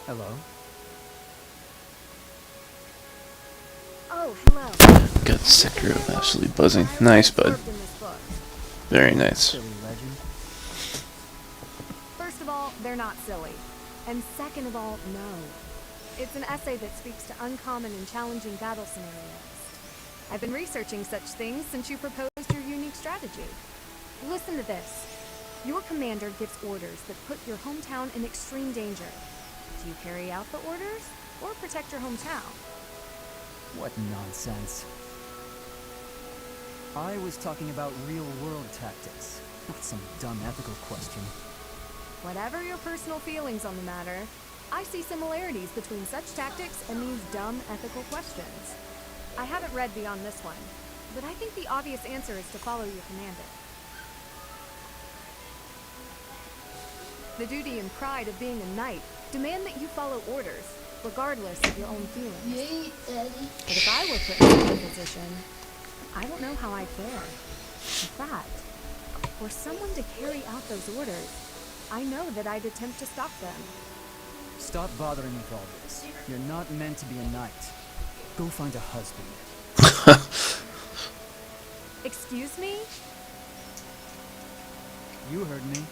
Hello? Oh, hello. Got the sticker of absolutely buzzing. Nice, bud. Very nice. Silly legend. First of all, they're not silly. And second of all, no. It's an essay that speaks to uncommon and challenging battle scenarios. I've been researching such things since you proposed your unique strategy. Listen to this. Your commander gives orders that put your hometown in extreme danger. Do you carry out the orders, or protect your hometown? What nonsense. I was talking about real-world tactics, not some dumb ethical question. Whatever your personal feelings on the matter, I see similarities between such tactics and these dumb ethical questions. I haven't read beyond this one, but I think the obvious answer is to follow your commander. The duty and pride of being a knight demand that you follow orders, regardless of your own feelings. Yay, Daddy. But if I were put in such a position, I don't know how I'd fare. In fact, for someone to carry out those orders, I know that I'd attempt to stop them. Stop bothering me with all this. You're not meant to be a knight. Go find a husband. Excuse me? You heard me.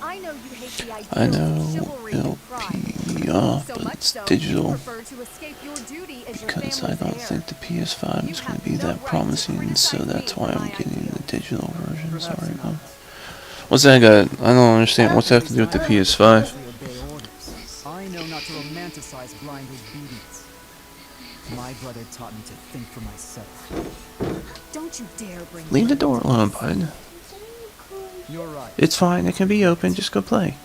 I know you hate the idea I know of chivalry and pride. So but much it's so, digital. you prefer to escape your duty as your Because I family's don't heir. think the PS5 is You going have to be no that right to promising, so criticize that's me why for I'm my getting ideas. the digital version. Perhaps Sorry, not. Mom. What's that got? I don't understand. What's that have to do with the PS5? Obey orders. I know not to romanticize blind obedience. My brother taught me to think for myself. Don't you dare bring Leave the words door to alone, this. bud. You're right. It's fine. It can be open. Just go play.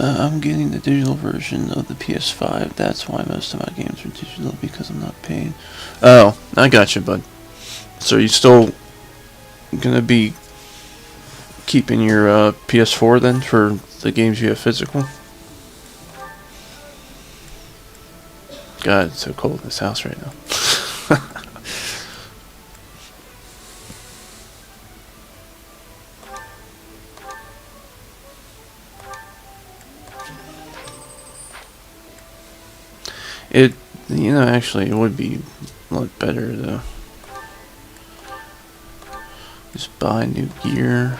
I'm getting the digital version of the PS5. That's why most of my games are digital, because I'm not paying. Oh, I got you, bud. So you still gonna be keeping your PS4 then for the games you have physical? God, it's so cold in this house right now. It, you know, actually, it would be a lot better to just buy new gear.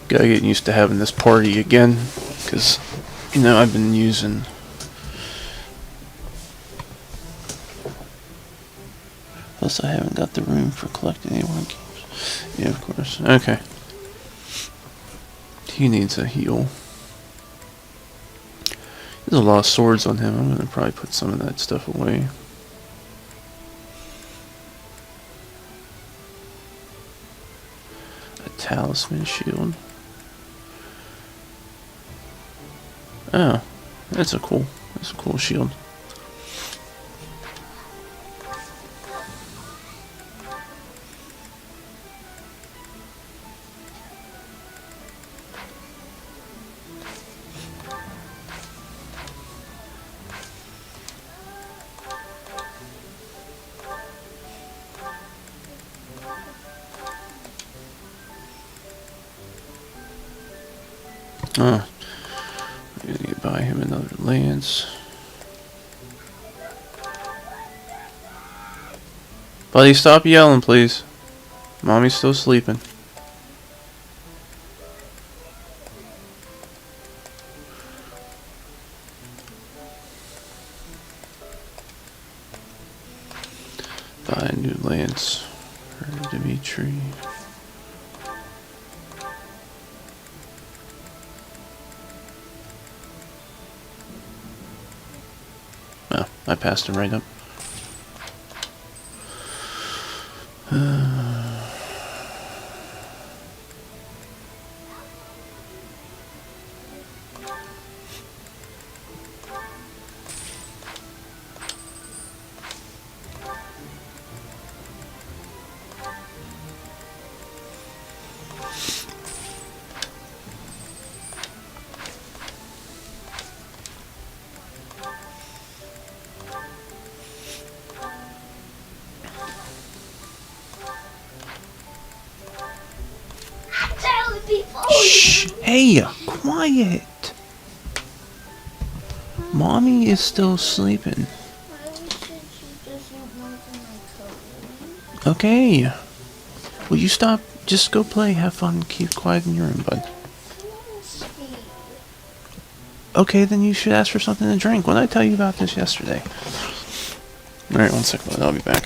Gotta get used to having this party again, because, you know, I've been using... Plus I haven't got the room for collecting any more games. Yeah, of course. Okay. He needs a heal. There's a lot of swords on him. I'm gonna probably put some of that stuff away. A talisman shield. Oh, that's a cool shield. Oh, I need to buy him another lance. Buddy, stop yelling, please. Mommy's still sleeping. Buy a new lance for Dimitri. Oh, I passed him right up. Shh! Hey, quiet! Mommy is still sleeping. Okay. Will you stop? Just go play, have fun, keep quiet in your room, bud. Okay, then you should ask for something to drink. When did I tell you about this yesterday? Alright, 1 second, bud. I'll be back.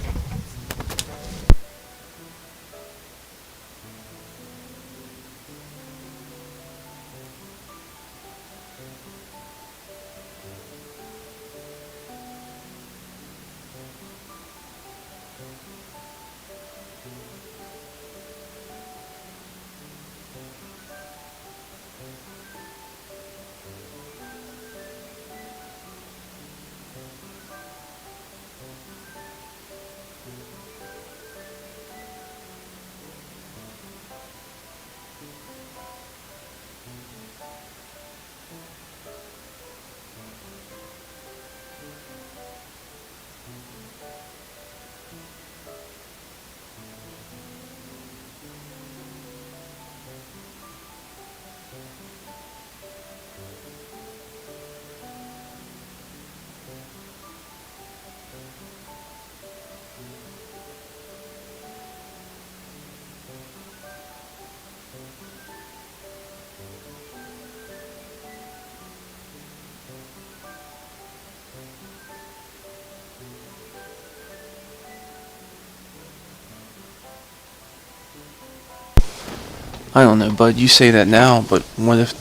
I don't know, bud. You say that now, but what if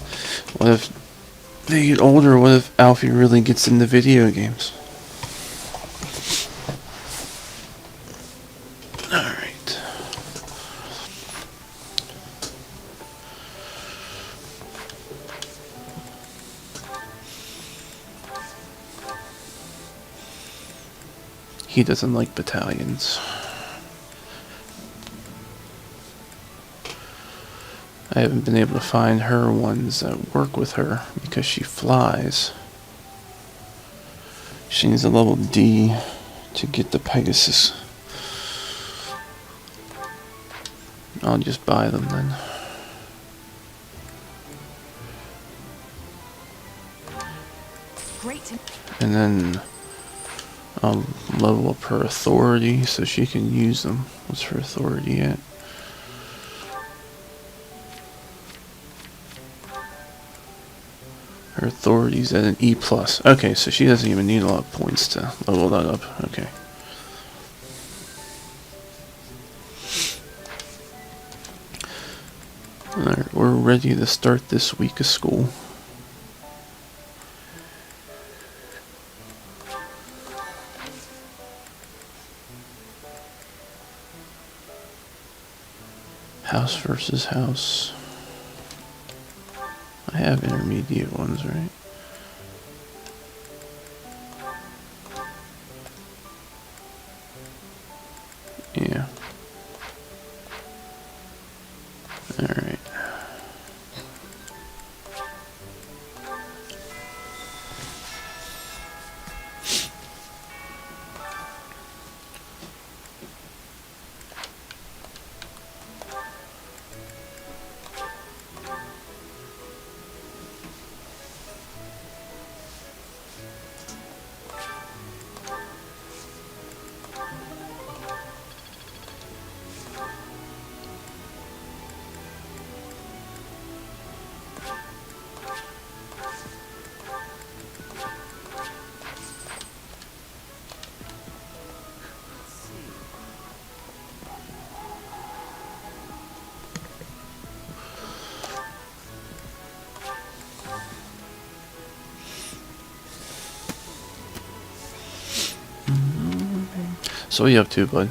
they get older? What if Alfie really gets into video games? Alright. He doesn't like battalions. I haven't been able to find her ones that work with her because she flies. She needs a level D to get the Pegasus. I'll just buy them then. Great. And then I'll level up her authority so she can use them. What's her authority at? Her authority's at an E+. Okay, so she doesn't even need a lot of points to level that up. Okay. Alright, we're ready to start this week of school. House versus house. I have intermediate ones, right? Yeah. Alright. So what are you up to, bud?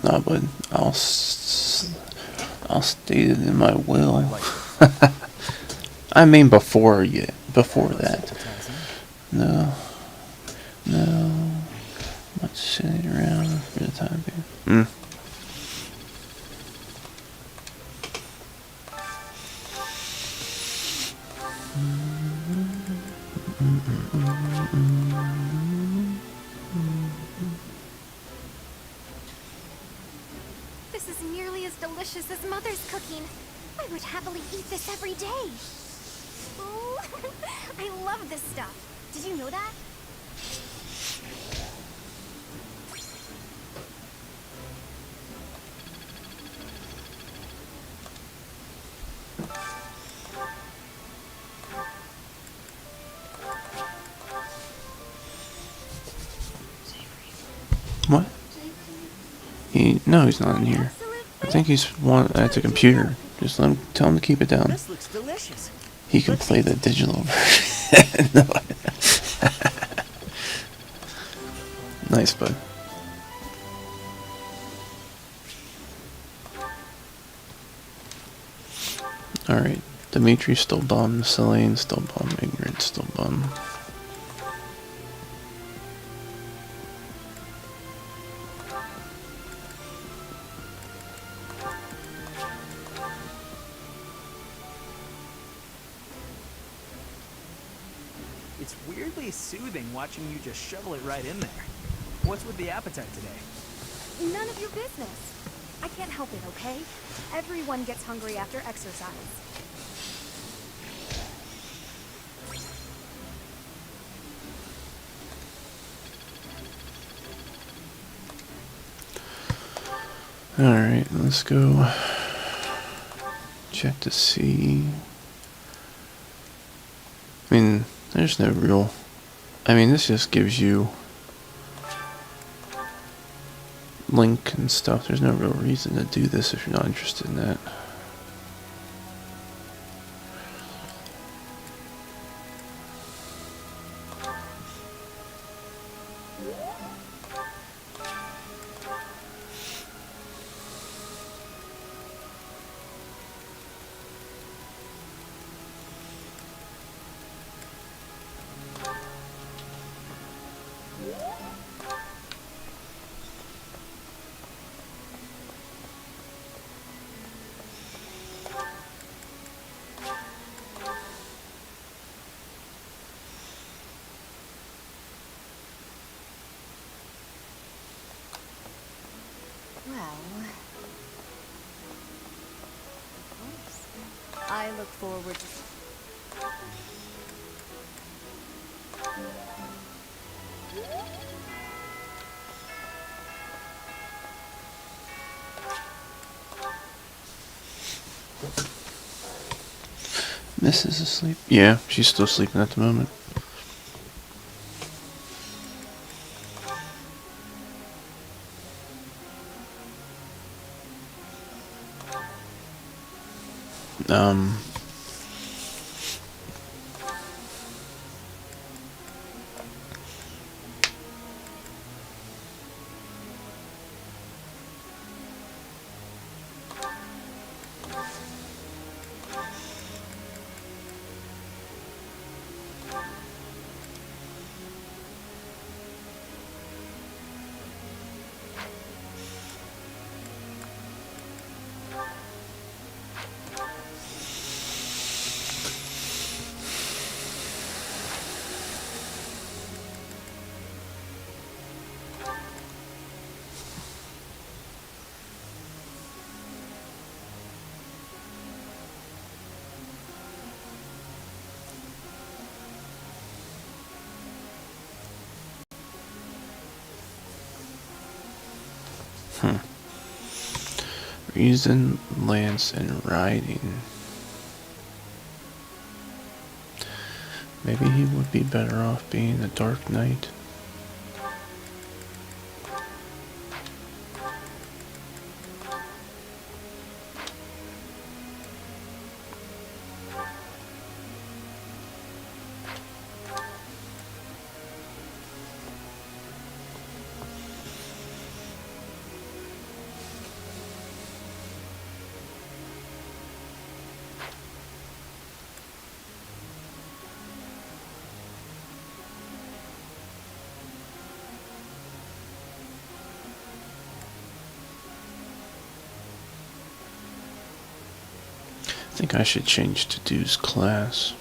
Nah, bud. I'll state it in my will. I mean before that. No. Much sitting around for the time being. This is nearly as delicious as Mother's cooking. I would happily eat this every day. Oh, I love this stuff. Did you know that? What? No, he's not in here. I think he's at the computer. Just tell him to keep it down. This looks delicious. He can play the digital version. No. Nice, bud. Alright. Dimitri still bum. Selene still bum. Ignorant still bum. It's weirdly soothing watching you just shovel it right in there. What's with the appetite today? None of your business. I can't help it, okay? Everyone gets hungry after exercise. Alright, let's go check to see. I mean, there's no real... I mean, this just gives you link and stuff. There's no real reason to do this if you're not interested in that. Well, of course. I look forward to... Mrs. asleep? Yeah, she's still sleeping at the moment. Um... Reason, lance, and riding. Maybe he would be better off being a Dark Knight. I think I should change to Dude's class.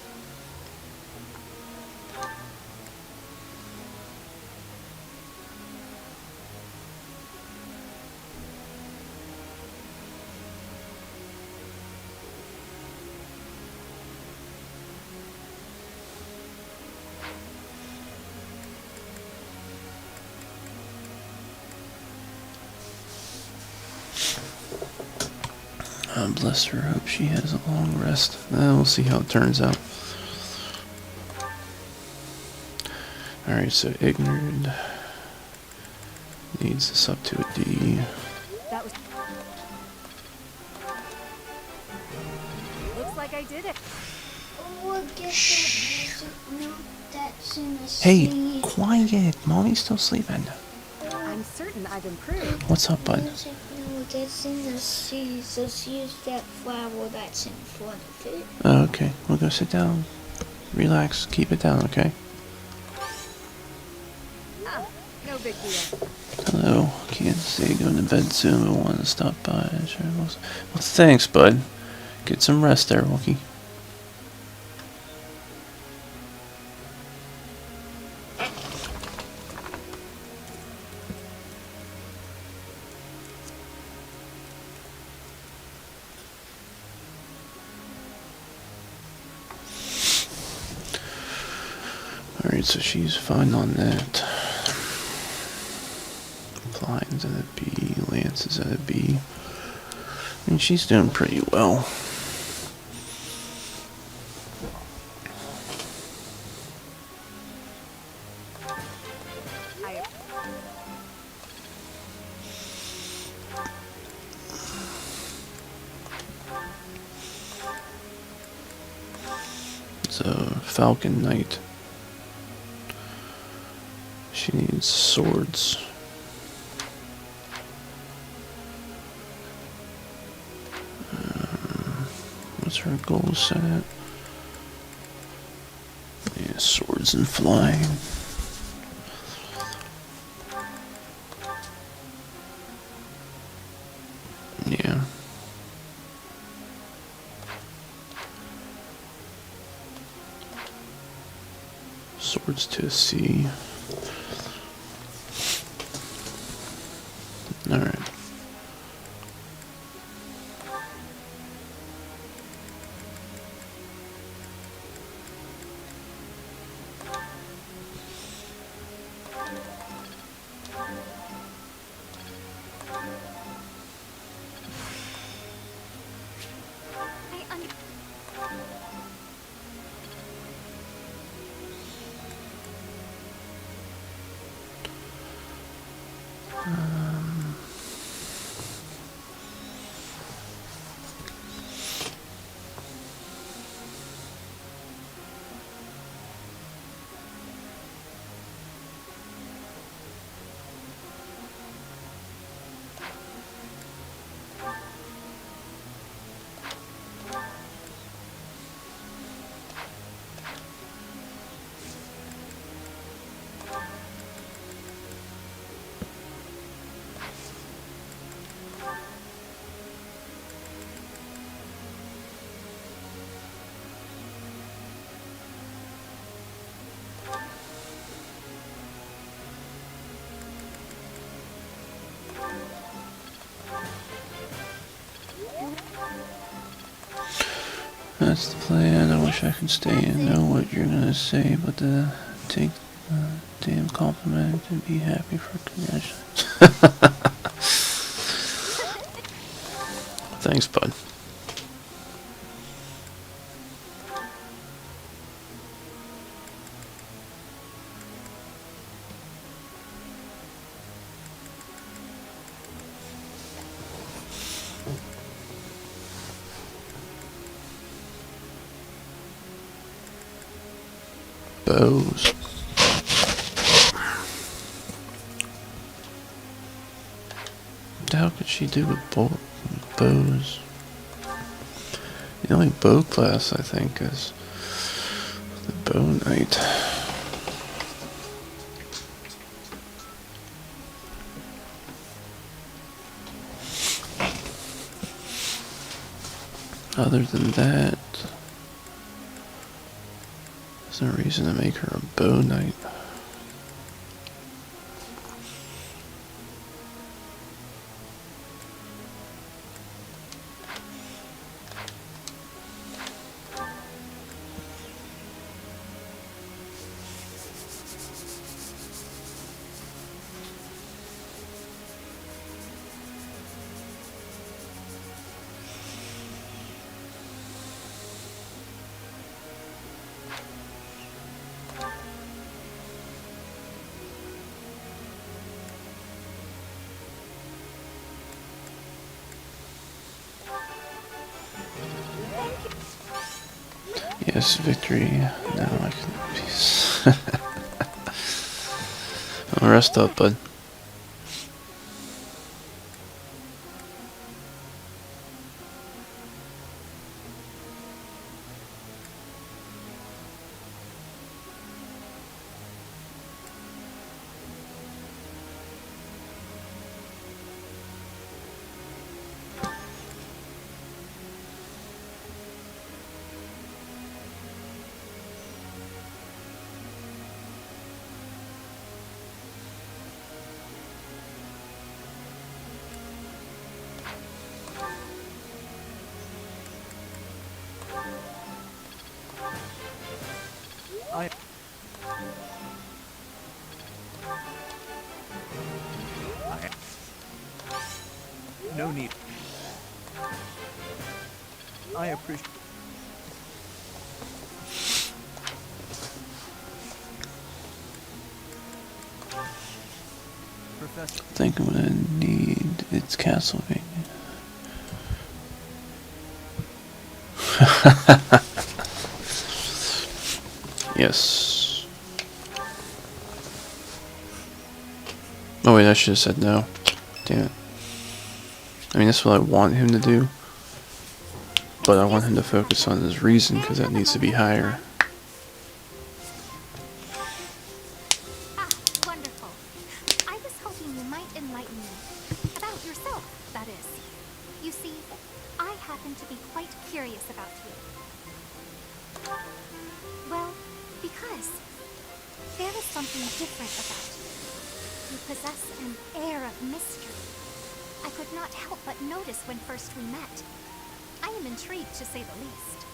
Bless her, hope she has a long rest. We'll see how it turns out. Alright, so Ignorant needs this up to a D. That was... Looks like I did it. Hey, quiet! Mommy's still sleeping. I'm certain I've improved. What's up, bud? That's in the sea, so use that flower that's in front of it. Okay, we'll go sit down. Relax, keep it down, okay? Ah, no big deal. Hello, can't say going to bed soon, but wanted to stop by. Sure, well, thanks, bud. Get some rest there, Wookie. Alright, so she's fine on that. Flying's at a B. Lance is at a B. I mean, she's doing pretty well. I So, Falcon Knight. She needs swords. What's her goal set at? Yeah, swords and flying. Yeah. Swords to a C. Alright. I under- That's the plan. I wish I could stay and know what you're gonna say, but take the damn compliment and be happy for congratulations. Thanks, bud. Bows. How could she do with bows? The only bow class I think is the bow knight. Other than that, there's no reason to make her a bow knight. Yes, victory. Now I can peace. Rest up, bud. No need. I appreciate. Professor. I think I'm gonna need it's Castlevania. Yes. Oh wait, I should have said no. Damn it. I mean, that's what I want him to do. But I want him to focus on his reason, because that needs to be higher. Ah, wonderful. I was hoping you might enlighten me. About yourself, that is. You see, I happen to be quite curious about you. Well, because there is something different about you. You possess an air of mystery. I could not help but notice when first we met. I am intrigued, to say the least.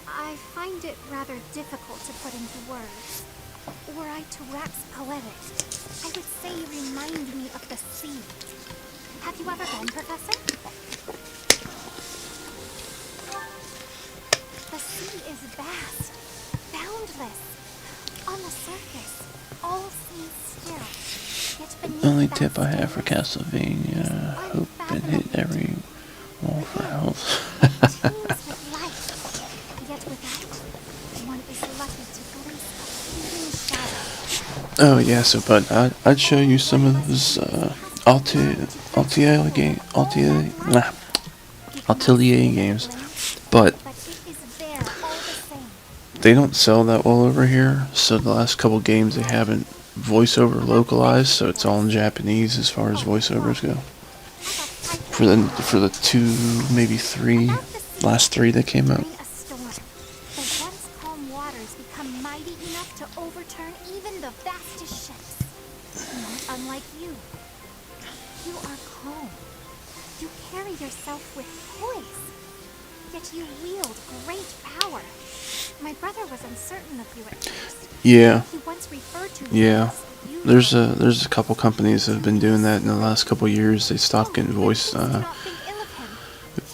I find it rather difficult to put into words. Were I to wax poetic, I would say you remind me of the sea. Have you ever been, Professor? The sea is vast, boundless. On the surface, all seems still. Yet beneath Only that tip I have for stillness, Castlevania, hope and hit every wall for health. teems with life. Yet without, one is lucky to glimpse a fleeting shadow. Oh yeah, so but I'd show you some of those Atelier games, but But it is there all the same. they don't sell that well over here. So the last couple games they haven't voiceover localized, so it's all in Japanese as far as voiceovers go. For the two, maybe three, last three that came out. During a storm, the once calm waters become mighty enough to overturn even the vastest ships. Not unlike you. You are calm. You carry yourself with poise. Yet you wield great power. My brother was uncertain of you at first. Yeah, He once referred to you yeah. as you. There's a couple companies that have been doing that in the last couple years. They stopped getting voice Do not think ill of him.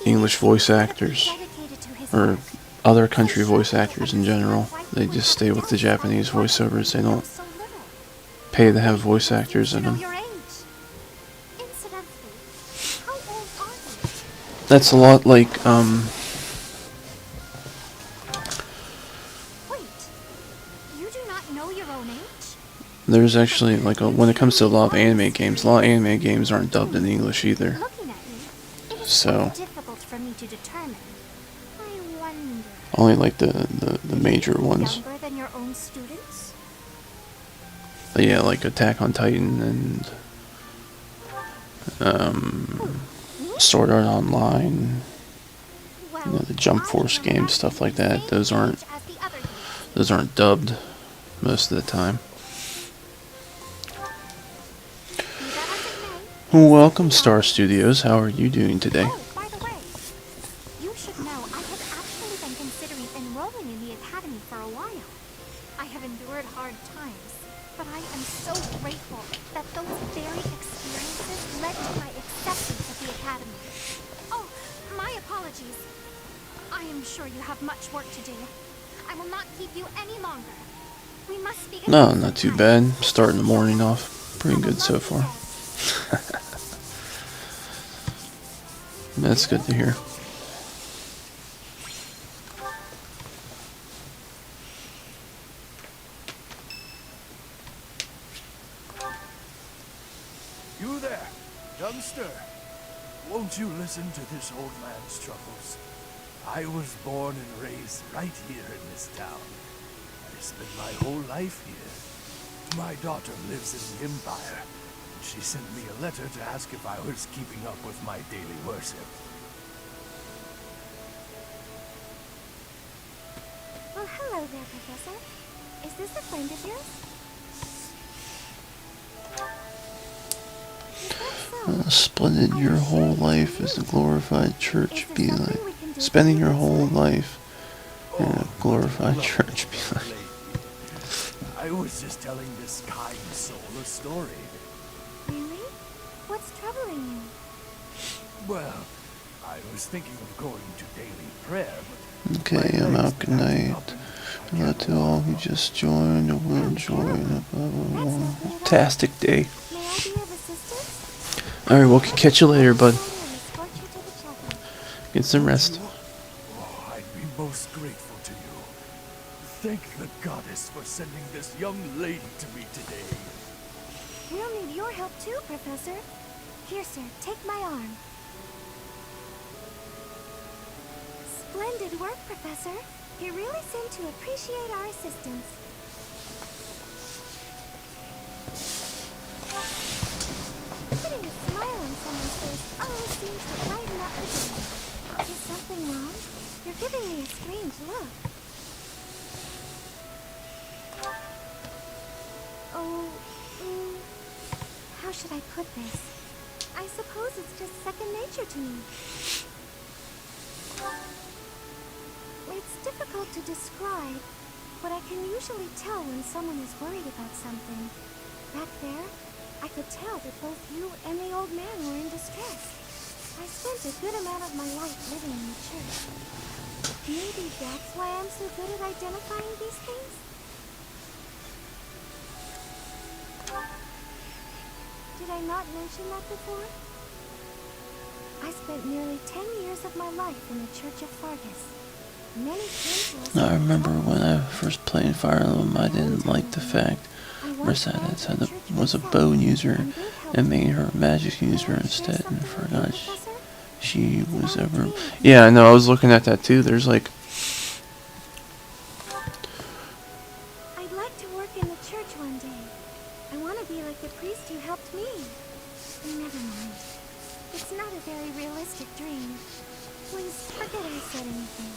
He English is voice incredibly actors dedicated to his or work. other country voice actors in general. They just stay with the Japanese voiceovers. They don't So little. pay to have voice actors in To know them. your age. Incidentally, how old are you? That's a lot like Wait, you do not know your own age? there's actually like when it comes to a lot of anime games aren't dubbed in English either. Looking at you, it is So quite difficult for me to determine. I wonder. only like the major ones. Younger than your own students? But yeah, like Attack on Titan and Sword Art Online, Well, the Jump I Force am games, not stuff like the that. same Those aren't age as the other youths. dubbed most of the time. Be that as it may, Welcome, Star Studios. How are you doing today? Oh, by the way, you should know I have actually been considering enrolling in the academy for a while. I have endured hard times, but I am so grateful that those very experiences led to my acceptance of the academy. Oh, my apologies. I am sure you have much work to do. I will not keep you any longer. We must begin. No, not too bad. Starting the morning off pretty good so far. That's good to hear. You there, youngster. Won't you listen to this old man's troubles? I was born and raised right here in this town. I spent my whole life here. My daughter lives in the Empire, and she sent me a letter to ask if I was keeping up with my daily worship. Well, hello there, Professor. Is this a friend of yours? Is that so? Splendid your whole life as a glorified church be like. Spending your whole life in a glorified church be like. I was just telling this kind soul a story. Really? What's troubling you? Well, I was thinking of going to daily prayer, but Okay, I'm out. Good night. Hello to all who just joined or will join. Fantastic day. May I be of assistance? Alright, we'll catch you later, bud. Slowly and escort you to the chapel. Get some rest. oh, I'd be most grateful to you. Thank the goddess for sending this young lady to me today. We'll need your help too, Professor. Here, sir, take my arm. Splendid work, Professor. You really seem to appreciate our assistance. Putting a smile on someone's face always seems to brighten up the day. Is something wrong? You're giving me a strange look. Oh, how should I put this? I suppose it's just second nature to me. It's difficult to describe, but I can usually tell when someone is worried about something. Back there, I could tell that both you and the old man were in distress. I spent a good amount of my life living in the church. Maybe that's why I'm so good at identifying these things? Did I not mention that before? I spent nearly 10 years of my life in the Church of Fargus. Many came to us. I remember when I first played Fire Emblem, I didn't like the fact Mercedes was a bow user and made her a magic user instead, and forgot she was ever. Yeah, I know. I was looking at that too. There's like. I'd like to work in the church one day. I want to be like the priest who helped me. Never mind. It's not a very realistic dream. Please forget I said anything.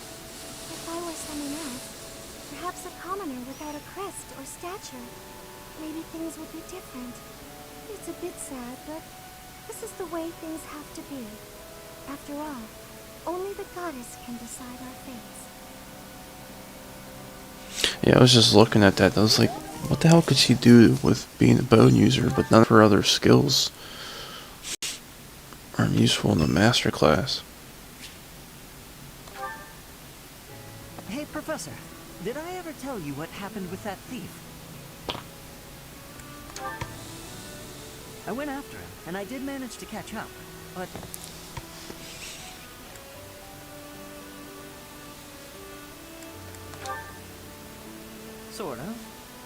If I were someone else, perhaps a commoner without a crest or stature, maybe things would be different. It's a bit sad, but this is the way things have to be. After all, only the goddess can decide our fates. Yeah, I was just looking at that. I was like, what the hell could she do with being a bow user, but none of her other skills aren't useful in the master class? Hey, Professor, did I ever tell you what happened with that thief? I went after him, and I did manage to catch up, but... Sort of.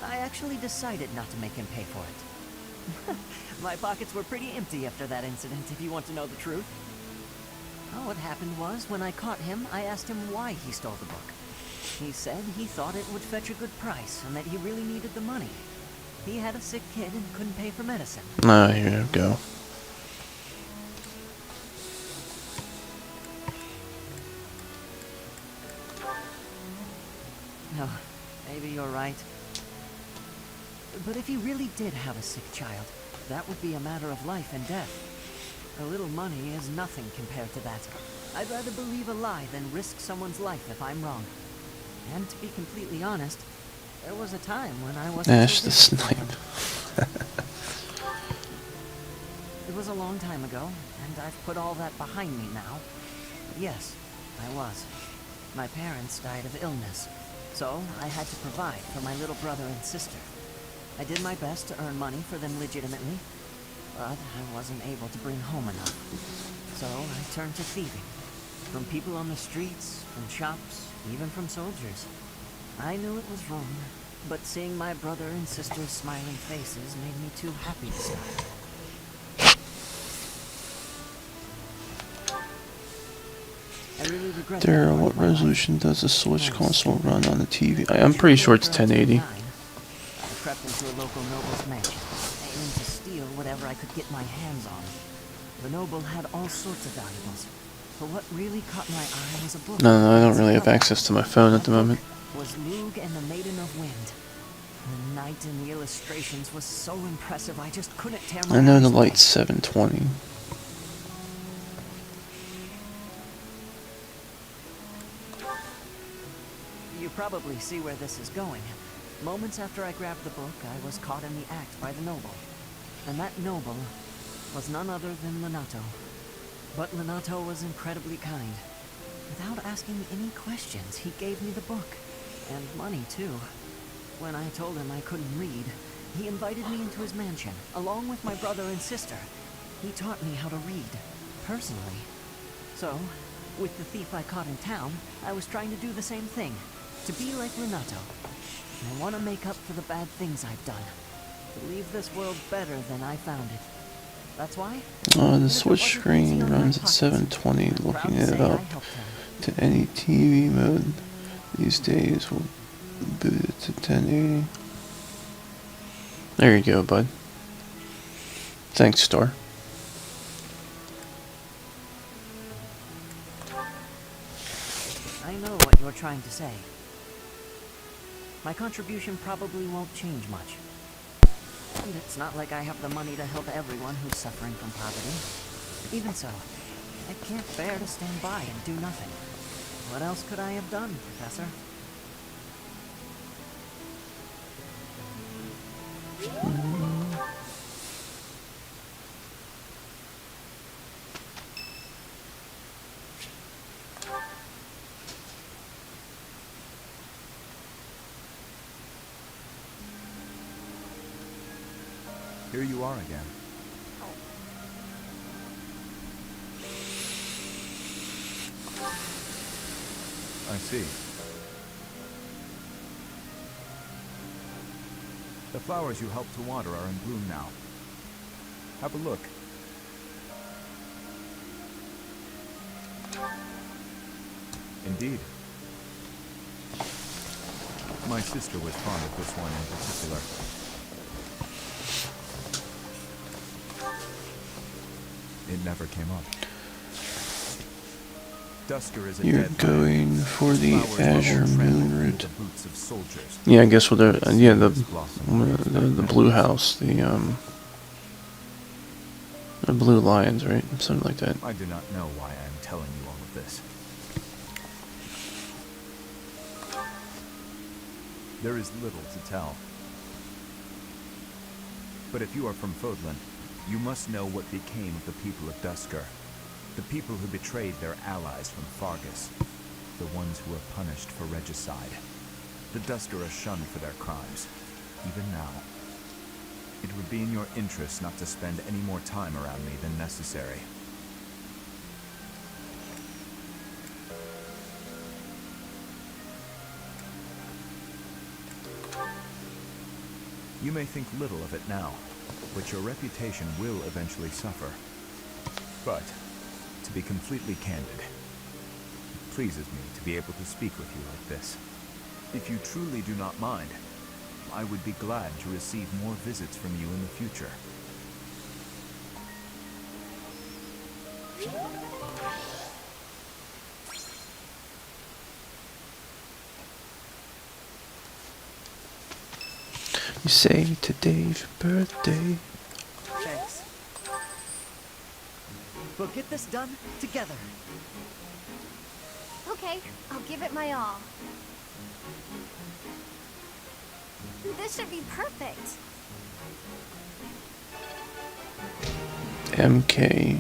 I actually decided not to make him pay for it. My pockets were pretty empty after that incident, if you want to know the truth. Well, what happened was, when I caught him, I asked him why he stole the book. He said he thought it would fetch a good price, and that he really needed the money. He had a sick kid and couldn't pay for medicine. Ah, here you go. No, maybe you're right. But if he really did have a sick child, that would be a matter of life and death. A little money is nothing compared to that. I'd rather believe a lie than risk someone's life if I'm wrong. And to be completely honest, there was a time when I wasn't... Ash the Snipe. It was a long time ago, and I've put all that behind me now. But yes, I was. My parents died of illness, so I had to provide for my little brother and sister. I did my best to earn money for them legitimately, but I wasn't able to bring home enough. So I turned to thieving. From people on the streets, from shops, even from soldiers. I knew it was wrong, but seeing my brother and sister's smiling faces made me too happy to stop. I really regret Daryl, what resolution does the Switch console run on the TV? I'm pretty sure it's 1080. I crept into a local noble's mansion, aiming to steal whatever I could get my hands on. The noble had all sorts of valuables, but what really caught my eye was a book. No, I don't really have access to my phone at the moment. Was Lug and the Maiden of Wind. The night and the illustrations was so impressive, I just couldn't tear my I know eyes the away. light's 720. You probably see where this is going. Moments after I grabbed the book, I was caught in the act by the noble. And that noble was none other than Lonato. But Renato was incredibly kind. Without asking any questions, he gave me the book. And money, too. When I told him I couldn't read, he invited me into his mansion, along with my brother and sister. He taught me how to read, personally. So, with the thief I caught in town, I was trying to do the same thing. To be like Renato. I want to make up for the bad things I've done. To leave this world better than I found it. That's why? The Switch screen runs at 720. Looking it up to any TV mode these days will boot it to 1080. There you go, bud. Thanks, Star. I know what you're trying to say. My contribution probably won't change much. And it's not like I have the money to help everyone who's suffering from poverty. Even so, I can't bear to stand by and do nothing. What else could I have done, Professor? Here you are again. I see. The flowers you helped to water are in bloom now. Have a look. Indeed. My sister was fond of this one in particular. It never came up. Dusker is a You're dead going man. for the Flowers are all Azure trampled Moon through route. the boots of soldiers. Yeah, I guess with the yeah the Blossom. blue house, the blue lions, right? Something like that. I do not know why I am telling you all of this. There is little to tell. But if you are from Fodlan, you must know what became of the people of Dusker. The people who betrayed their allies from Fargus. The ones who were punished for regicide. The Dusker are shunned for their crimes. Even now. It would be in your interest not to spend any more time around me than necessary. You may think little of it now, but your reputation will eventually suffer. But, to be completely candid, it pleases me to be able to speak with you like this. If you truly do not mind, I would be glad to receive more visits from you in the future. You say today's your birthday. Thanks. We'll get this done together. Okay, I'll give it my all. This should be perfect. MK.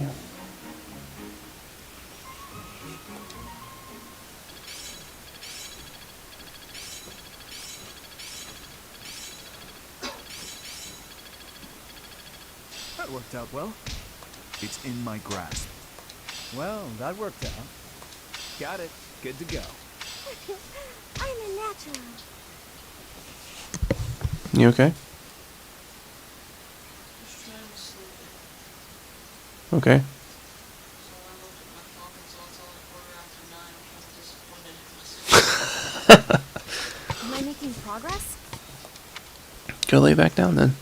That worked out well. It's in my grasp. Well, that worked out. Got it. Good to go. I'm a natural. You okay? Okay. Am I making progress? Go lay back down then.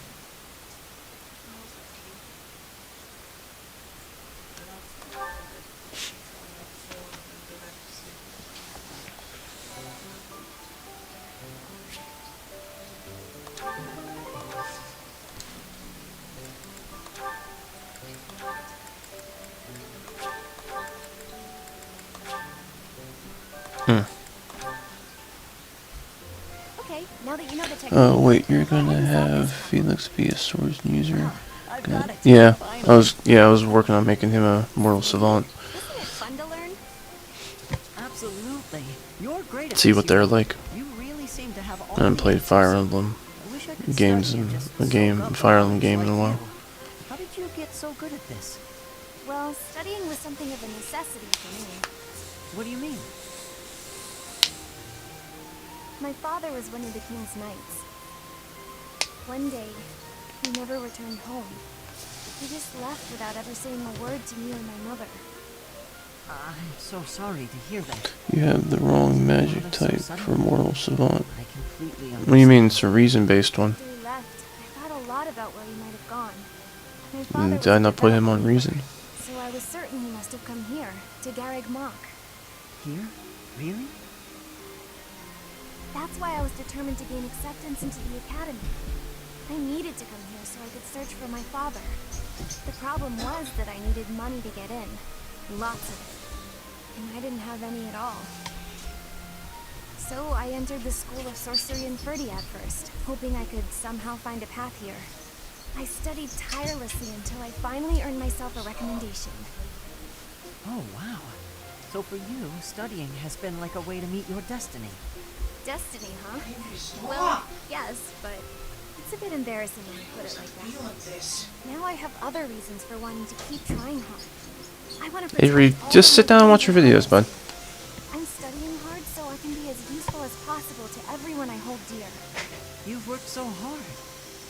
Okay, now that you know the technique. Oh wait, you're gonna have Felix be a swords user. I've got it. Yeah, Finally. I was working on making him a mortal savant. Isn't it fun to learn? Absolutely. You're great at See this, what they're Yuri. like. You really seem to have all I haven't the played answers. Fire Emblem I wish I could games study in and just a game, soak up Fire on Emblem things game in a like while. you. How did you get so good at this? Well, studying was something of a necessity for me. What do you mean? My father was one of the king's knights. One day, he never returned home. He just left without ever saying a word to me or my mother. I'm so sorry to hear that. You have the wrong magic that's so type sudden. for mortal savant. I completely understand. What do you mean it's a reason-based one? After he left, I thought a lot about where he might have gone. My father Did I was a not put him on developer, reason? so I was certain he must have come here, to Garreg Mach. Here? Really? That's why I was determined to gain acceptance into the academy. I needed to come here so I could search for my father. The problem was that I needed money to get in. Lots of it. And I didn't have any at all. So I entered the School of Sorcery in Ferdi at first, hoping I could somehow find a path here. I studied tirelessly until I finally earned myself a recommendation. Oh, wow. So for you, studying has been like a way to meet your destiny. Destiny, huh? Well, yes, but it's a bit embarrassing when you put it like that. Now I have other reasons for wanting to keep trying hard. I want to Avery, just sit down and watch your videos, bud. I'm studying hard so I can be as useful as possible to everyone I hold dear. You've worked so hard.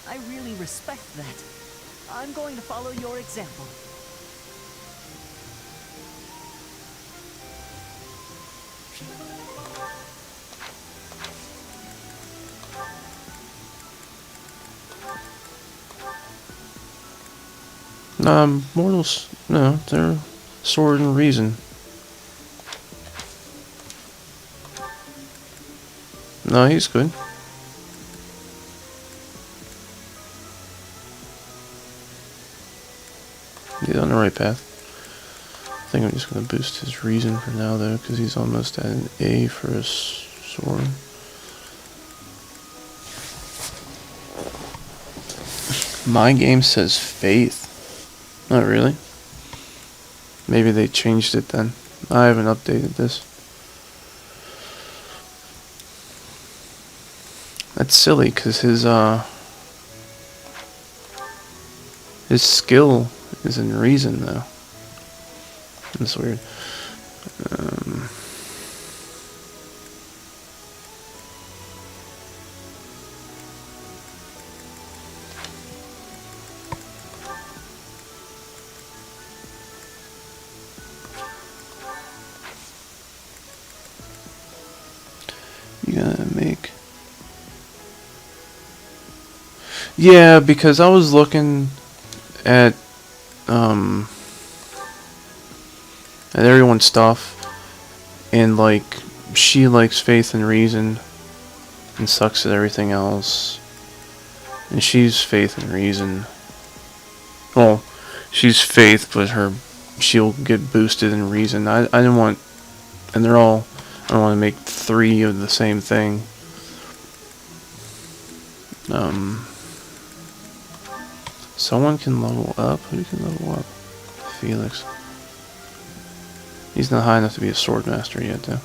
I really respect that. I'm going to follow your example. Mortals, no, they're sword and reason. No, he's good. He's on the right path. I think I'm just going to boost his reason for now, though, because he's almost at an A for his sword. My game says faith. Not really. Maybe they changed it then. I haven't updated this. That's silly, because his skill is in reason, though. That's weird. You gotta make... Yeah, because I was looking at everyone's stuff, and like she likes faith and reason and sucks at everything else, and she's faith and reason. Well, she's faith, but she'll get boosted in reason. I didn't want, and they're all, I don't want to make 3 of the same thing. Someone can level up. Who can level up? Felix. He's not high enough to be a sword master yet, though.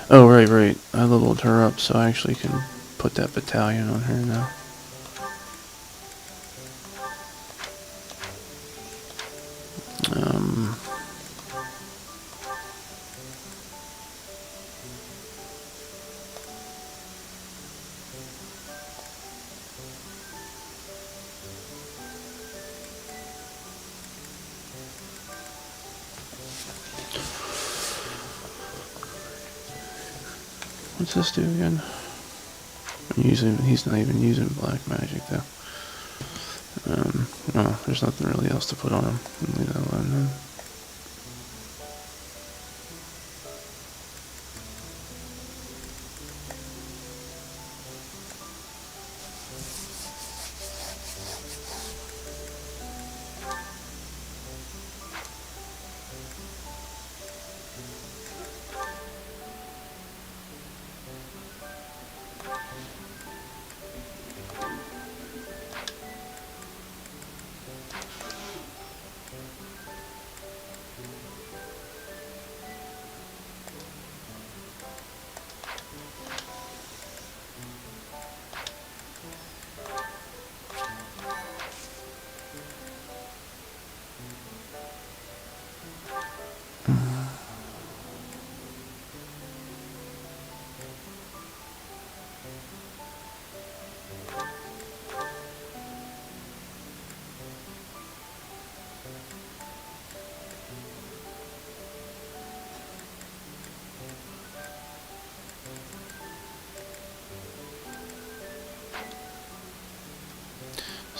Oh, right. I leveled her up, so I actually can put that battalion on her now. What's this do again? He's not even using black magic though. No, there's nothing really else to put on him. Leave that alone then.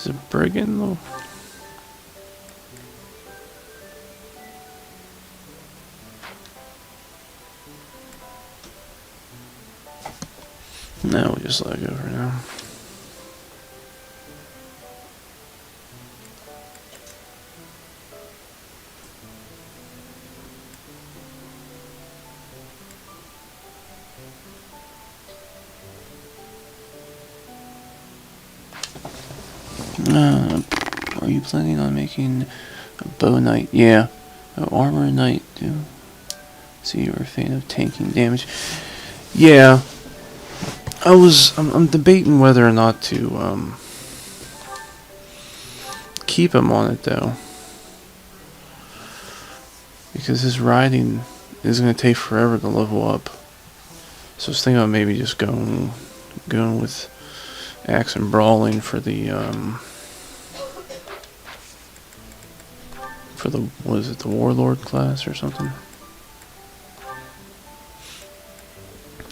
Is it brigand? No, we just let it go for now. Are you planning on making a bow knight? Yeah. An armor knight, too. See, you're a fan of tanking damage. Yeah. I'm debating whether or not to, keep him on it, though. Because his riding is going to take forever to level up. So I was thinking about maybe just going with axe and brawling for the, what is it, the warlord class or something?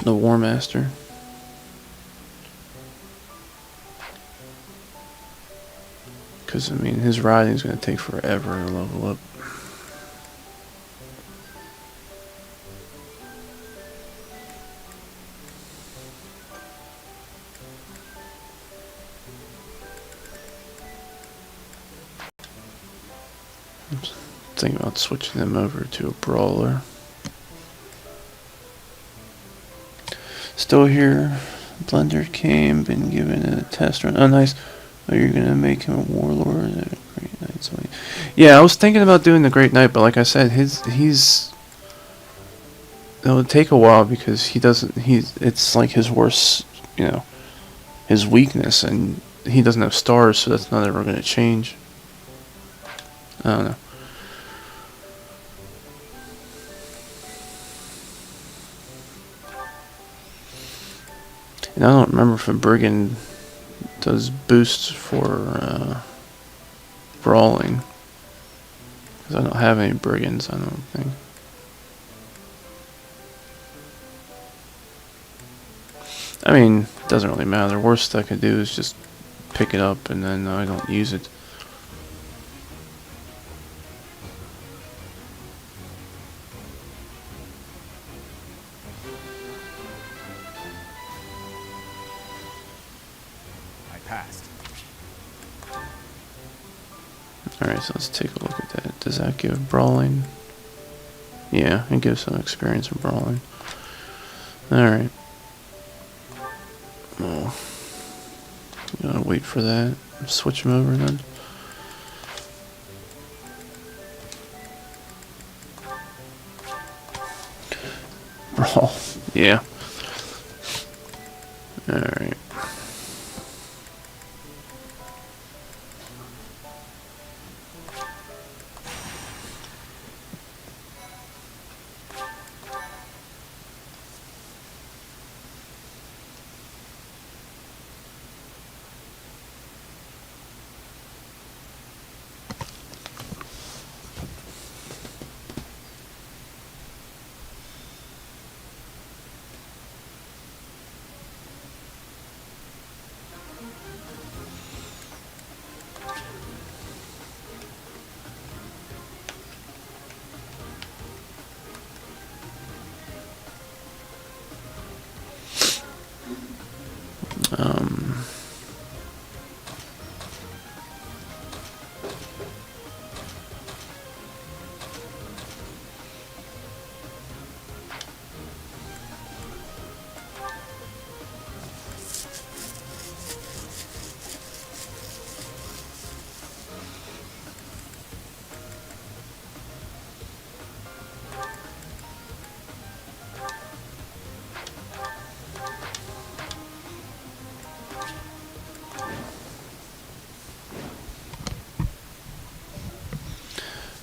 The war master. Because, I mean, his riding is going to take forever to level up. I'm thinking about switching them over to a brawler. Still here. Blender came, been given a test run. Oh, nice. Oh, you're gonna make him a warlord? Great Knight. So yeah, I was thinking about doing the Great Knight, but like I said, it'll take a while because it's like his worst, his weakness, and he doesn't have stars, so that's not ever gonna change. I don't know. And I don't remember if a brigand does boosts for brawling, because I don't have any brigands, I don't think. I mean, it doesn't really matter. The worst I could do is just pick it up and then I don't use it. Alright, so let's take a look at that. Does that give brawling? Yeah, it gives some experience in brawling. Alright. Well, you gotta wait for that. Switch them over then. Brawl. Yeah. Alright.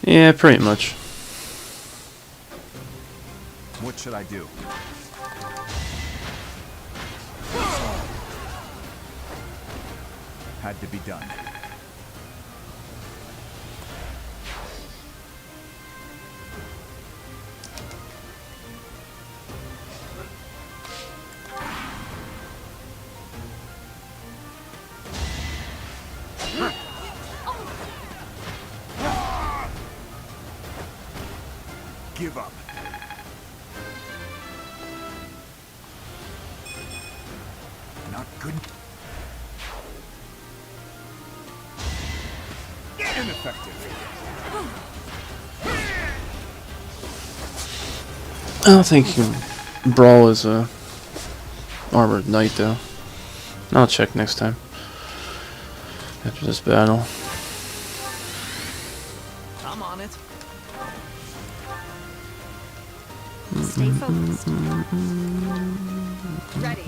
Yeah, pretty much. What should I do? Had to be done. Give up. Not good. Ineffective. I don't think you can brawl as a armored knight though. I'll check next time after this battle. I'm on it. Stay focused. Ready.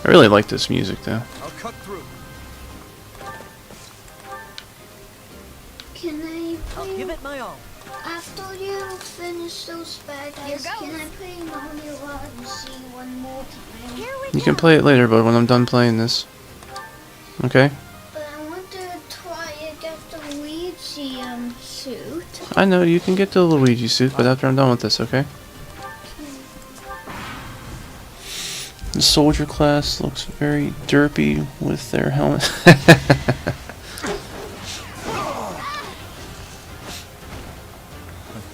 I really like this music though. I'll cut through. Can I I'll play give it my all. after you finish those bad Here guys? Can goes. I play Mario Odyssey one more time? Here we You go. can play it later, but when I'm done playing this. Okay? But I want to try to get the Luigi suit. I know, you can get the Luigi suit, but after I'm done with this, okay? The soldier class looks very derpy with their helmet. A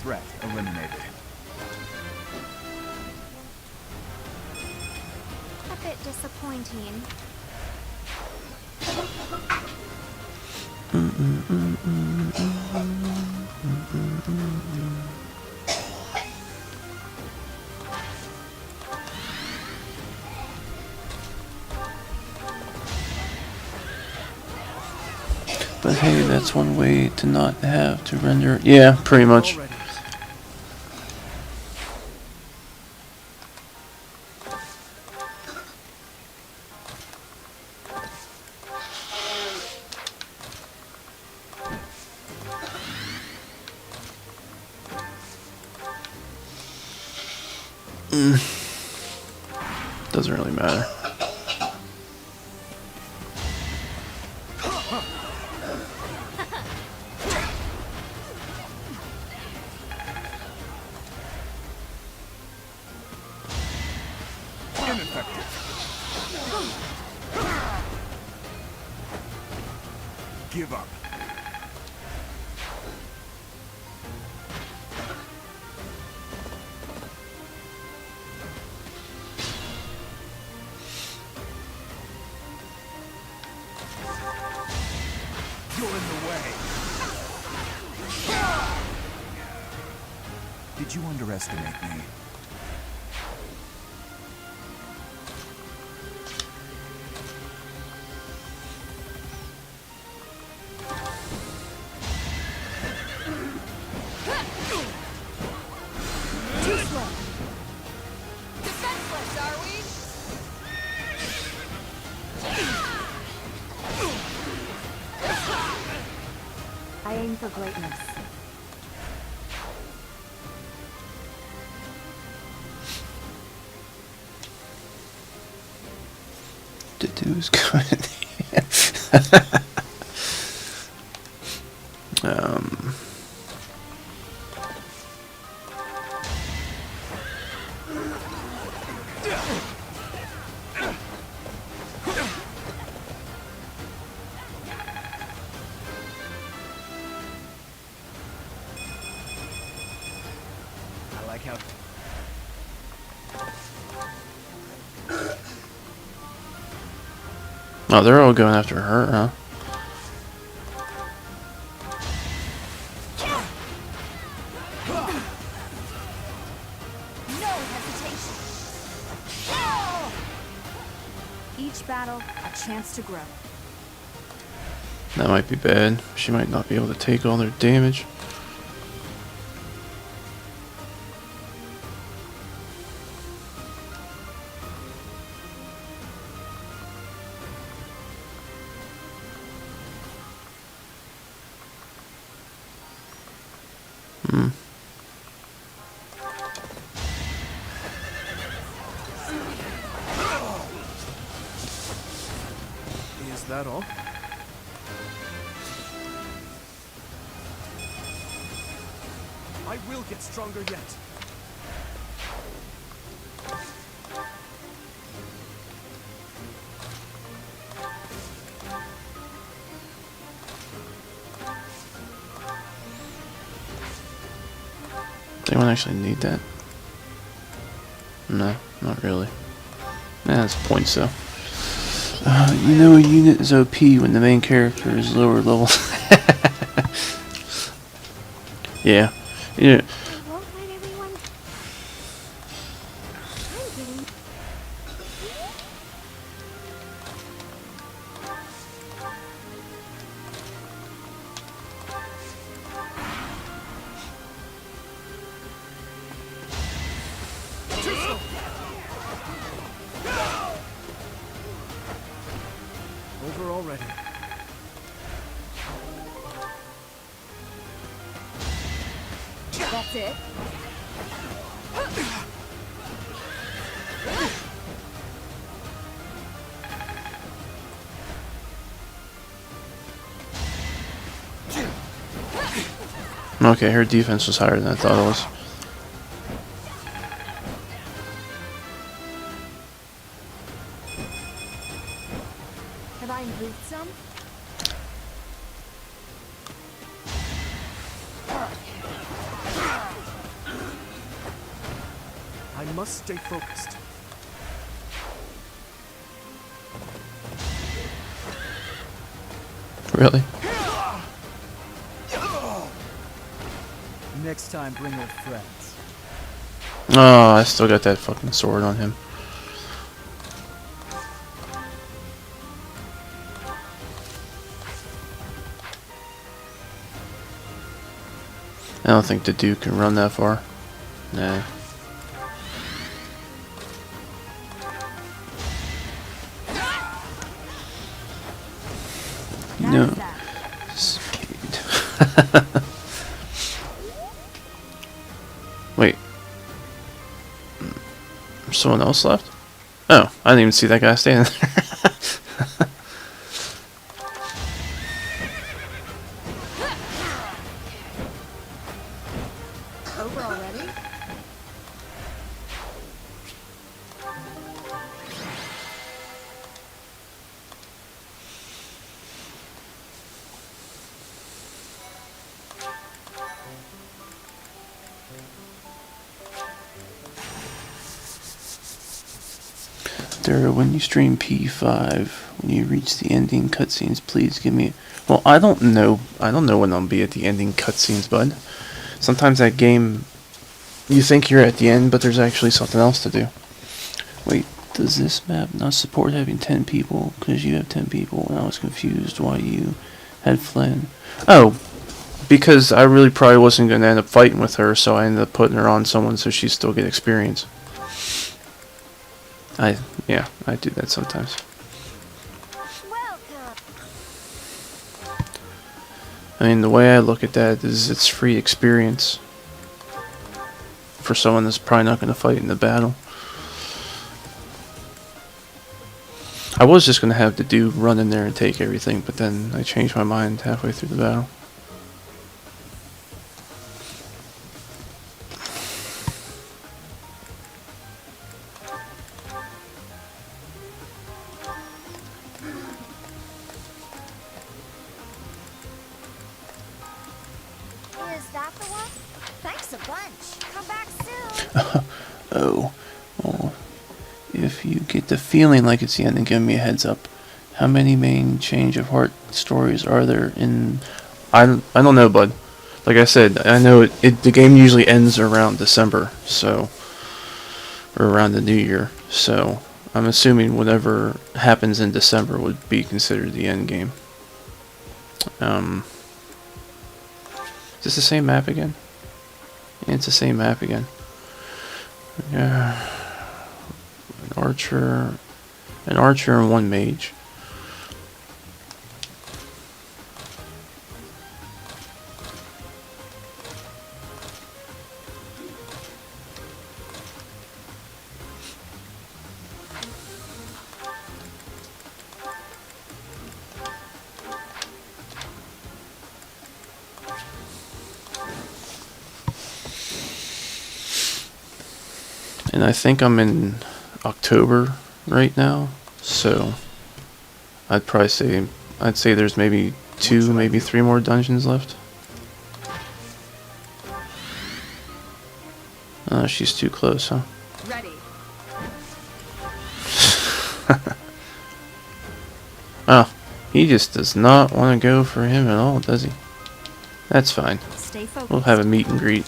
threat eliminated. A bit disappointing. But hey, that's one way to not have to render. Yeah, pretty much. Already. Doesn't really matter. Ineffective. Give up. You're in the way. Did you underestimate me? Too slow. Defenseless, are we? I aim for greatness. The dude's good. I like how. Oh, they're all going after her, huh? No hesitation. Each battle, a chance to grow. That might be bad. She might not be able to take all their damage. Is that all? I will get stronger yet. Does anyone actually need that? No, not really. Nah, that's points though. You know a unit is OP when the main character is lower level. Yeah. Yeah. I won't let everyone. I'm getting. Over already. That's it. Okay, her defense was higher than I thought it was. Have I improved some? I must stay focused. Really? Next time, bring your friends. Oh, I still got that fucking sword on him. I don't think the Duke can run that far. Nah. No. Speed. Wait. There's someone else left? Oh, I didn't even see that guy standing there. Over already? There, when you stream P5, when you reach the ending cutscenes, please give me. Well, I don't know when I'll be at the ending cutscenes, bud. Sometimes that game, you think you're at the end, but there's actually something else to do. Wait, does this map not support having 10 people? Because you have 10 people, and I was confused why you had Flynn. Oh, because I really probably wasn't going to end up fighting with her, so I ended up putting her on someone so she still get experience. Yeah, I do that sometimes. Welcome. I mean, the way I look at that is it's free experience for someone that's probably not going to fight in the battle. I was just going to have the dude run in there and take everything, but then I changed my mind halfway through the battle. Is that the one? Thanks a bunch. Come back soon. Oh, well, if you get the feeling like it's the end, then give me a heads up. How many main change of heart stories are there in... I don't know, bud. Like I said, I know the game usually ends around December, so... or around the new year, so... I'm assuming whatever happens in December would be considered the end game. Is this the same map again? Yeah, it's the same map again. Yeah. An archer and one mage. And I think I'm in October right now, so I'd say there's maybe 2, maybe 3 more dungeons left. She's too close, huh? Ready. Oh, he just does not want to go for him at all, does he? That's fine. Stay focused. We'll have a meet and greet.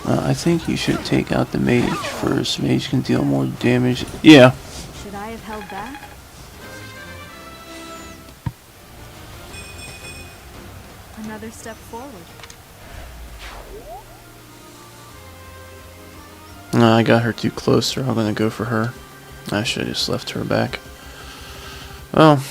I think you should take out the mage first. Mage can deal more damage. Yeah. Should I have held back? Another step forward. I got her too close, so I'm gonna go for her. I should have just left her back. Well.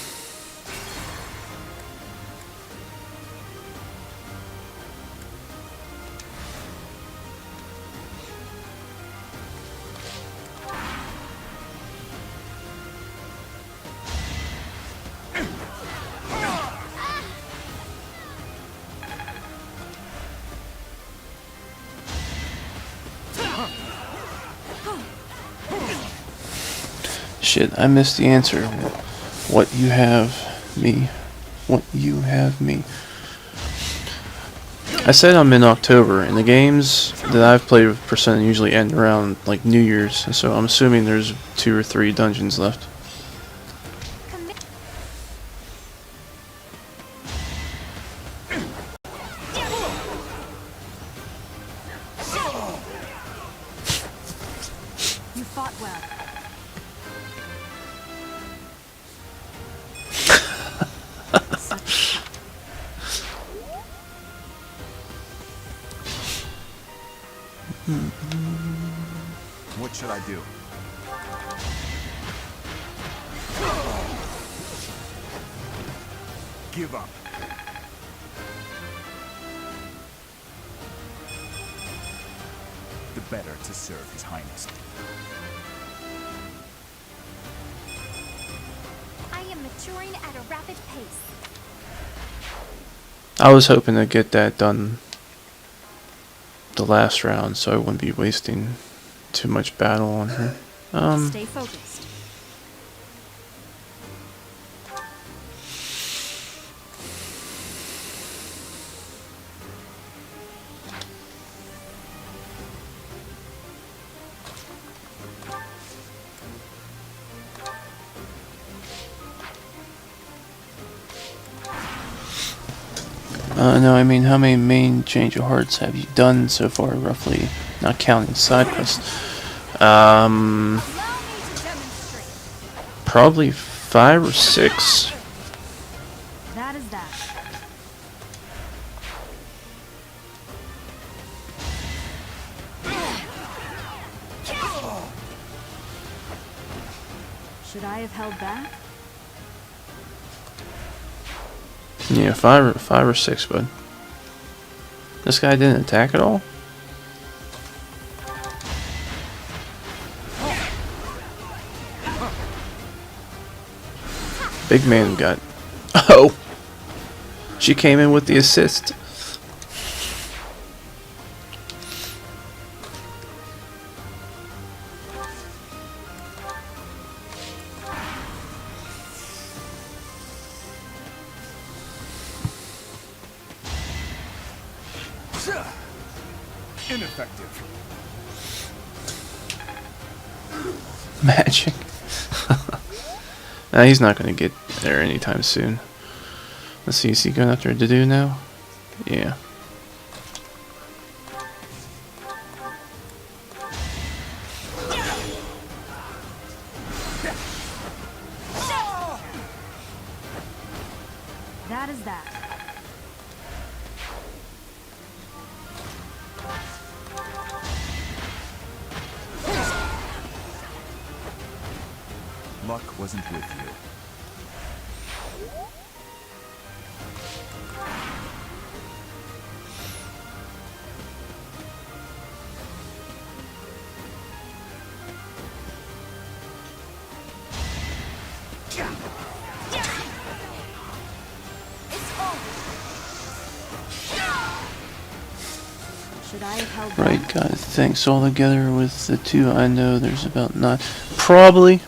Shit, I missed the answer. What you have me. What you have me. I said I'm in October, and the games that I've played with Persona usually end around like New Year's, so I'm assuming there's 2 or 3 dungeons left. You fought well. What should I do? Give up. The better to serve His Highness. I am maturing at a rapid pace. I was hoping to get that done the last round, so I wouldn't be wasting too much battle on her. Stay focused. No, I mean, how many main change of hearts have you done so far, roughly, not counting side quests? Probably 5 or 6. That is that. Should I have held back? Yeah, 5 or 6, bud. This guy didn't attack at all? Big man got... Oh! She came in with the assist. Ineffective. Magic. Nah, he's not gonna get there anytime soon. Let's see, is he going after Dedu now? Yeah. That is that. Luck wasn't with you. Should I have held back? Right, guys, thanks all together with the 2. I know there's about 9. Probably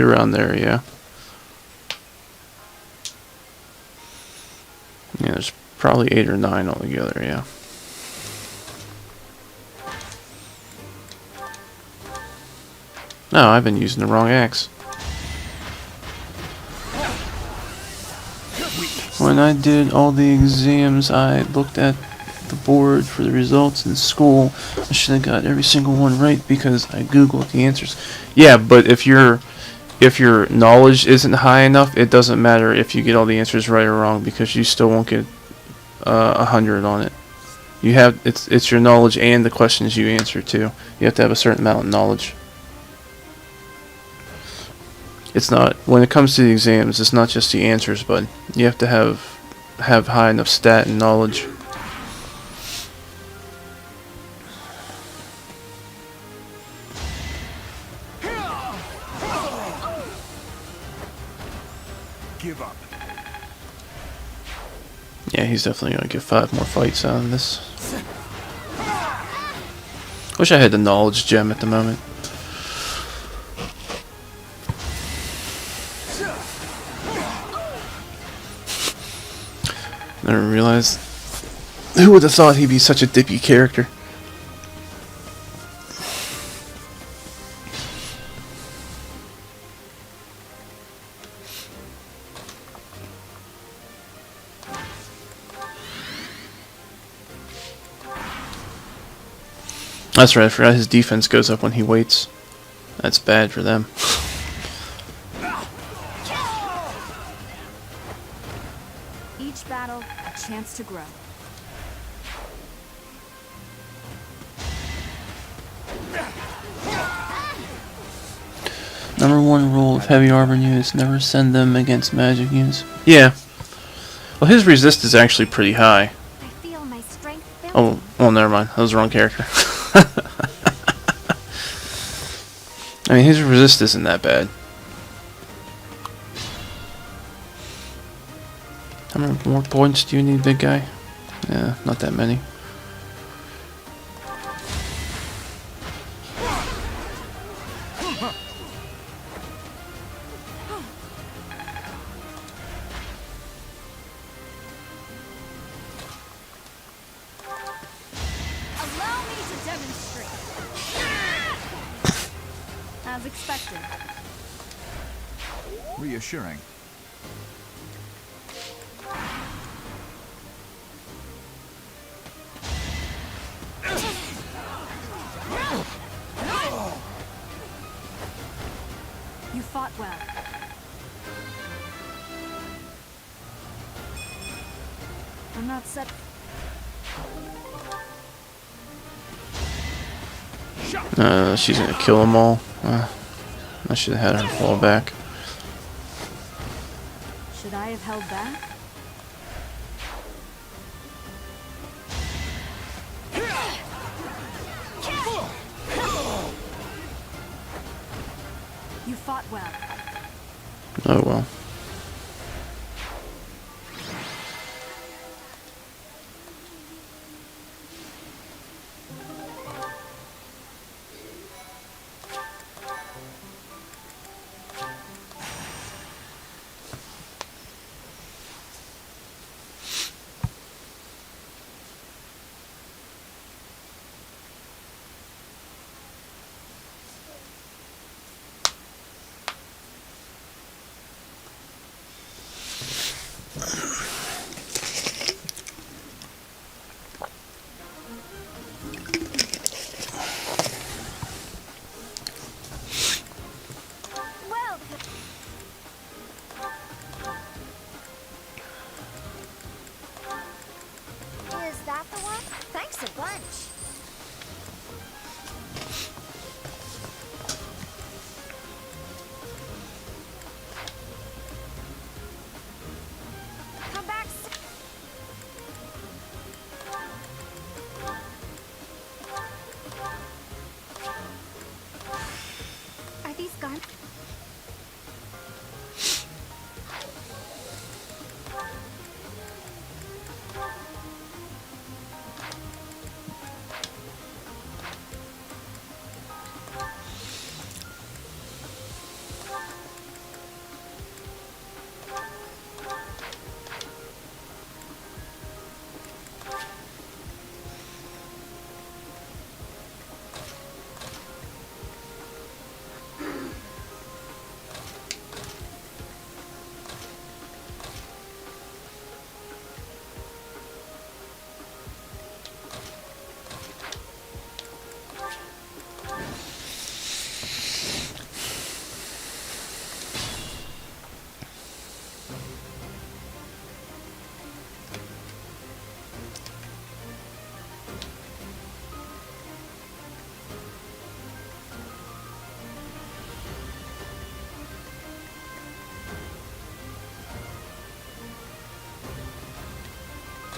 around there, yeah. Yeah, there's probably 8 or 9 altogether, yeah. No, I've been using the wrong axe. When I did all the exams, I looked at the board for the results in school. I should have got every single one right because I googled the answers. Yeah, but if your knowledge isn't high enough, it doesn't matter if you get all the answers right or wrong because you still won't get 100 on it. You have it's your knowledge and the questions you answer too. You have to have a certain amount of knowledge. It's not, when it comes to the exams, it's not just the answers, but you have to have high enough stat and knowledge. Give up. Yeah, he's definitely gonna get 5 more fights out of this. Wish I had the knowledge gem at the moment. Never realized. Who would have thought he'd be such a dippy character? That's right, I forgot his defense goes up when he waits. That's bad for them. Each battle, a chance to grow. Number 1 rule of heavy armor units, never send them against magic units. Yeah. Well, his resist is actually pretty high. I feel my strength Oh, building. well, never mind. That was the wrong character. I mean, his resist isn't that bad. How many more points do you need, big guy? Yeah, not that many. Allow me to demonstrate. As expected. Reassuring. You fought well. I'm not set. She's gonna kill them all. I should have had her fall back. Should I have held back? You fought well. Oh well. Well, is that the one? Thanks a bunch.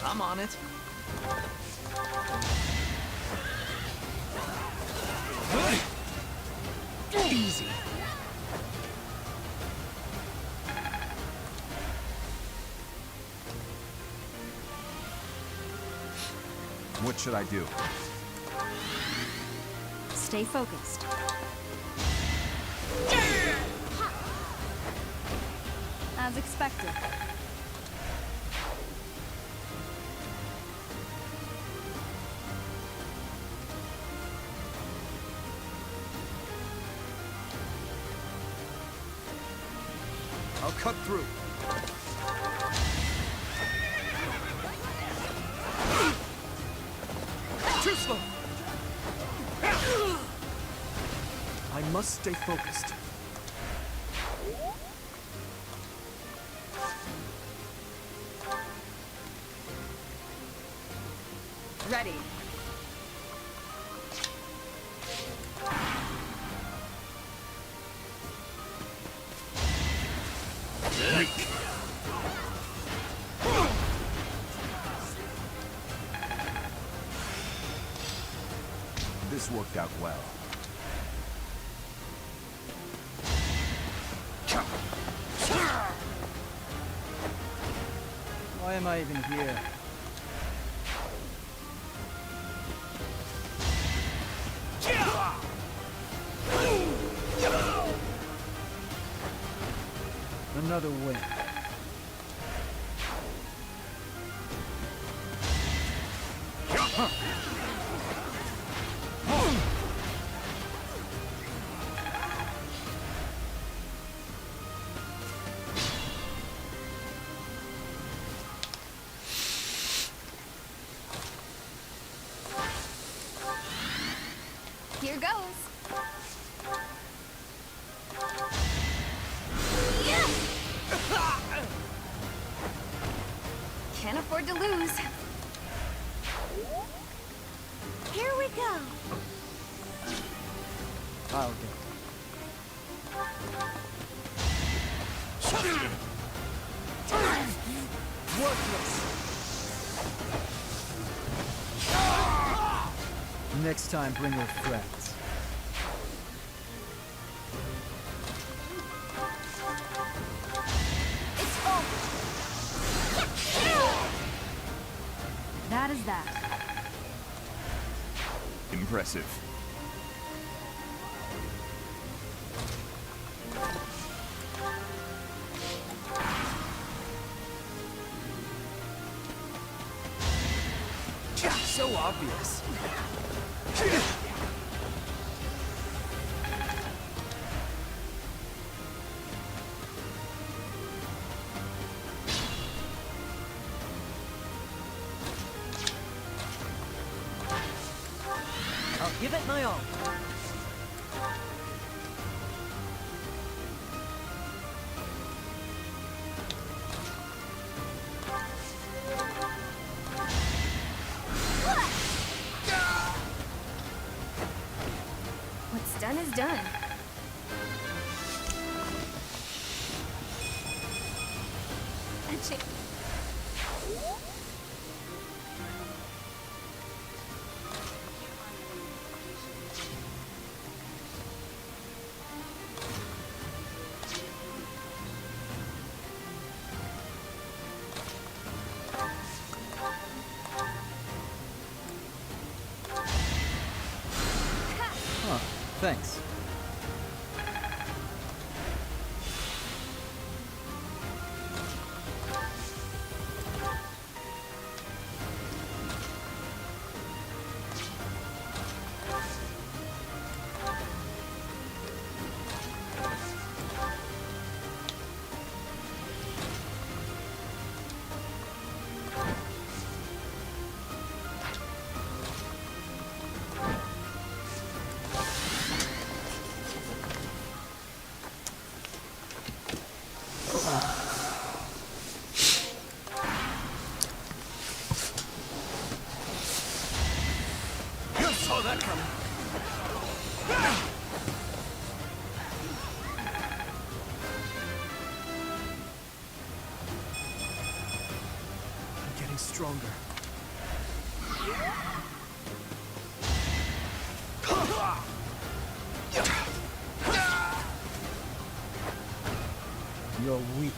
I'm on it. Easy. What should I do? Stay focused. As expected. I'll cut through. Too slow. I must stay focused. Ready. This worked out well. Why am I even here? Another win. Here goes. Can't afford to lose. Here we go. I'll get it. Next time, bring your friends. It's over. That is that. Impressive. So obvious. I'll give it my all. What's done is done. Huh, thanks. getting stronger. You're weak.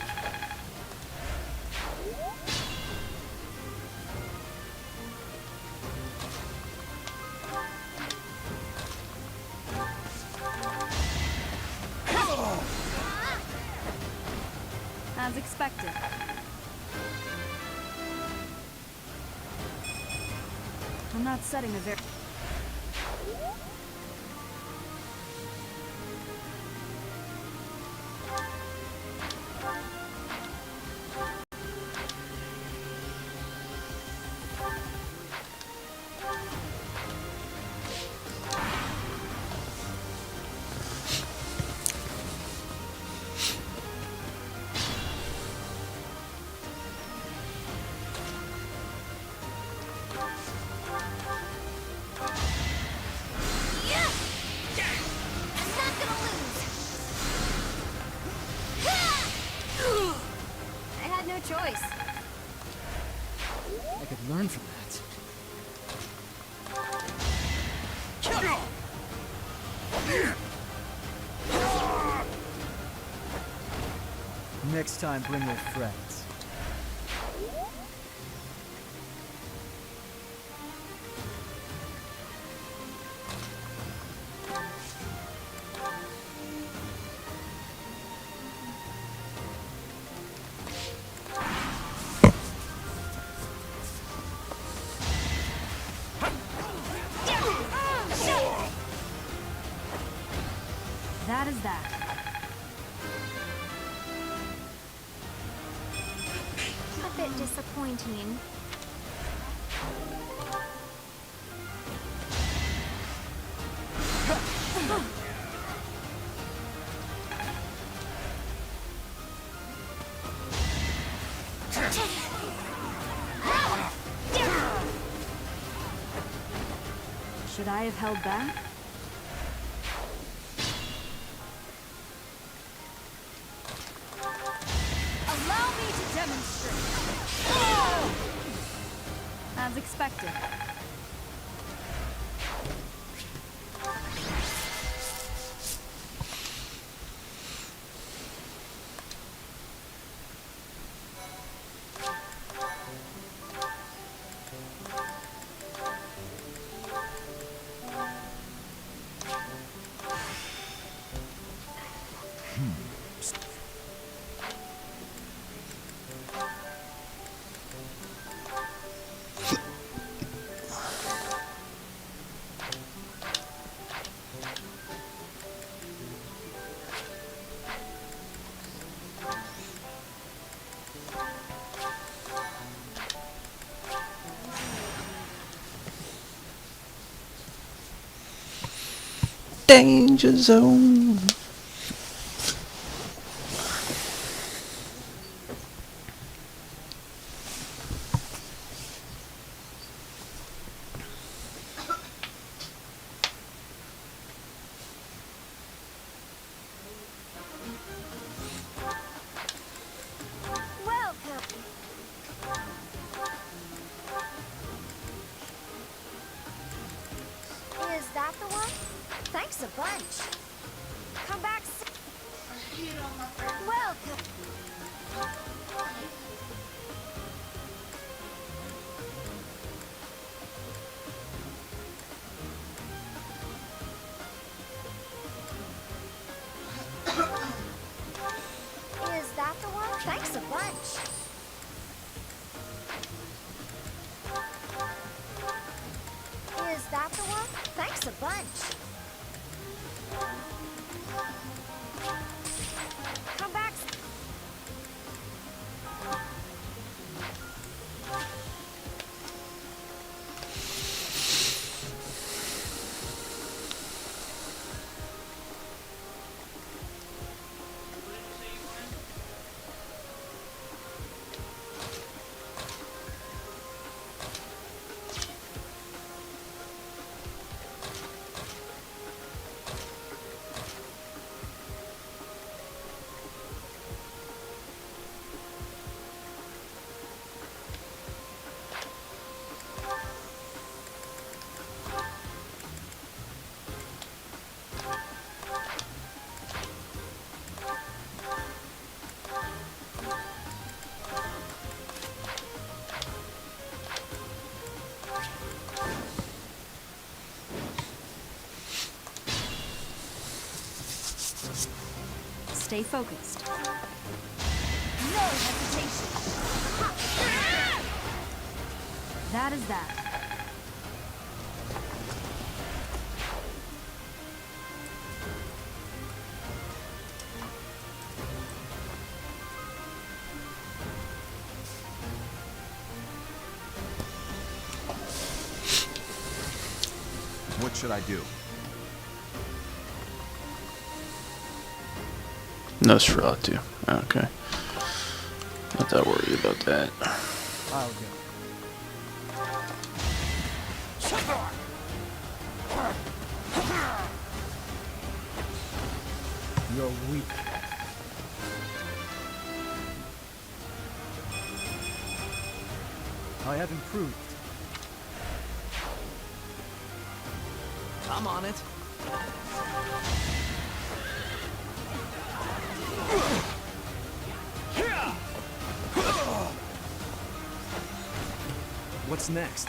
As expected. I'm not setting a very... choice. I could learn from that. Next time, bring your friends. That is that. A bit disappointing. Should I have held back? Allow me to demonstrate. As expected. Danger zone. Welcome. Is that the one? Thanks a bunch. Come back soon. Welcome. Is that the one? Thanks a bunch. Is that the one? Thanks a bunch. Come back. Stay focused. No hesitation. That is that. What should I do? Nosferatu. Okay. Not that worried about that. I'll go. You're weak. I have improved. I'm on it. What's next?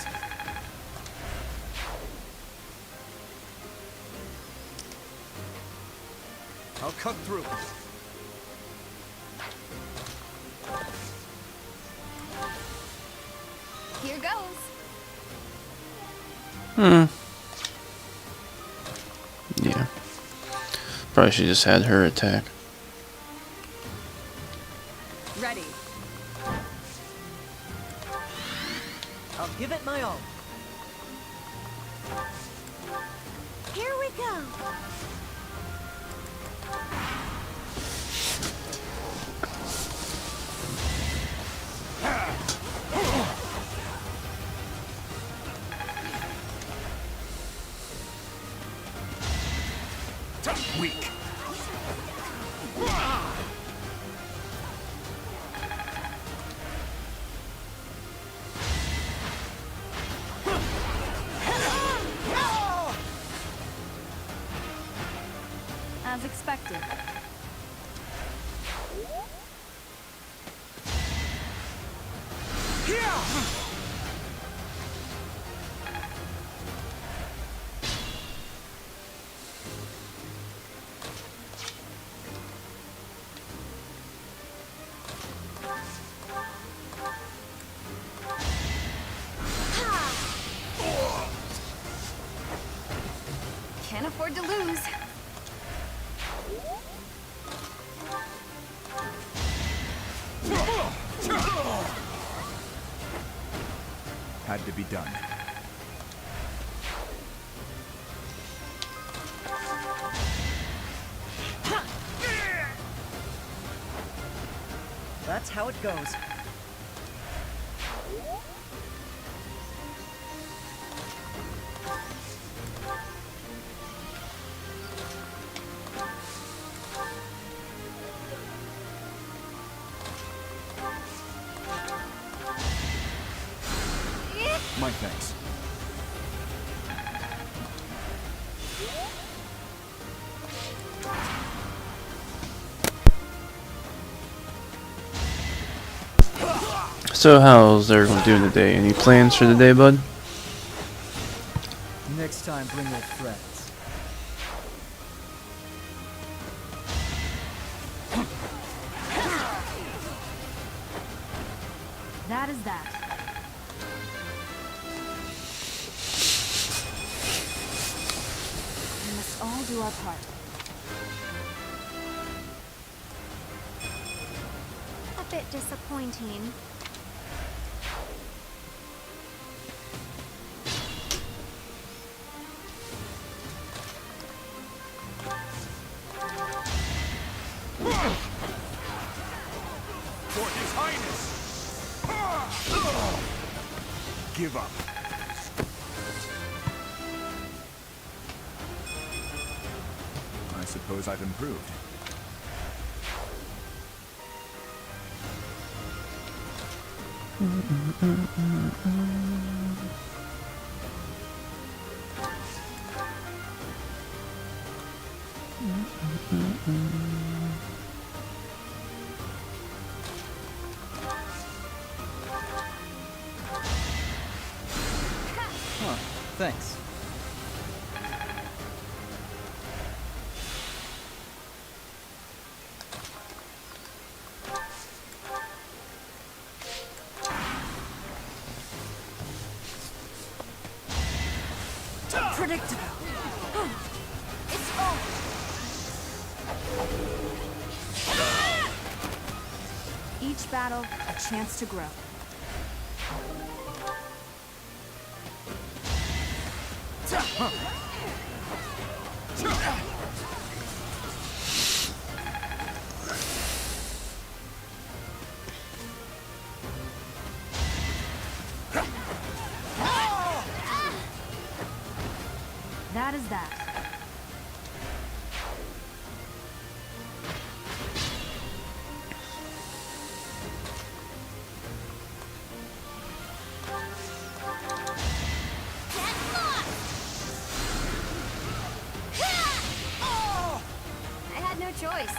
I'll cut through. Here goes. Yeah. Probably should just had her attack. Ready. I'll give it my all. Here we go. Weak. As expected. Can't afford to lose. Had to be done. That's how it goes. My thanks. So how's everyone doing today? Any plans for the day, bud? Next time, bring your friends. That is that. We must all do our part. A bit disappointing. For His Highness! Give up. I suppose I've improved. Huh, thanks. unpredictable. It's over. Each battle, a chance to grow. That is that. I had no choice.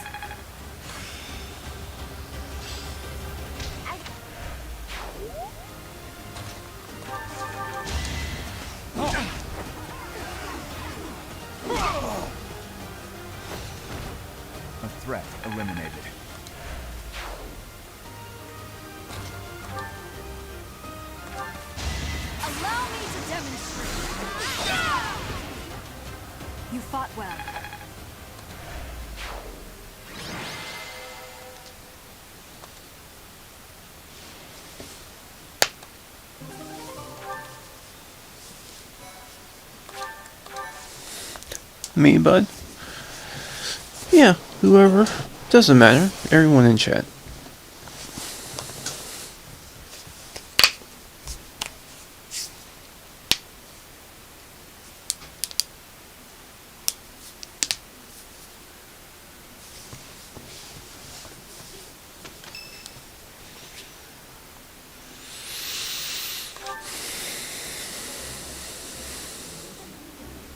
A threat eliminated. Allow me to demonstrate. You fought well. Me, bud? Yeah, whoever. Doesn't matter. Everyone in chat.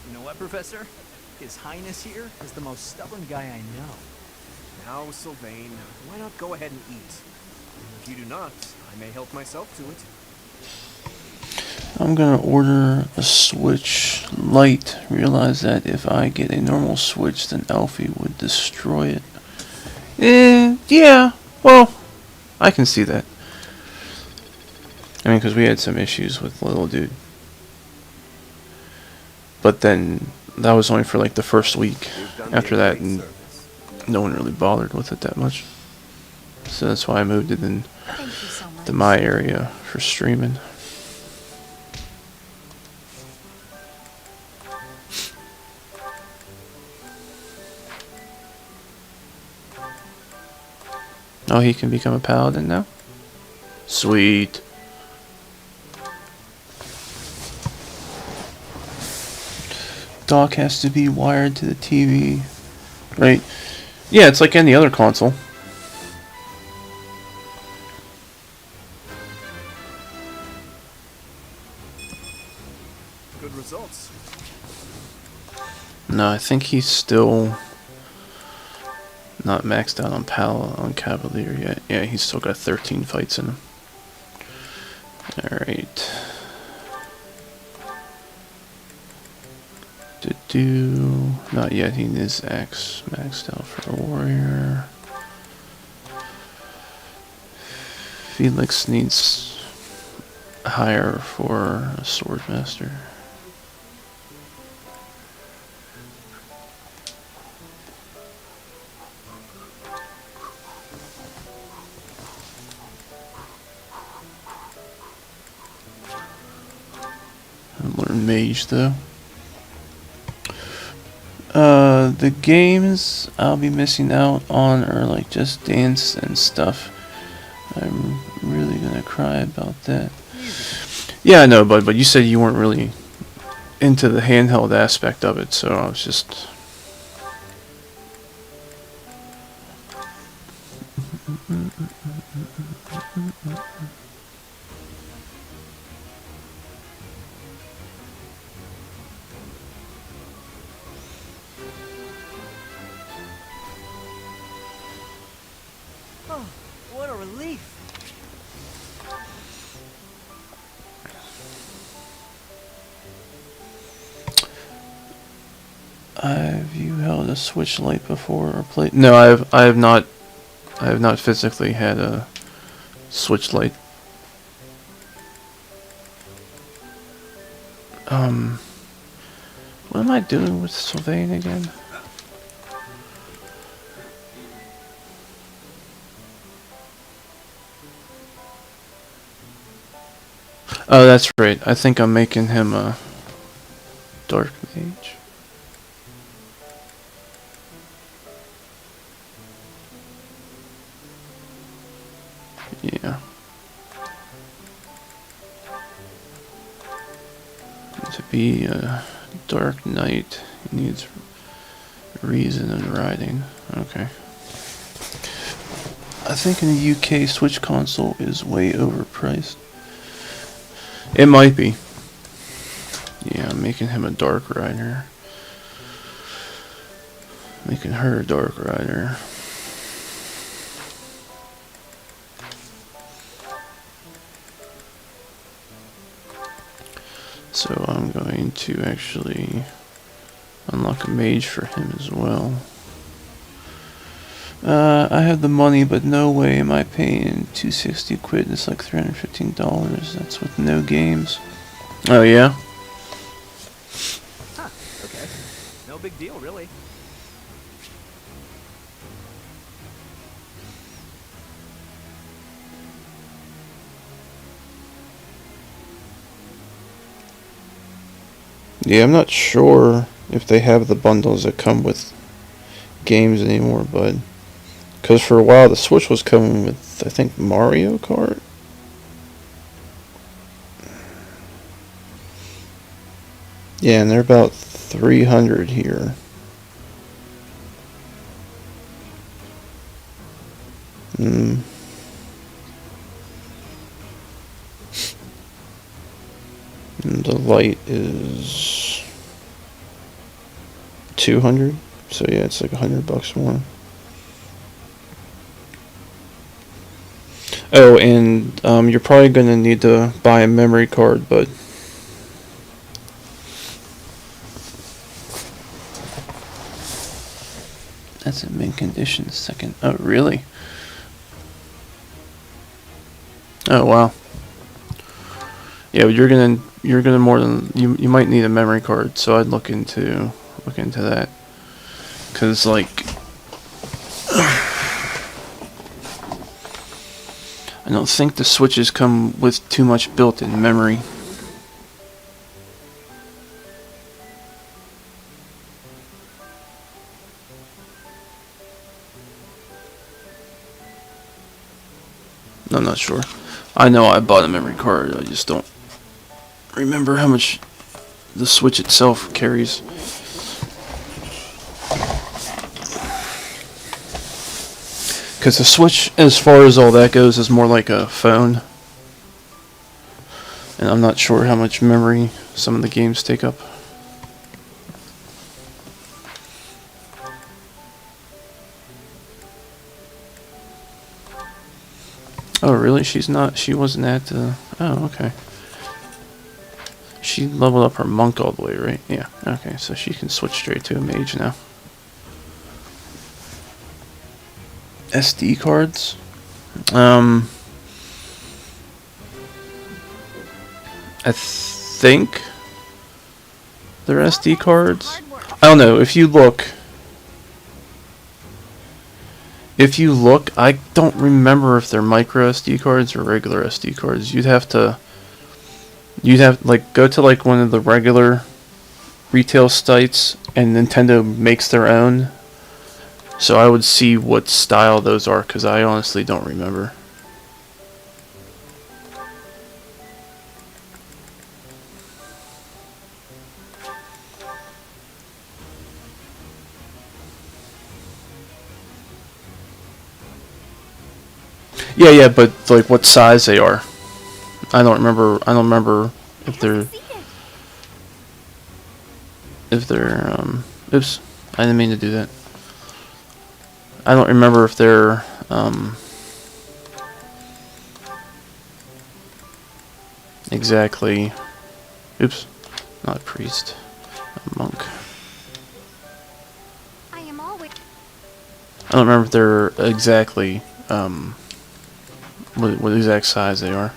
You know what, Professor? His Highness here is the most stubborn guy I know. Now, Sylvain, why not go ahead and eat? If you do not, I may help myself to it. I'm gonna order a Switch Lite. Realize that if I get a normal Switch, then Alfie would destroy it. Yeah. Well, I can see that. I mean, because we had some issues with little dude. But then, that was only for like the first week. After that, no one really bothered with it that much. So that's why I moved it in to my area for streaming. Oh, he can become a paladin now? Sweet. Dock has to be wired to the TV. Right? Yeah, it's like any other console. Good results. No, I think he's still not maxed out on Cavalier yet. Yeah, he's still got 13 fights in him. Alright. Not yet, he is axe maxed out for a warrior. Felix needs higher for a swordmaster. I learned mage though. The games I'll be missing out on are like Just Dance and stuff. I'm really gonna cry about that. Yeah, I know, bud, but you said you weren't really into the handheld aspect of it, so I was just... Oh, what a relief. Have you held a Switch Lite before or played? No, I have not physically had a Switch Lite. What am I doing with Sylvain again? Oh, that's right. I think I'm making him a dark mage. Yeah. To be a dark knight, he needs reason and riding. Okay. I think in the UK, Switch console is way overpriced. It might be. Yeah, I'm making him a dark rider. Making her a dark rider. So I'm going to actually unlock a mage for him as well. I have the money, but no way am I paying 260 quid. It's like $315. That's with no games. Oh yeah? Huh, okay. No big deal, really. Yeah, I'm not sure if they have the bundles that come with games anymore, but because for a while the Switch was coming with, I think, Mario Kart. Yeah, and they're about 300 here. And the light is 200, so yeah, it's like $100 more. Oh, and you're probably gonna need to buy a memory card, but that's in mint condition. Second. Oh, really? Oh, wow. Yeah, but you're gonna more than you might need a memory card, so I'd look into that, cause like I don't think the Switches come with too much built-in memory. I'm not sure. I know I bought a memory card, I just don't remember how much the Switch itself carries. Because the Switch, as far as all that goes, is more like a phone. And I'm not sure how much memory some of the games take up. Oh, really? She wasn't at the... Oh, okay. She leveled up her monk all the way, right? Yeah, okay, so she can switch straight to a mage now. SD cards? I think they're SD cards. I don't know, if you look, I don't remember if they're micro SD cards or regular SD cards. You'd have like go to like one of the regular retail sites, and Nintendo makes their own. So I would see what style those are, because I honestly don't remember. Yeah, but like what size they are. I don't remember if they're oops, I didn't mean to do that. I don't remember if they're exactly, oops, not a priest, a monk. I am always. I don't remember if they're exactly what exact size they are.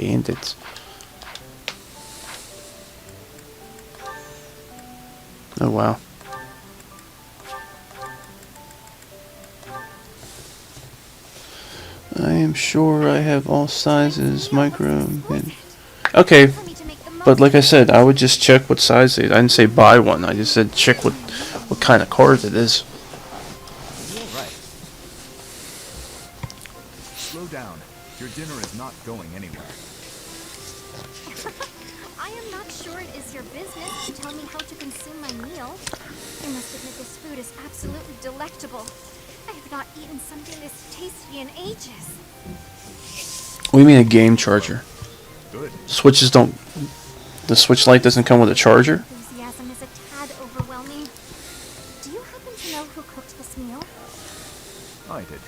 Bandits. Oh wow. I am sure I have all sizes, micro. Okay, For me to make the most but like I said, I would just check what size they. I didn't say buy one. I just said check what kind of card it is. You're right. Slow down. Your dinner is not going anywhere. I am not sure it is your business to tell me how to consume my meal. I must admit this food is absolutely delectable. I have not eaten something this tasty in ages. What do you mean a game charger? Good. Switches don't. The Switch Lite doesn't come with a charger? Enthusiasm is a tad overwhelming. Do you happen to know who cooked this meal? I did.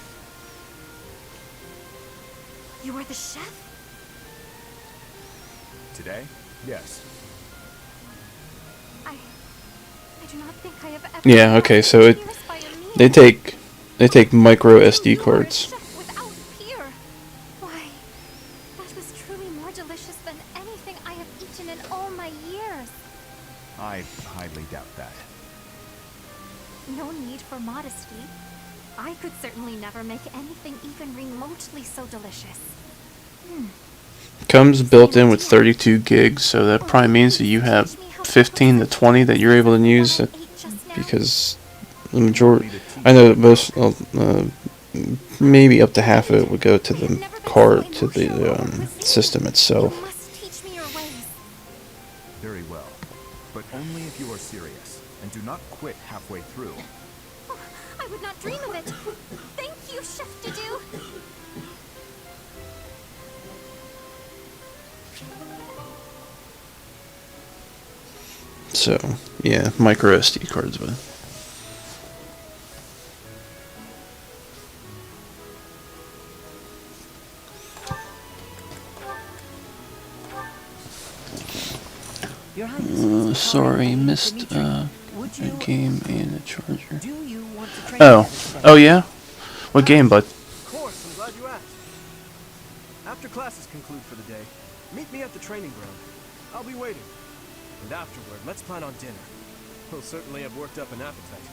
You are the chef? Today? Yes. I do not think I have ever Yeah. Okay. So been confused by a meal. they take micro SD You are a cards. chef without peer. Why, that was truly more delicious than anything I have eaten in all my years. I highly doubt that. No need for modesty. I could certainly never make anything even remotely so delicious. Comes built in with 32 gigs, so that probably means that you have 15 to 20 that you're able to use. That, because the majority, I know that most, maybe up to half of it would go to the card, to the system itself. You must teach me your ways. Very well. But only if you are serious. And do not quit halfway through. Oh, I would not dream of it. Thank you, Chef Didou. So, yeah, micro SD cards, but. Your Highness, Sorry, missed would a you, game and a charger. do you want to train Oh, together? oh yeah? What game, bud? Of course, I'm glad you asked. After classes conclude for the day, meet me at the training ground. I'll be waiting. And afterward, let's plan on dinner. We'll certainly have worked up an appetite.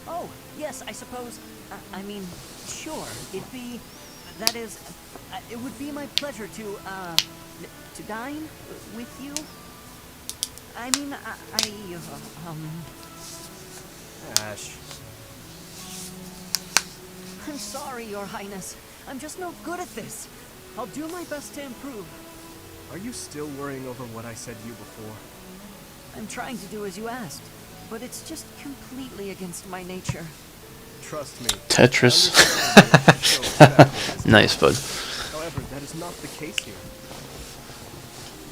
Oh, yes, I suppose. I mean, sure. That is, it would be my pleasure to dine with you. I mean, Ash. I'm sorry, Your Highness. I'm just no good at this. I'll do my best to improve. Are you still worrying over what I said to you before? I'm trying to do as you asked, but it's just completely against my nature. Trust me. Tetris. Nice. Nice, bud. However, that is not the case here.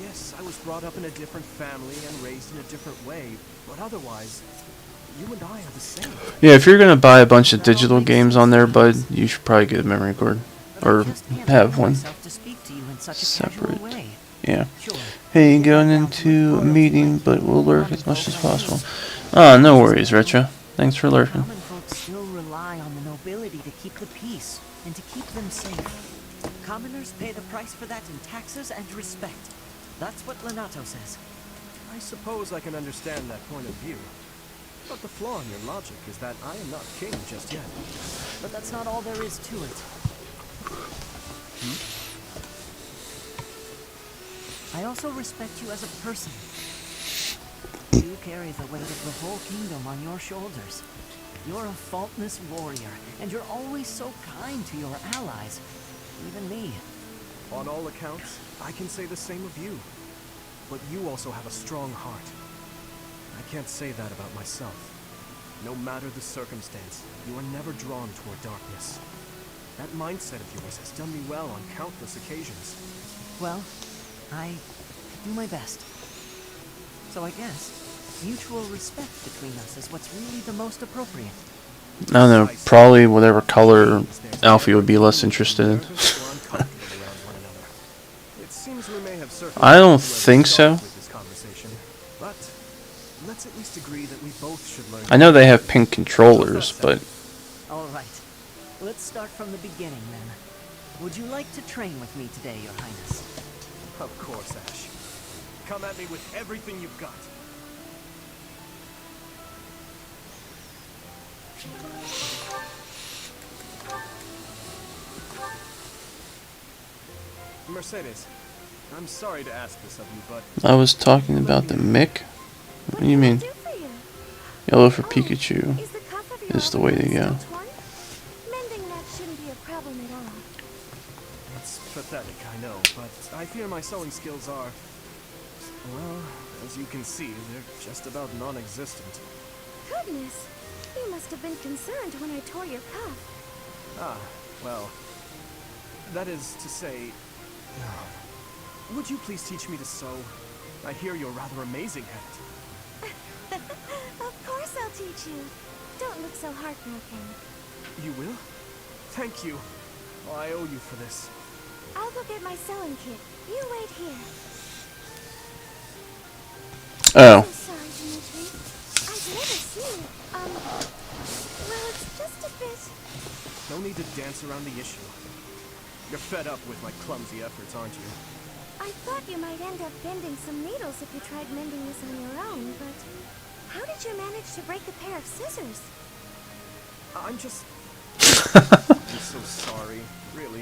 Yes, I was brought up in a different family and raised in a different way, but otherwise, you and I are the same. Yeah, if you're gonna buy a bunch of digital games on there, bud, you should probably get a memory card. Or have one. To speak to you in such a casual Separate. way. Yeah. Sure. Hey, going into a meeting, but we'll lurk as much as possible. Ah, no worries, Retro. Thanks for lurking. Common folk still rely on the nobility to keep the peace and to keep them safe. Commoners pay the price for that in taxes and respect. That's what Lenato says. I suppose I can understand that point of view. But the flaw in your logic is that I am not king just yet. But that's not all there is to it. I also respect you as a person. You carry the weight of the whole kingdom on your shoulders. You're a faultless warrior, and you're always so kind to your allies, even me. On all accounts, I can say the same of you. But you also have a strong heart. I can't say that about myself. No matter the circumstance, you are never drawn toward darkness. That mindset of yours has done me well on countless occasions. Well, I do my best. So I guess mutual respect between us is what's really the most appropriate. I don't know, probably whatever color Alfie would be less interested in. I don't think so. But let's at least agree that we both should learn. I know they have pink controllers, but All right. Let's start from the beginning then. Would you like to train with me today, Your Highness? Of course, Ash. Come at me with everything you've got. Mercedes, I'm sorry to ask this of you, but I was talking about the Mick. What do you mean? Yellow for Pikachu is the way to go. Mending that shouldn't be a problem at all. it's pathetic, I know, but I fear my sewing skills are, well, as you can see, they're just about non-existent. Goodness, you must have been concerned when I tore your cuff. Ah, well, that is to say, would you please teach me to sew? I hear you're rather amazing at it. Of course I'll teach you. Don't look so heartbroken. You will? Thank you. Oh, I owe you for this. I'll go get my sewing kit. You wait here. Oh. I'm sorry, Dimitri. I've never seen it. Well, it's just a bit... No need to dance around the issue. You're fed up with my clumsy efforts, aren't you? I thought you might end up bending some needles if you tried mending this on your own, but... How did you manage to break a pair of scissors? I'm just... I'm so sorry, really.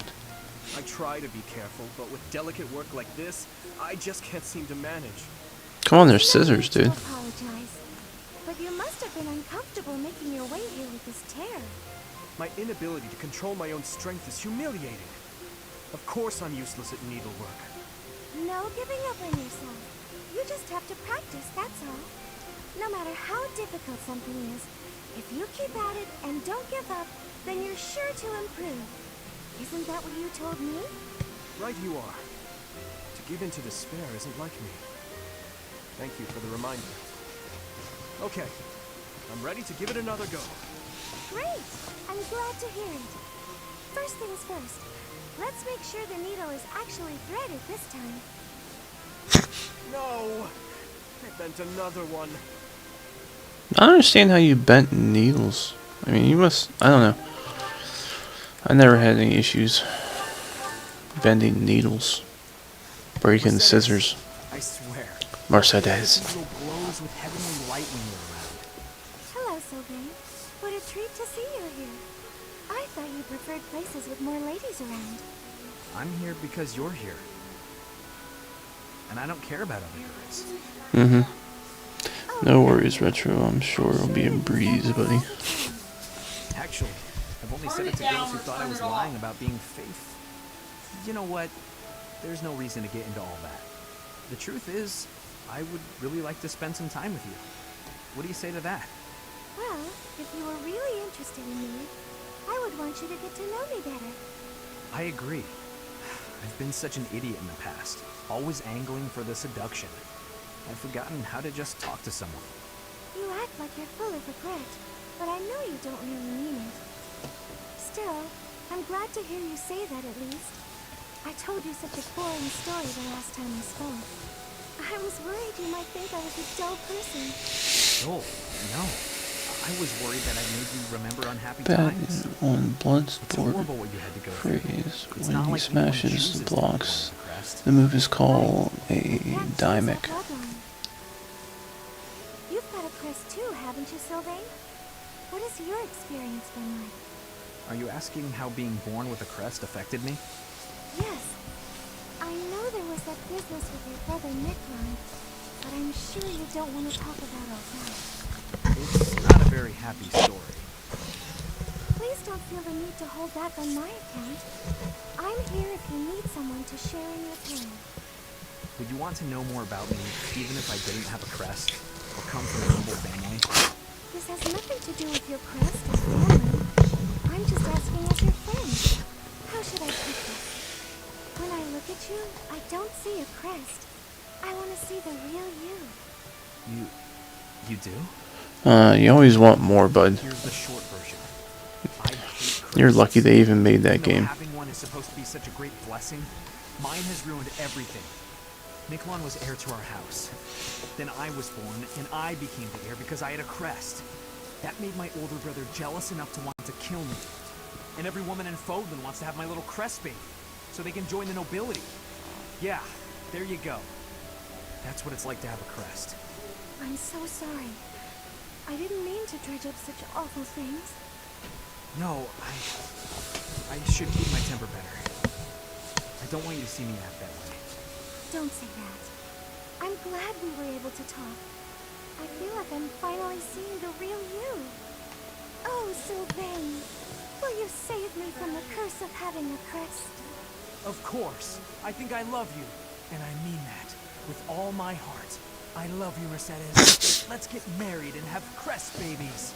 I try to be careful, but with delicate work like this, I just can't seem to manage. Come on, they're scissors, dude. I apologize, but you must have been uncomfortable making your way here with this tear. My inability to control my own strength is humiliating. Of course I'm useless at needlework. No giving up on yourself. You just have to practice, that's all. No matter how difficult something is, if you keep at it and don't give up, then you're sure to improve. Isn't that what you told me? Right you are. To give in to despair isn't like me. Thank you for the reminder. Okay, I'm ready to give it another go. Great! I'm glad to hear it. First things first, let's make sure the needle is actually threaded this time. No! I bent another one. I don't understand how you bent needles. I mean, you must... I don't know. I never had any issues bending needles. Breaking scissors. I swear. Mercedes. It glows with heavenly light when you're around. Hello, Sylvain. What a treat to see you here. I thought you preferred places with more ladies around. I'm here because you're here. And I don't care about other girls. Mm-hmm. No worries, Retro. I'm sure it'll be a breeze, buddy. Actually, I've only said it to girls who thought I was lying about being faithful. You know what? There's no reason to get into all that. The truth is, I would really like to spend some time with you. What do you say to that? Well, if you were really interested in me, I would want you to get to know me better. I agree. I've been such an idiot in the past, always angling for the seduction. I've forgotten how to just talk to someone. You act like you're full of regret, but I know you don't really mean it. Still, I'm glad to hear you say that at least. I told you such a boring story the last time we spoke. I was worried you might think I was a dull person. Oh, no. I was worried that I made you remember unhappy Bad times. on It's Bloodsport horrible what you had to go through. phrase. It's When not he like anyone smashes chooses the to be born blocks, with a crest. the move is called a Can't Dynamite. choose a bloodline. You've got a crest too, haven't you, Sylvain? What has your experience been like? Are you asking how being born with a crest affected me? Yes. I know there was that business with your brother Nikolai, but I'm sure you don't want to talk about all that. It's not a very happy story. Please don't feel the need to hold back on my account. I'm here if you need someone to share in your pain. Would you want to know more about me, even if I didn't have a crest, or come from a noble family? This has nothing to do with your crest or family. I'm just asking as your friend. How should I put this? When I look at you, I don't see a crest. I want to see the real you. You do? You always want more, bud. Here's the short version. I hate You're crests. lucky they even made that Even though game. having one is supposed to be such a great blessing, mine has ruined everything. Nikolon was heir to our house. Then I was born, and I became the heir because I had a crest. That made my older brother jealous enough to want to kill me. And every woman in Fodlan wants to have my little crest baby, so they can join the nobility. Yeah, There you go. That's what it's like to have a crest. I'm so sorry. I didn't mean to dredge up such awful things. No, I should keep my temper better. I don't want you to see me act that way. Don't say that. I'm glad we were able to talk. I feel like I'm finally seeing the real you. Oh, Sylvain, will you save me from the curse of having a crest? Of course. I think I love you. And I mean that. With all my heart. I love you, Mercedes. Let's get married and have crest babies.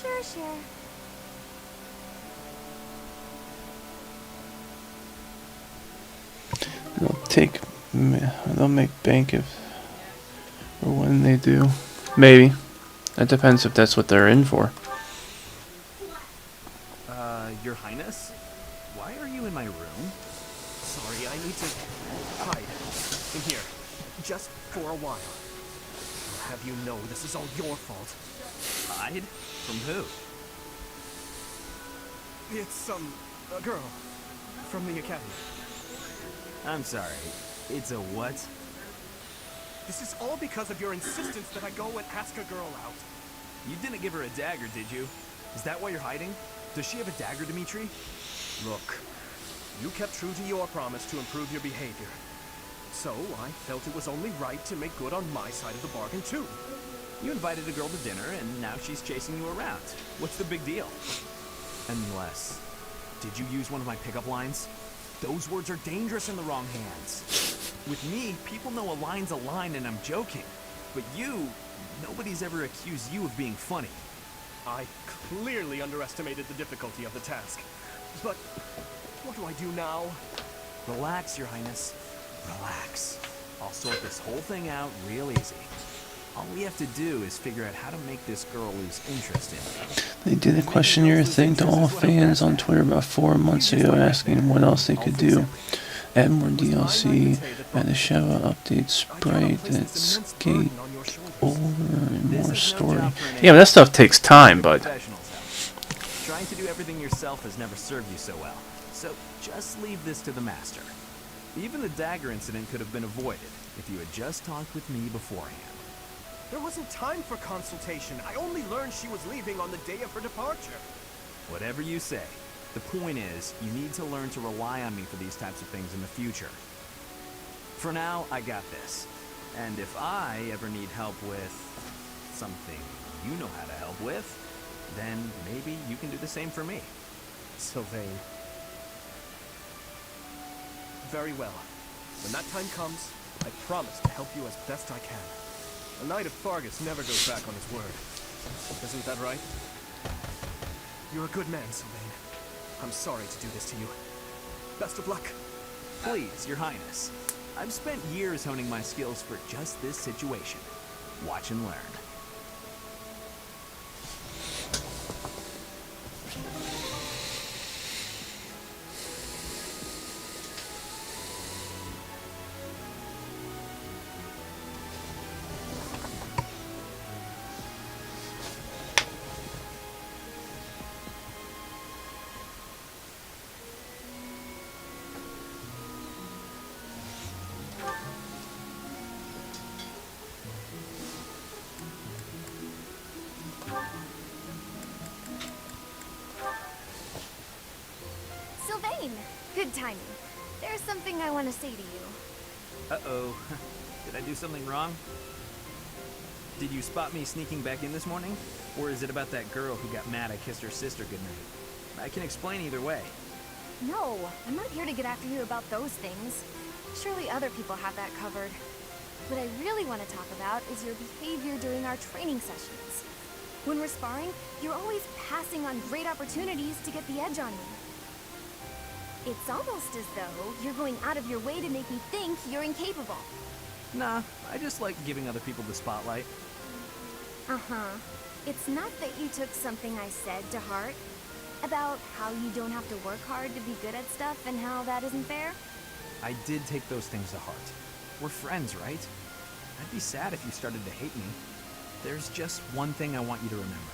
Sure, sure. They'll make bank if or when they do. Maybe. That depends if that's what they're in for. Your Highness? Why are you in my room? Sorry, I need to hide in here, just for a while. I'll have you know this is all your fault. Hide? From who? It's a girl from the academy. I'm sorry. It's a what? This is all because of your insistence that I go and ask a girl out. You didn't give her a dagger, did you? Is that why you're hiding? Does she have a dagger, Dimitri? Look, you kept true to your promise to improve your behavior. So I felt it was only right to make good on my side of the bargain too. You invited a girl to dinner, and now she's chasing you around. What's the big deal? Unless... Did you use one of my pickup lines? Those words are dangerous in the wrong hands. With me, people know a line's a line and I'm joking. But you, nobody's ever accused you of being funny. I clearly underestimated the difficulty of the task. But what do I do now? Relax, Your Highness. Relax. I'll sort this whole thing out real easy. All we have to do is figure out how to make this girl lose interest in me. They did a questionnaire thing to all fans on Twitter about 4 months ago asking what else they could do. Add more DLC, add a shower update, sprite, and skate over, and more story. Yeah, but that stuff takes time, but... Trying to do everything yourself has never served you so well. So just leave this to the master. Even the dagger incident could have been avoided if you had just talked with me beforehand. There wasn't time for consultation. I only learned she was leaving on the day of her departure. Whatever you say. The point is, you need to learn to rely on me for these types of things in the future. For now, I got this. And if I ever need help with something you know how to help with, then maybe you can do the same for me. Sylvain. Very well. When that time comes, I promise to help you as best I can. A knight of Fargus never goes back on his word. Isn't that right? You're a good man, Sylvain. I'm sorry to do this to you. Best of luck. Please, Your Highness. I've spent years honing my skills for just this situation. Watch and learn. Sylvain! Good timing. There's something I want to say to you. Uh-oh. Did I do something wrong? Did you spot me sneaking back in this morning? Or is it about that girl who got mad I kissed her sister goodnight? I can explain either way. No, I'm not here to get after you about those things. Surely other people have that covered. What I really want to talk about is your behavior during our training sessions. When we're sparring, you're always passing on great opportunities to get the edge on me. It's almost as though you're going out of your way to make me think you're incapable. Nah, I just like giving other people the spotlight. Uh-huh. It's not that you took something I said to heart. About how you don't have to work hard to be good at stuff and how that isn't fair. I did take those things to heart. We're friends, right? I'd be sad if you started to hate me. There's just one thing I want you to remember.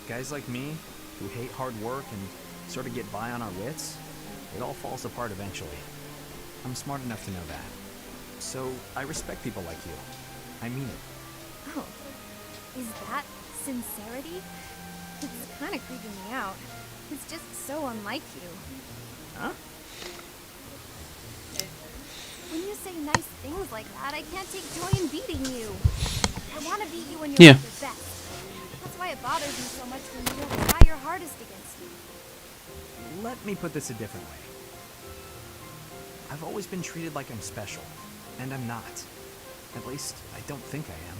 Guys like me, who hate hard work and sort of get by on our wits, it all falls apart eventually. I'm smart enough to know that. So, I respect people like you. I mean it. Oh, is that sincerity? It's kind of creeping me out. It's just so unlike you. Huh? When you say nice things like that, I can't take joy in beating you. I want to beat you when you're Yeah. at your best. That's why it bothers me so much when you don't try your hardest against me. Let me put this a different way. I've always been treated like I'm special, and I'm not. At least, I don't think I am.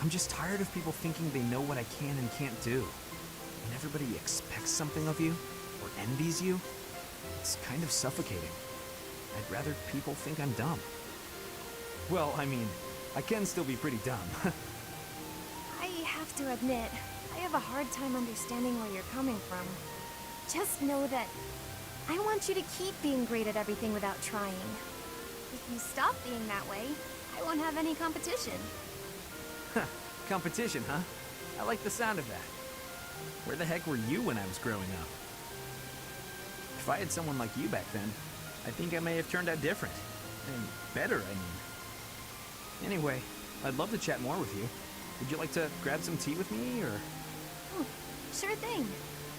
I'm just tired of people thinking they know what I can and can't do. When everybody expects something of you, or envies you, it's kind of suffocating. I'd rather people think I'm dumb. Well, I mean, I can still be pretty dumb. I have to admit, I have a hard time understanding where you're coming from. Just know that I want you to keep being great at everything without trying. If you stop being that way, I won't have any competition. Competition, huh? I like the sound of that. Where the heck were you when I was growing up? If I had someone like you back then, I think I may have turned out different. And better, I mean. Anyway, I'd love to chat more with you. Would you like to grab some tea with me, or...? Oh, sure thing.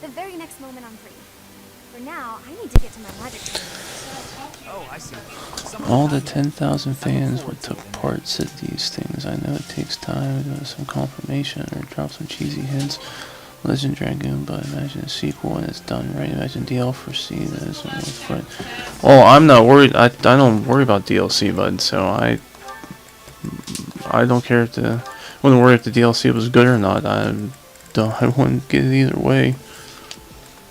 The very next moment I'm free. For now, I need to get to my magic training. Oh, I see. All the 10,000 fans what took parts at these things. I know it takes time to some confirmation or drop some cheesy hints. Legend Dragoon, but imagine a sequel when it's done right. Imagine DLC this. Oh, I'm not worried. I don't worry about DLC, bud. So I don't care if the wouldn't worry if the DLC was good or not. I wouldn't get it either way.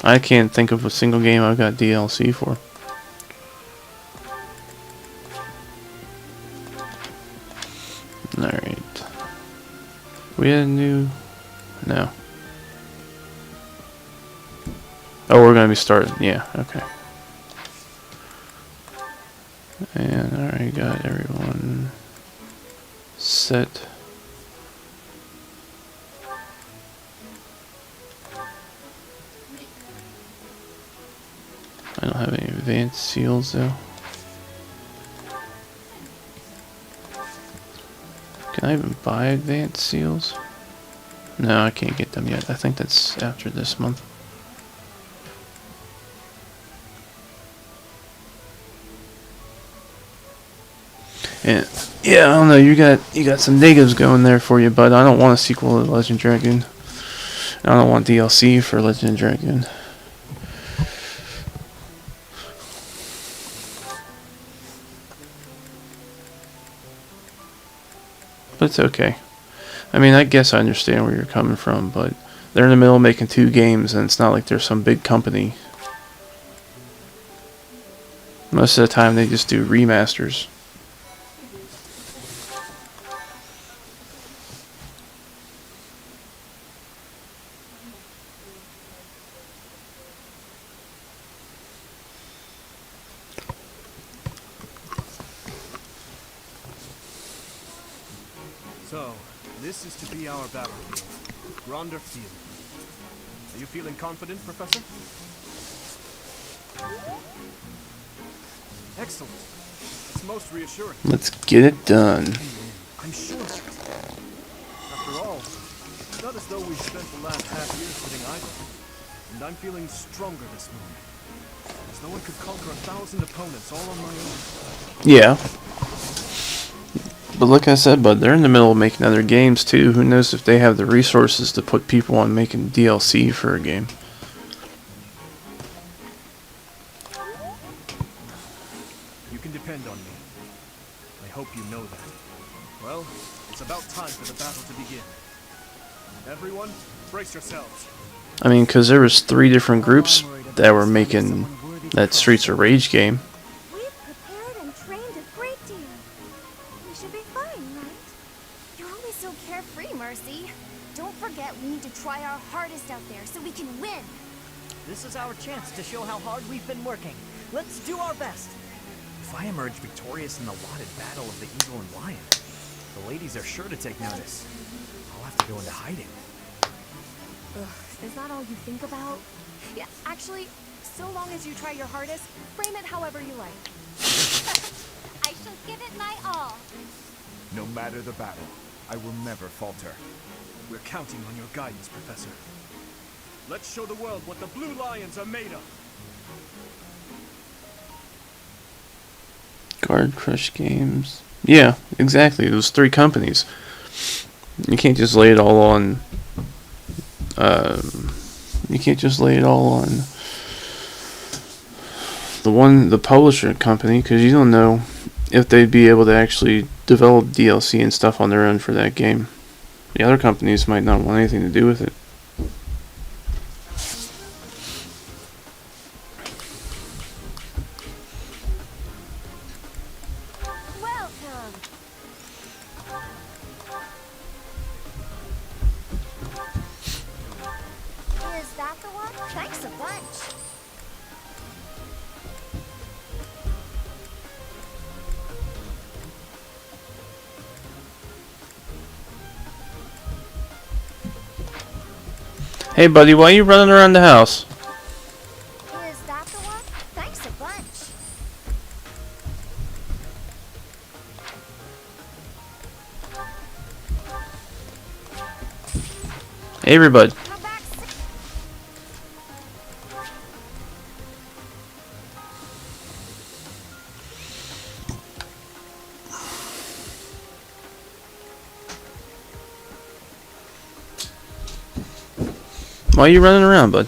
I can't think of a single game I've got DLC for. Alright. We had a new... No. Oh, we're gonna be starting. Yeah, okay. And alright, got everyone set. I don't have any advanced seals though. Can I even buy advanced seals? No, I can't get them yet. I think that's after this month. And yeah, I don't know. You got some negatives going there for you, but I don't want a sequel to Legend Dragoon. I don't want DLC for Legend Dragoon. But it's okay. I mean, I guess I understand where you're coming from, but they're in the middle of making 2 games, and it's not like they're some big company. Most of the time, they just do remasters. So, this is to be our battlefield. Gronder Field. Are you feeling confident, Professor? Excellent. It's most reassuring. Let's get it done. I'm sure of it. After all, it's not as though we've spent the last half year sitting idle. And I'm feeling stronger this moment. As though I could conquer 1,000 opponents all on my own. Yeah. But like I said, bud, they're in the middle of making other games too. Who knows if they have the resources to put people on making DLC for a game. You can depend on me. I hope you know that. Well, it's about time for the battle to begin. Everyone, brace yourselves. I mean, because there was 3 different groups that were making that Streets of Rage game. We've prepared and trained a great deal. We should be fine, right? You're always so carefree, Mercy. Don't forget we need to try our hardest out there so we can win. This is our chance to show how hard we've been working. Let's do our best. If I emerge victorious in the lauded battle of the Eagle and Lion, the ladies are sure to take notice. I'll have to go into hiding. Ugh, is that all you think about? Yeah, actually, so long as you try your hardest, frame it however you like. shall give it my all. No matter the battle, I will never falter. We're counting on your guidance, Professor. Let's show the world what the Blue Lions are made of. Guard Crush Games. Yeah, exactly. Those 3 companies. You can't just lay it all on. You can't just lay it all on the publisher company, because you don't know if they'd be able to actually develop DLC and stuff on their own for that game. The other companies might not want anything to do with it. Welcome. Is that the one? Thanks a bunch. Hey buddy, why are you running around the house? Is that the one? Thanks a bunch. Hey everybody. Come back soon. Why are you running around, bud?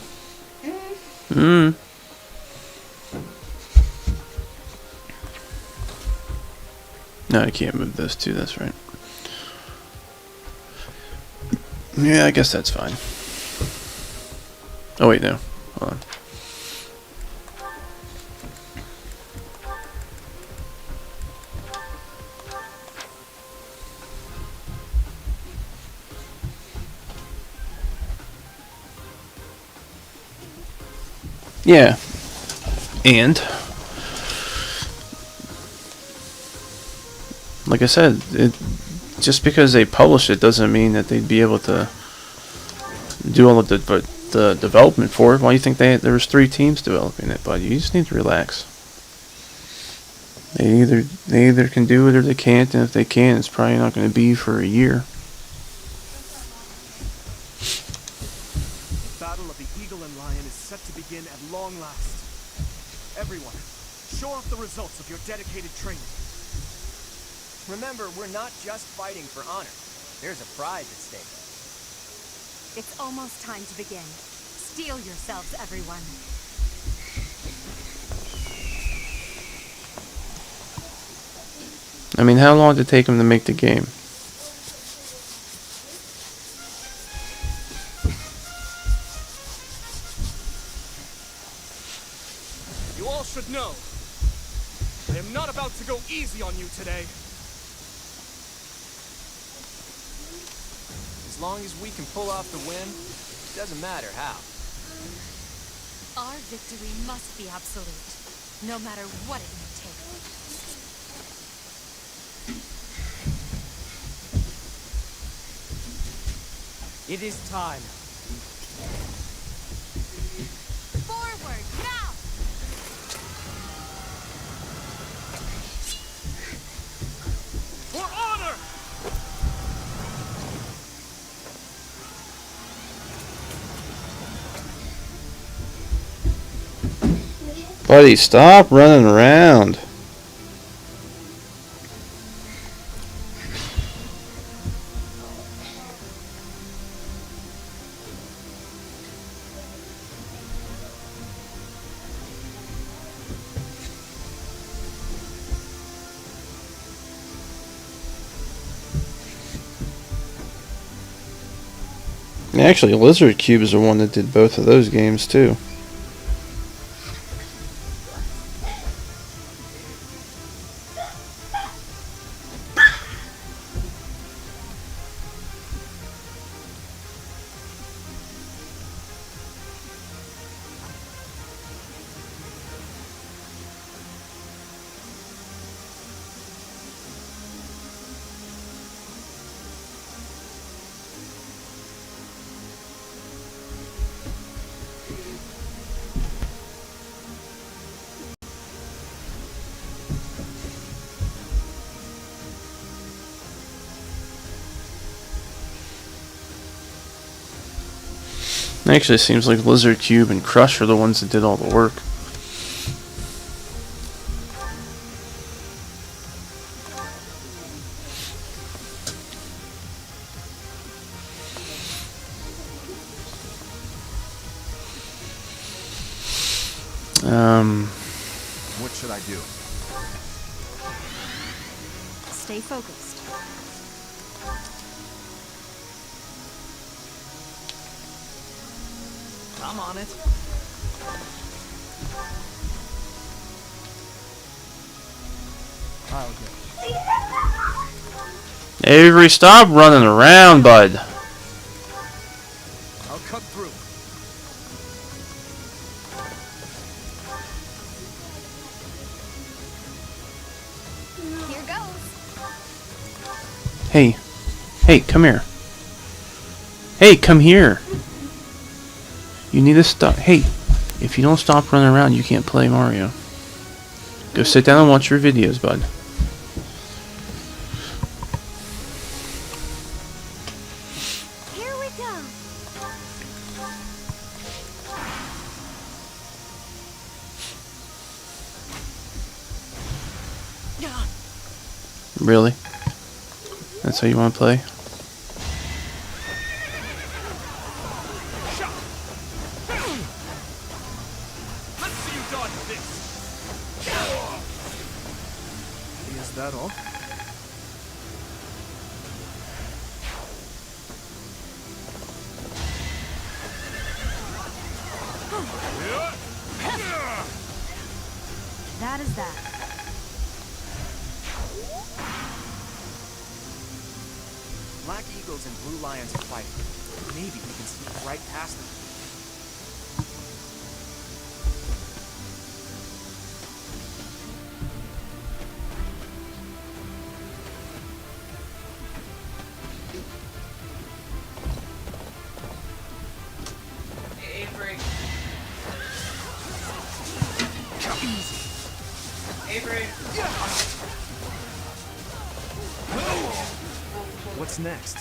No, I can't move those 2, that's right. Yeah, I guess that's fine. Oh wait, no. Hold on. Yeah. And like I said, just because they publish it doesn't mean that they'd be able to do all of the development for it. Why do you think there was 3 teams developing it, bud? You just need to relax. They either can do it or they can't, and if they can, it's probably not going to be for a year. The battle of the Eagle and Lion is set to begin at long last. Everyone, show off the results of your dedicated training. Remember, we're not just fighting for honor. There's a prize at stake. It's almost time to begin. Steel yourselves, everyone. I mean, how long did it take them to make the game? You all should know, I am not about to go easy on you today. As long as we can pull off the win, it doesn't matter how. Our victory must be absolute, no matter what it may take. It is time. Forward, now! For honor! Buddy, stop running around. Actually, Lizard Cube is the one that did both of those games too. Actually, it seems like Lizard Cube and Crush are the ones that did all the work. What should I do? Stay focused. I'm on it. I'll get Avery, stop running around, bud. I'll cut through. Here goes. Hey. Hey, come here. Hey, come here. You need to stop. Hey, if you don't stop running around, you can't play Mario. Go sit down and watch your videos, bud. Here we go. Really? That's how you want to play? Let's see you dodge this. Is that all? That is that. Black eagles and blue lions are fighting. Maybe we can sneak right past them. Avery. Avery. What's next?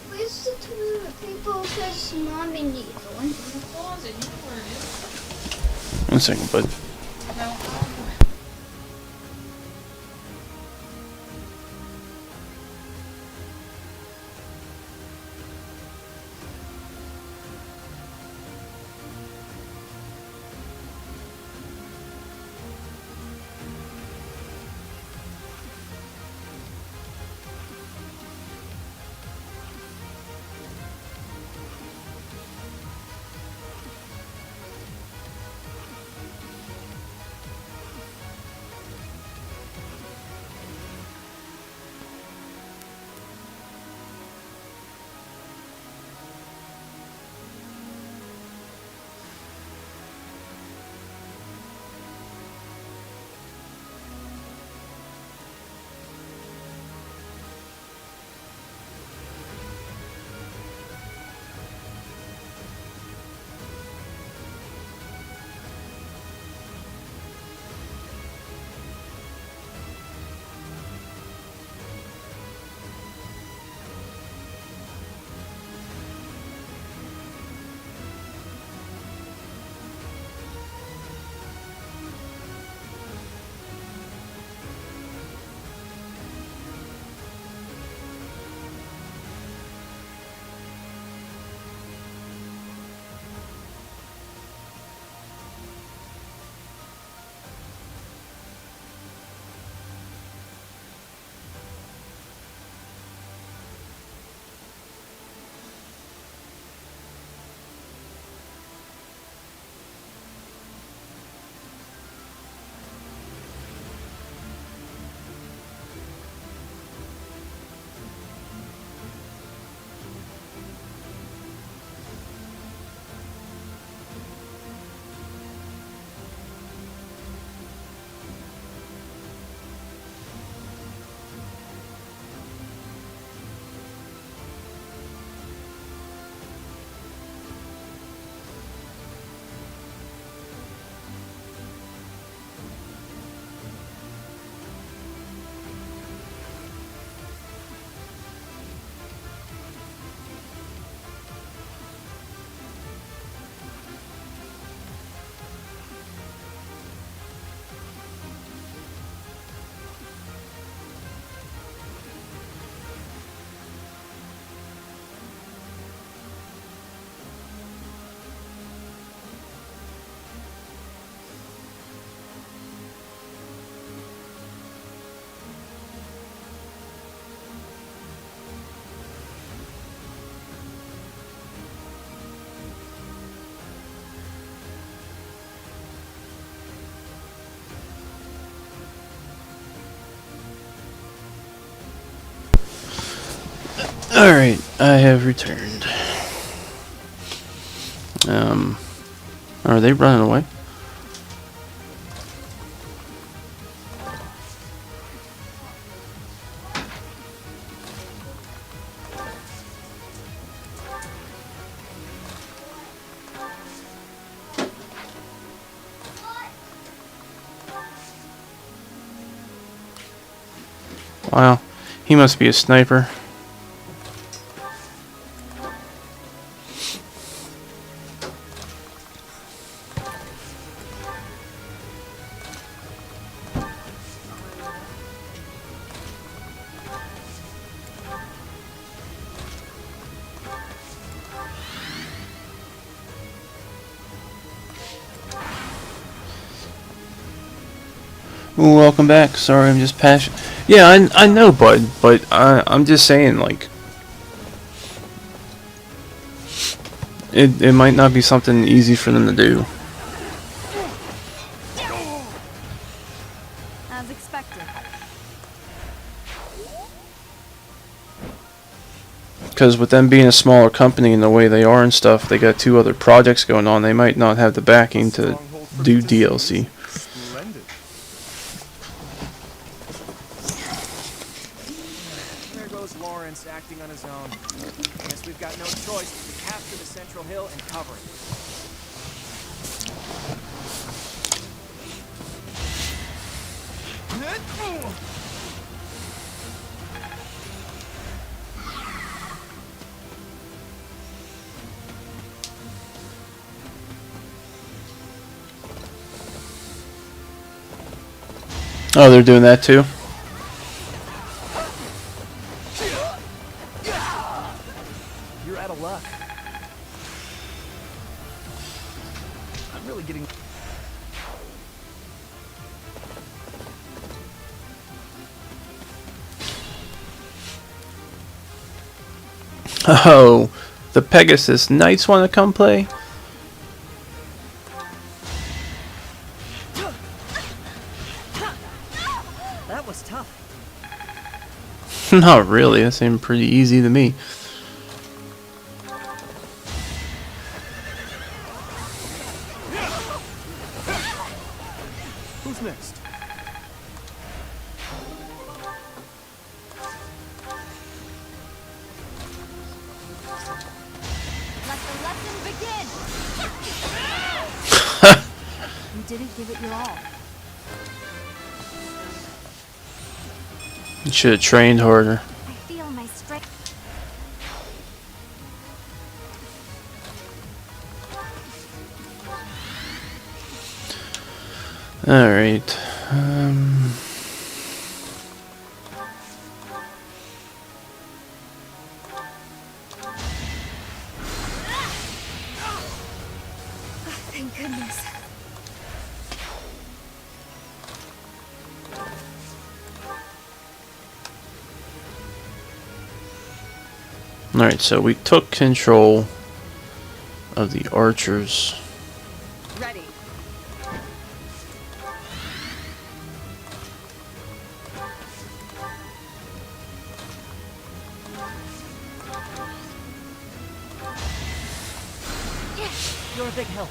Where's the toilet paper? Because Mommy needs one. One second, bud. Alright, I have returned. Are they running away? Wow, he must be a sniper. Ooh, welcome back. Sorry, I'm just passionate. Yeah, I know, bud, but I'm just saying, like, it might not be something easy for them to do. As expected. Because with them being a smaller company and the way they are and stuff, they got 2 other projects going on. They might not have the backing to do DLC. Splendid. There goes Lawrence acting on his own. Guess we've got no choice but to capture the central hill and cover it. Oh, they're doing that too? You're out of luck. I'm really getting... Oh, the Pegasus Knights want to come play? That was tough. Not really, that seemed pretty easy to me. Who's next? Let the lesson begin! You didn't give it your all. You should have trained harder. I feel my strength. Alright. Thank goodness. Alright, so we took control of the archers. Ready. You're a big help.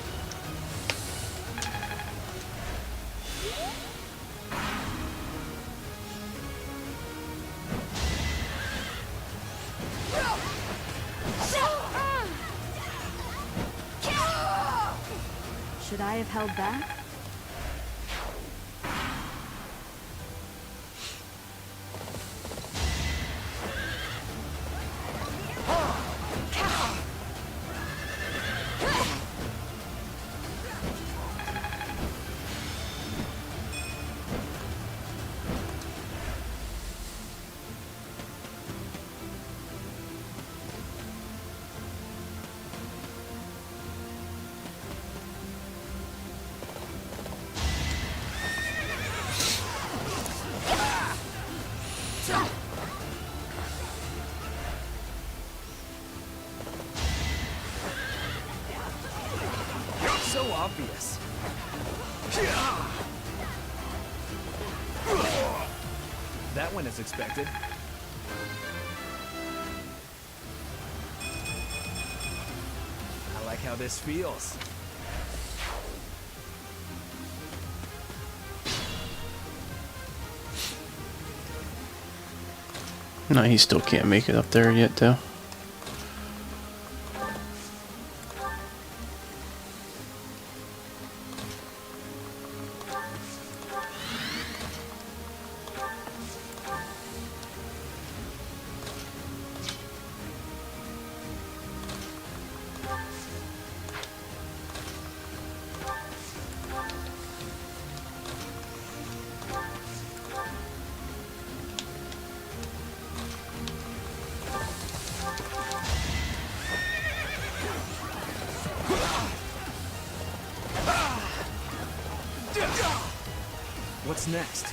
Should I have held back? So obvious. That went as expected. like how this feels. No, he still can't make it up there yet, though. What's next?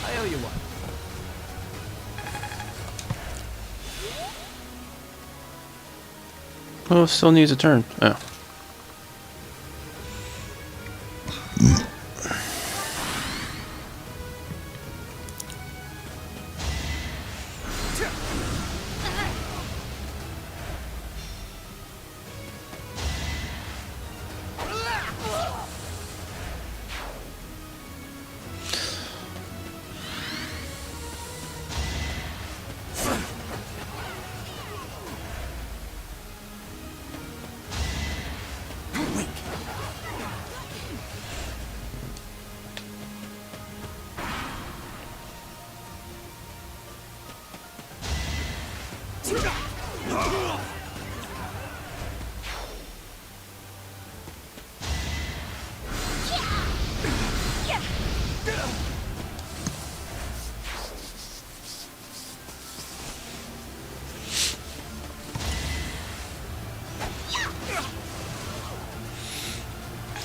I owe you one. Oh, still needs a turn. Oh.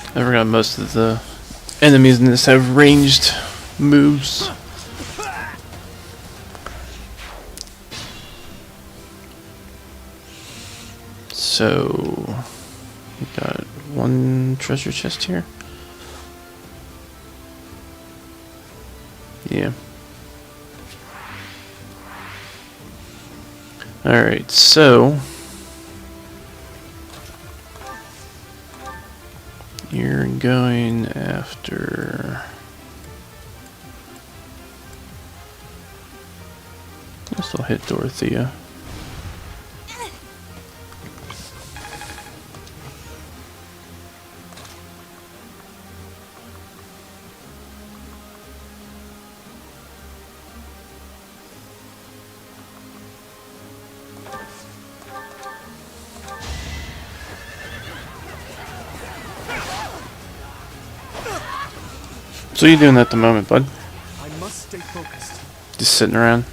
I forgot most of the enemies in this have ranged moves. So, we got one treasure chest here. Yeah. Alright, so you're going after... This will hit Dorothea. So what are you doing at the moment, bud? I must stay focused. Just sitting around?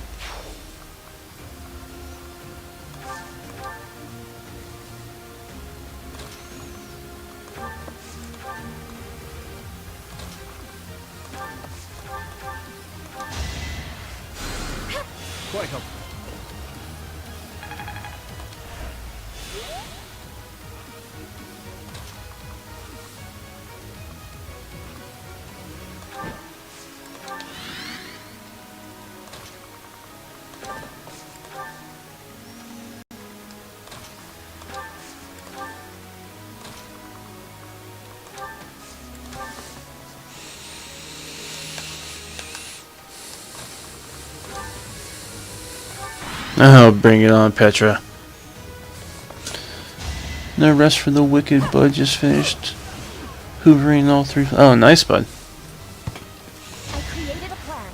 Quite helpful. Oh, bring it on, Petra. No rest for the wicked, bud. Just finished hoovering all three. Oh, nice, bud. I created a plan.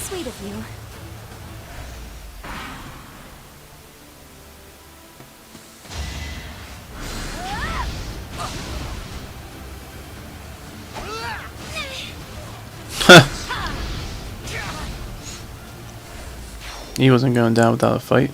Sweet of you. He wasn't going down without a fight.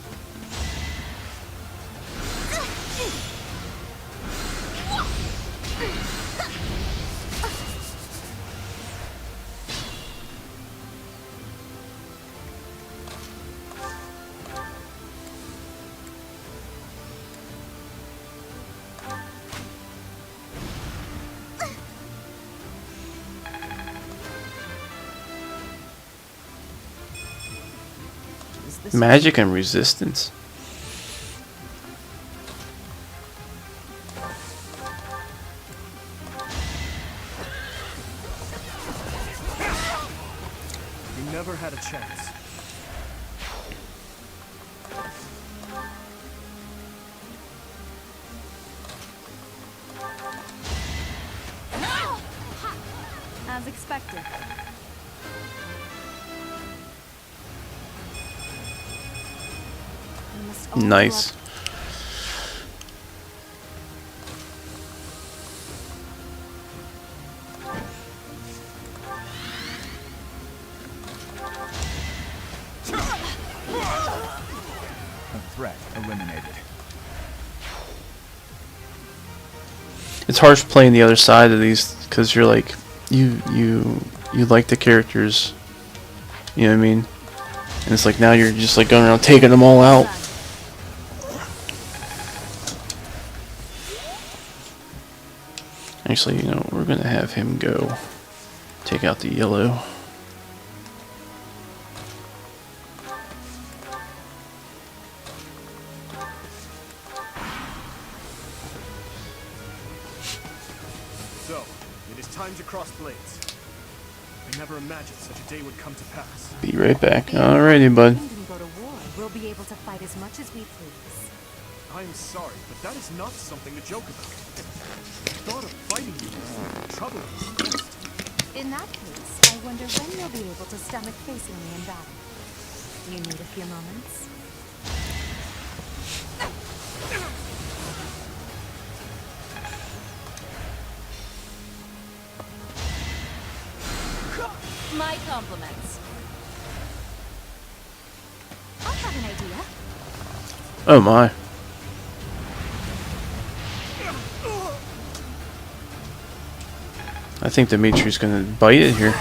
Is this Magic and resistance. You never had a chance. As expected. We must all Nice. go up. A threat eliminated. It's harsh playing the other side of these because you're like you like the characters, you know what I mean? And it's like now you're just like going around taking them all out. Actually, you know, we're gonna have him go take out the yellow. So, it is time to cross blades. I never imagined such a day would come to pass. Be right back. Alrighty, bud. Kingdom go to war. We'll be able to fight as much as we please. I am sorry, but that is not something to joke about. The thought of fighting you is troubling. In that case, I wonder when you'll be able to stomach facing me in battle. You need a few moments? My compliments. I have an idea. Oh my. I think Dimitri's gonna bite it here. I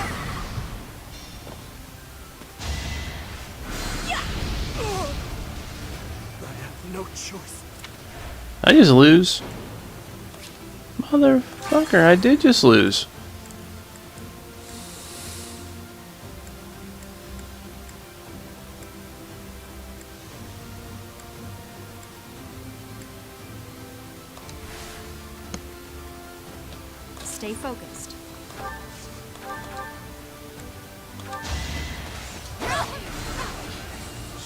have no choice. I just lose. Motherfucker, I did just lose. Stay focused.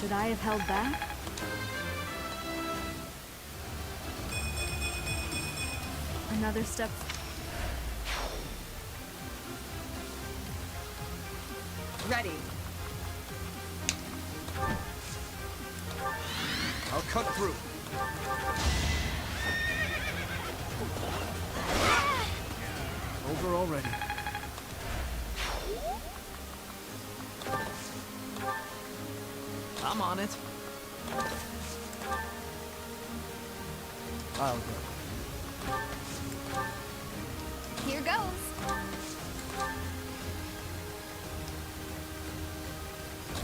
Should I have held back? Another step. Ready. I'll cut through. Over already. I'm on it. I'll go. Here goes.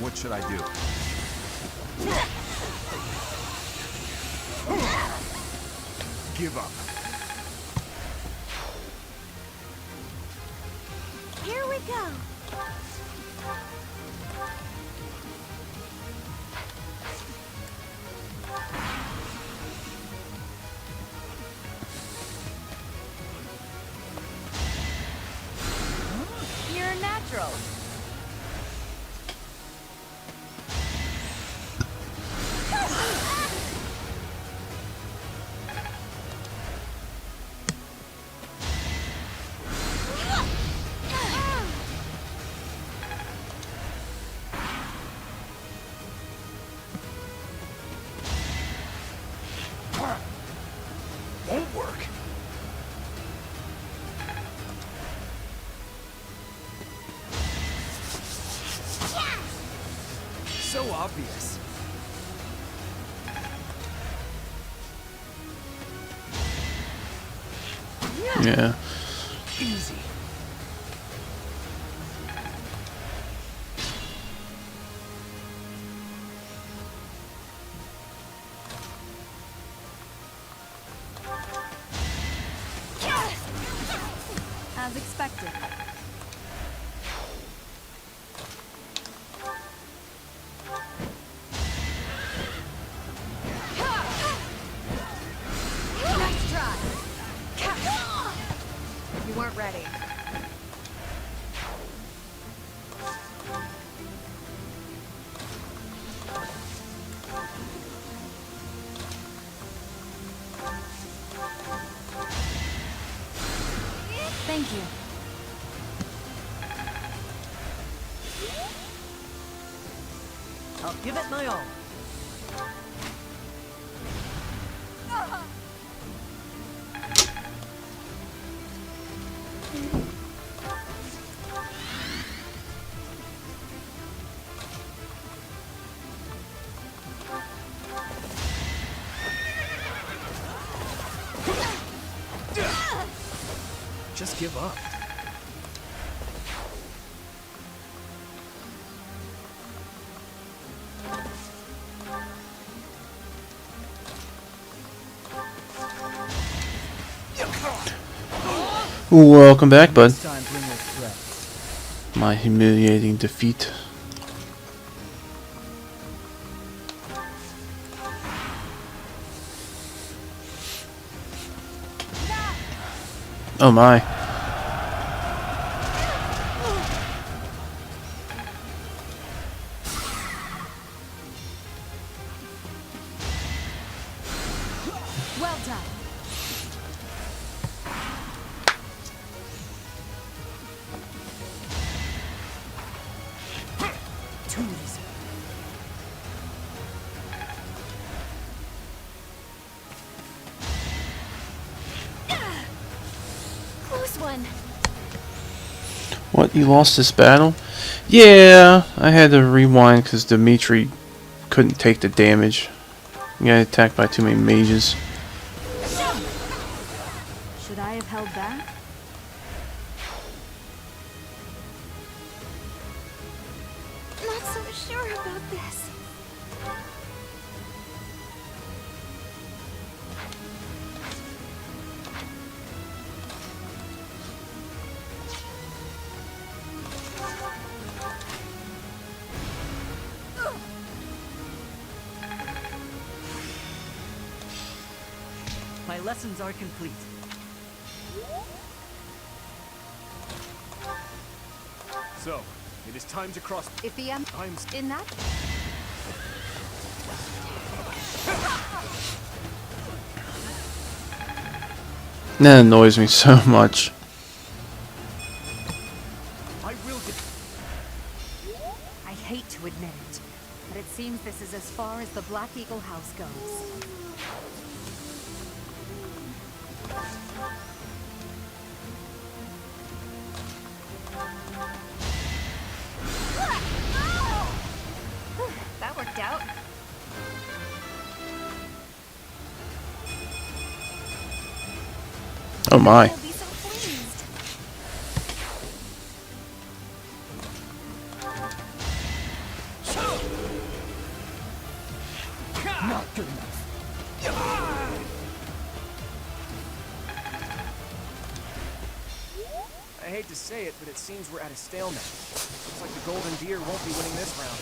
What should I do? Give up. Here we go. You're a natural. obvious. Yeah. Easy. As expected. Nice try. You weren't ready. Thank you. I'll give it my all. Just give up. Welcome back, bud. This time, bring your threat. My humiliating defeat. Oh my. Well done. Too easy. Close one. What, you lost this battle? Yeah, I had to rewind because Dimitri couldn't take the damage. He got attacked by too many mages. Should I have held back? Not so sure about this. My lessons are complete. So, it is time to cross. If the I'm in that? That annoys me so much. I will get. I hate to admit it, but it seems this is as far as the Black Eagle House goes. That worked out. Oh my. We'll be so pleased. Not good enough. I hate to say it, but it seems we're at a stalemate. Looks like the Golden Deer won't be winning this round.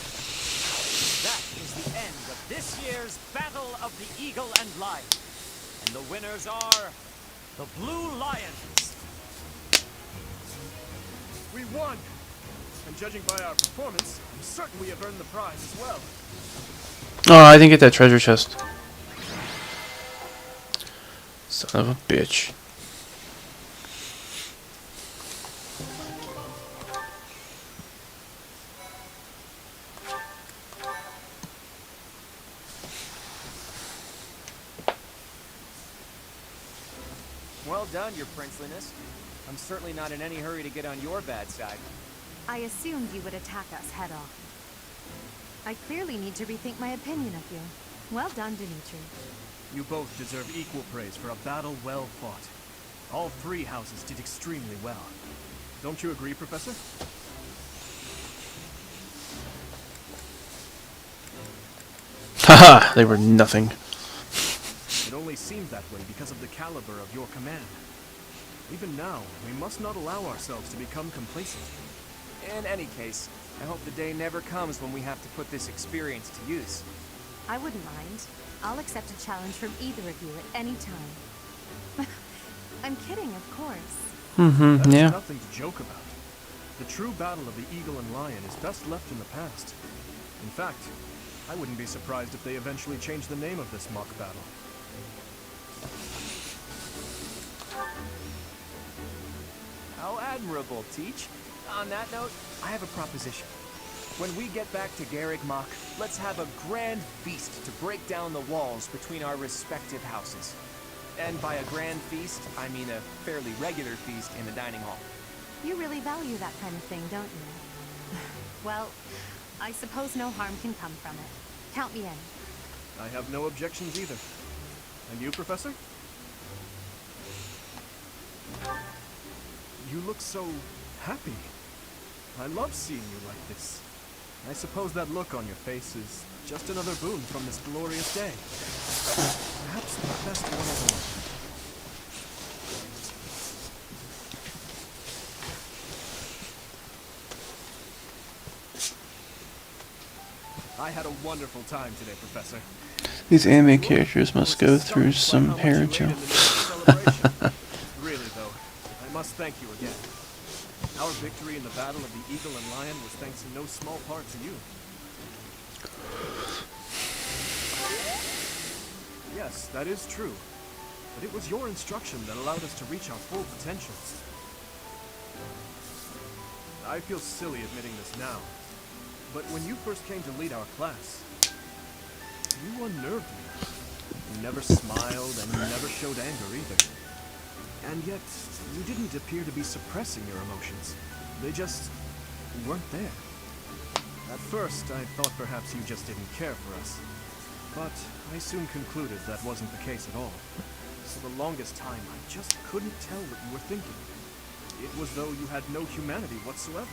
That is the end of this year's Battle of the Eagle and Lion. And the winners are the Blue Lions. We won! And judging by our performance, I'm certain we have earned the prize as well. Oh, I didn't get that treasure chest. Son of a bitch. Well done, your princeliness. I'm certainly not in any hurry to get on your bad side. I assumed you would attack us head on. I clearly need to rethink my opinion of you. Well done, Dimitri. You both deserve equal praise for a battle well fought. All three houses did extremely well. Don't you agree, Professor? Haha, they were nothing. It only seems that way because of the caliber of your command. Even now, we must not allow ourselves to become complacent. In any case, I hope the day never comes when we have to put this experience to use. I wouldn't mind. I'll accept a challenge from either of you at any time. I'm kidding, of course. Mm-hmm, That's yeah. nothing to joke about. The true battle of the Eagle and Lion is best left in the past. In fact, I wouldn't be surprised if they eventually change the name of this mock battle. How admirable, Teach. On that note, I have a proposition. When we get back to Garrick Mach, let's have a grand feast to break down the walls between our respective houses. And by a grand feast, I mean a fairly regular feast in the dining hall. You really value that kind of thing, don't you? Well, I suppose no harm can come from it. Count me in. I have no objections either. And you, Professor? You look so happy. I love seeing you like this. I suppose that look on your face is just another boon from this glorious day. Perhaps the best one of all. I had a wonderful time today, Professor. These anime characters must go through some hair gel. Really, though, I must thank you again. Our victory in the Battle of the Eagle and Lion was thanks in no small part to you. Yes, that is true. But it was your instruction that allowed us to reach our full potentials. I feel silly admitting this now, but when you first came to lead our class, you unnerved me. You never smiled and you never showed anger either. And yet, you didn't appear to be suppressing your emotions. They just weren't there. At first, I thought perhaps you just didn't care for us. But I soon concluded that wasn't the case at all. For the longest time, I just couldn't tell what you were thinking. It was though you had no humanity whatsoever.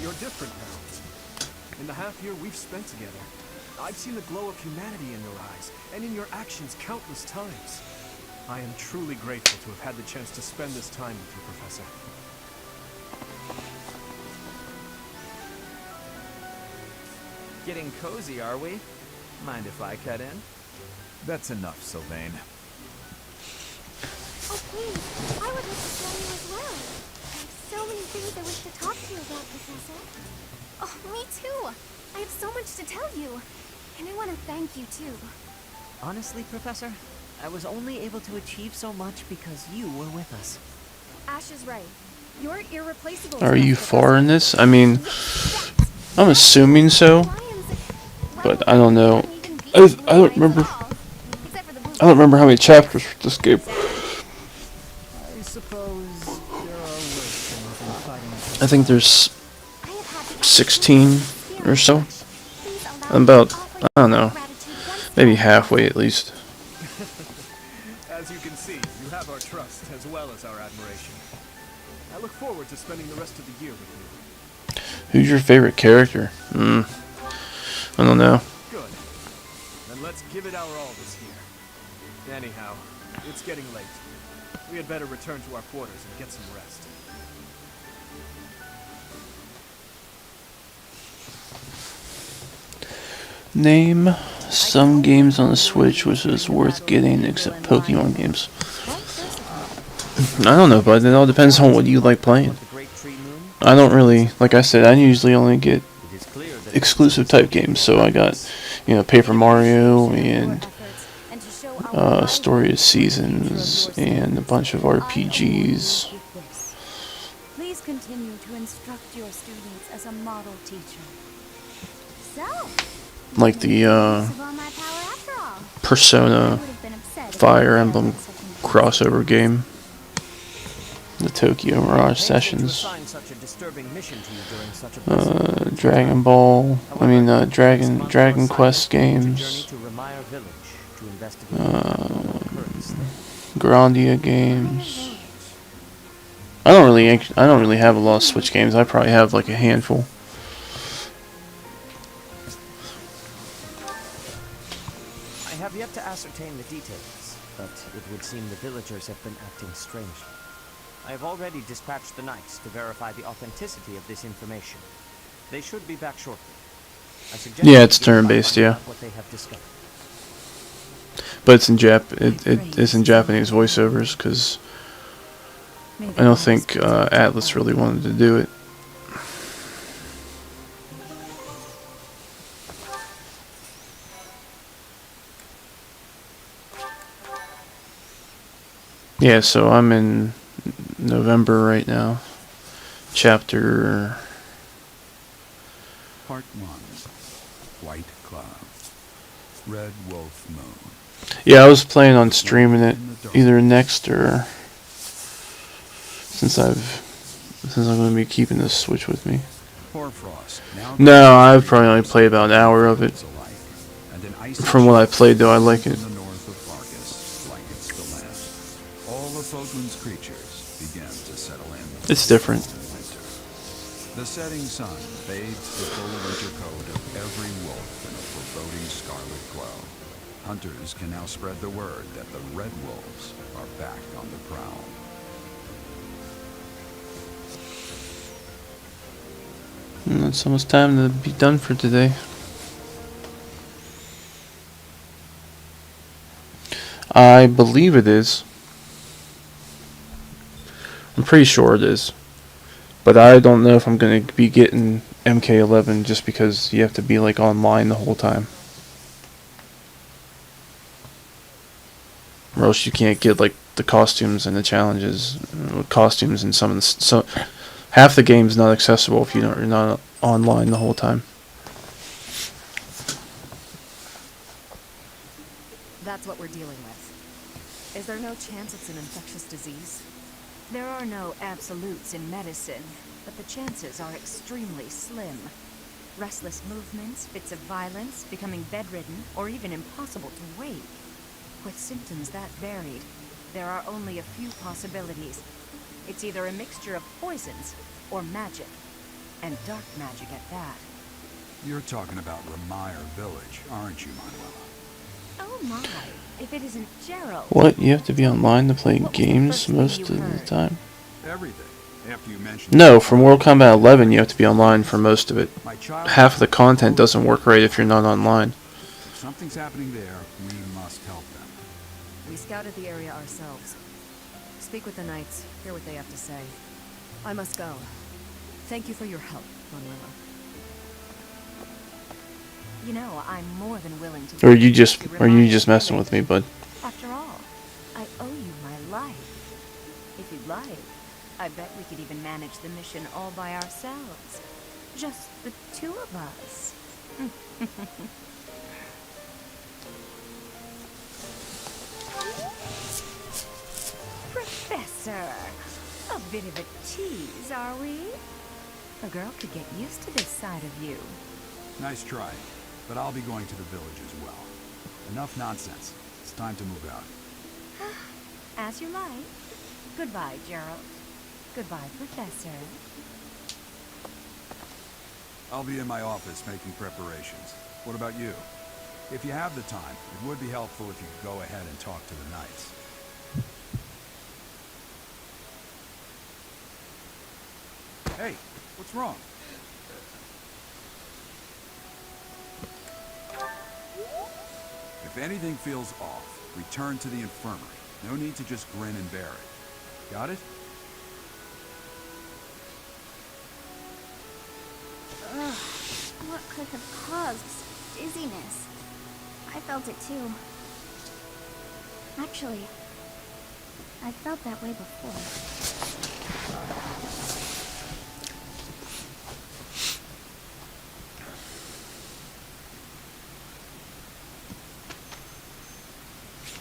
You're different now. In the half year we've spent together, I've seen the glow of humanity in your eyes, and in your actions countless times. I am truly grateful to have had the chance to spend this time with you, Professor. Getting cozy, are we? Mind if I cut in? That's enough, Sylvain. Oh, please. I would like to join you as well. I have so many things I wish to talk to you about, Professor. Oh, me too. I have so much to tell you. And I want to thank you, too. Honestly, Professor, I was only able to achieve so much because you were with us. Ash is right. You're irreplaceable. Are you far in this? I mean, I'm assuming so, but I don't know. I don't remember. I don't remember how many chapters for this game. I suppose there are worse things than fighting. I think there's 16 or so. About, I don't know, maybe halfway at least. As you can see, you have our trust as well as our admiration. I look forward to spending the rest of the year with you. Who's your favorite character? I don't know. Good. Then let's give it our all this year. Anyhow, it's getting late. We had better return to our quarters and get some rest. Name some games on the Switch which is worth getting except Pokemon games. I don't know, but it all depends on what you like playing. I don't really, like I said, I usually only get exclusive type games, so I got, you know, Paper Mario and Story of Seasons and a bunch of RPGs. Please continue to instruct your students as a model teacher. So, Like the Persona Fire Emblem crossover game, the Tokyo Mirage Sessions. Assign such disturbing mission to you during such a busy Dragon Ball. I mean, Dragon Dragon Quest games. To Remire Village to investigate the occurrence there. Grandia games. I don't really have a lot of Switch games. I probably have like a handful. I have yet to ascertain the details, but it would seem the villagers have been acting strangely. I have already dispatched the knights to verify the authenticity of this information. They should be back shortly. I suggest Yeah, it's turn-based, yeah. What they have discovered. But it's in it's in Japanese voiceovers because I don't think Atlas really wanted to do it. Yeah, so I'm in November right now. Chapter Part 1. White Clouds. Red Wolf Moon. Yeah, I was planning on streaming it either next or since I'm going to be keeping this Switch with me. No, I've probably only played about an hour of it. From what I played, though, I like it. It's different. The setting sun bathes the full winter coat of every wolf in a foreboding scarlet glow. Hunters can now spread the word that the red wolves are back on the prowl. And it's almost time to be done for today. I believe it is. I'm pretty sure it is. But I don't know if I'm going to be getting MK11 just because you have to be like online the whole time. Or else you can't get like the costumes and the challenges. Costumes and some of the... So, half the game's not accessible if you're not online the whole time. That's what we're dealing with. Is there no chance it's an infectious disease? There are no absolutes in medicine, but the chances are extremely slim. Restless movements, fits of violence, becoming bedridden, or even impossible to wake. With symptoms that varied, there are only a few possibilities. It's either a mixture of poisons or magic, and dark magic at that. You're talking about Remire Village, aren't you, Manuela? Oh my, if it isn't Gerald. What? You have to be online to play games most of the time? Everything. After you mentioned... No, from Mortal Kombat 11 you have to be online for most of it. Half of the content doesn't work right if you're not online. If something's happening there, we must help them. We scouted the area ourselves. Speak with the knights, hear what they have to say. I must go. Thank you for your help, Manuela. You know, I'm more than willing to... Or you just messing with me, bud? After all, I owe you my life. If you'd like, I bet we could even manage the mission all by ourselves. Just the two of us. Professor, a bit of a tease, are we? A girl could get used to this side of you. Nice try, but I'll be going to the village as well. Enough nonsense. It's time to move out. As you like. Goodbye, Gerald. Goodbye, Professor. I'll be in my office making preparations. What about you? If you have the time, it would be helpful if you could go ahead and talk to the knights. Hey, what's wrong? If anything feels off, return to the infirmary. No need to just grin and bear it. Got it? Ugh, what could have caused dizziness? I felt it too. Actually, I felt that way before.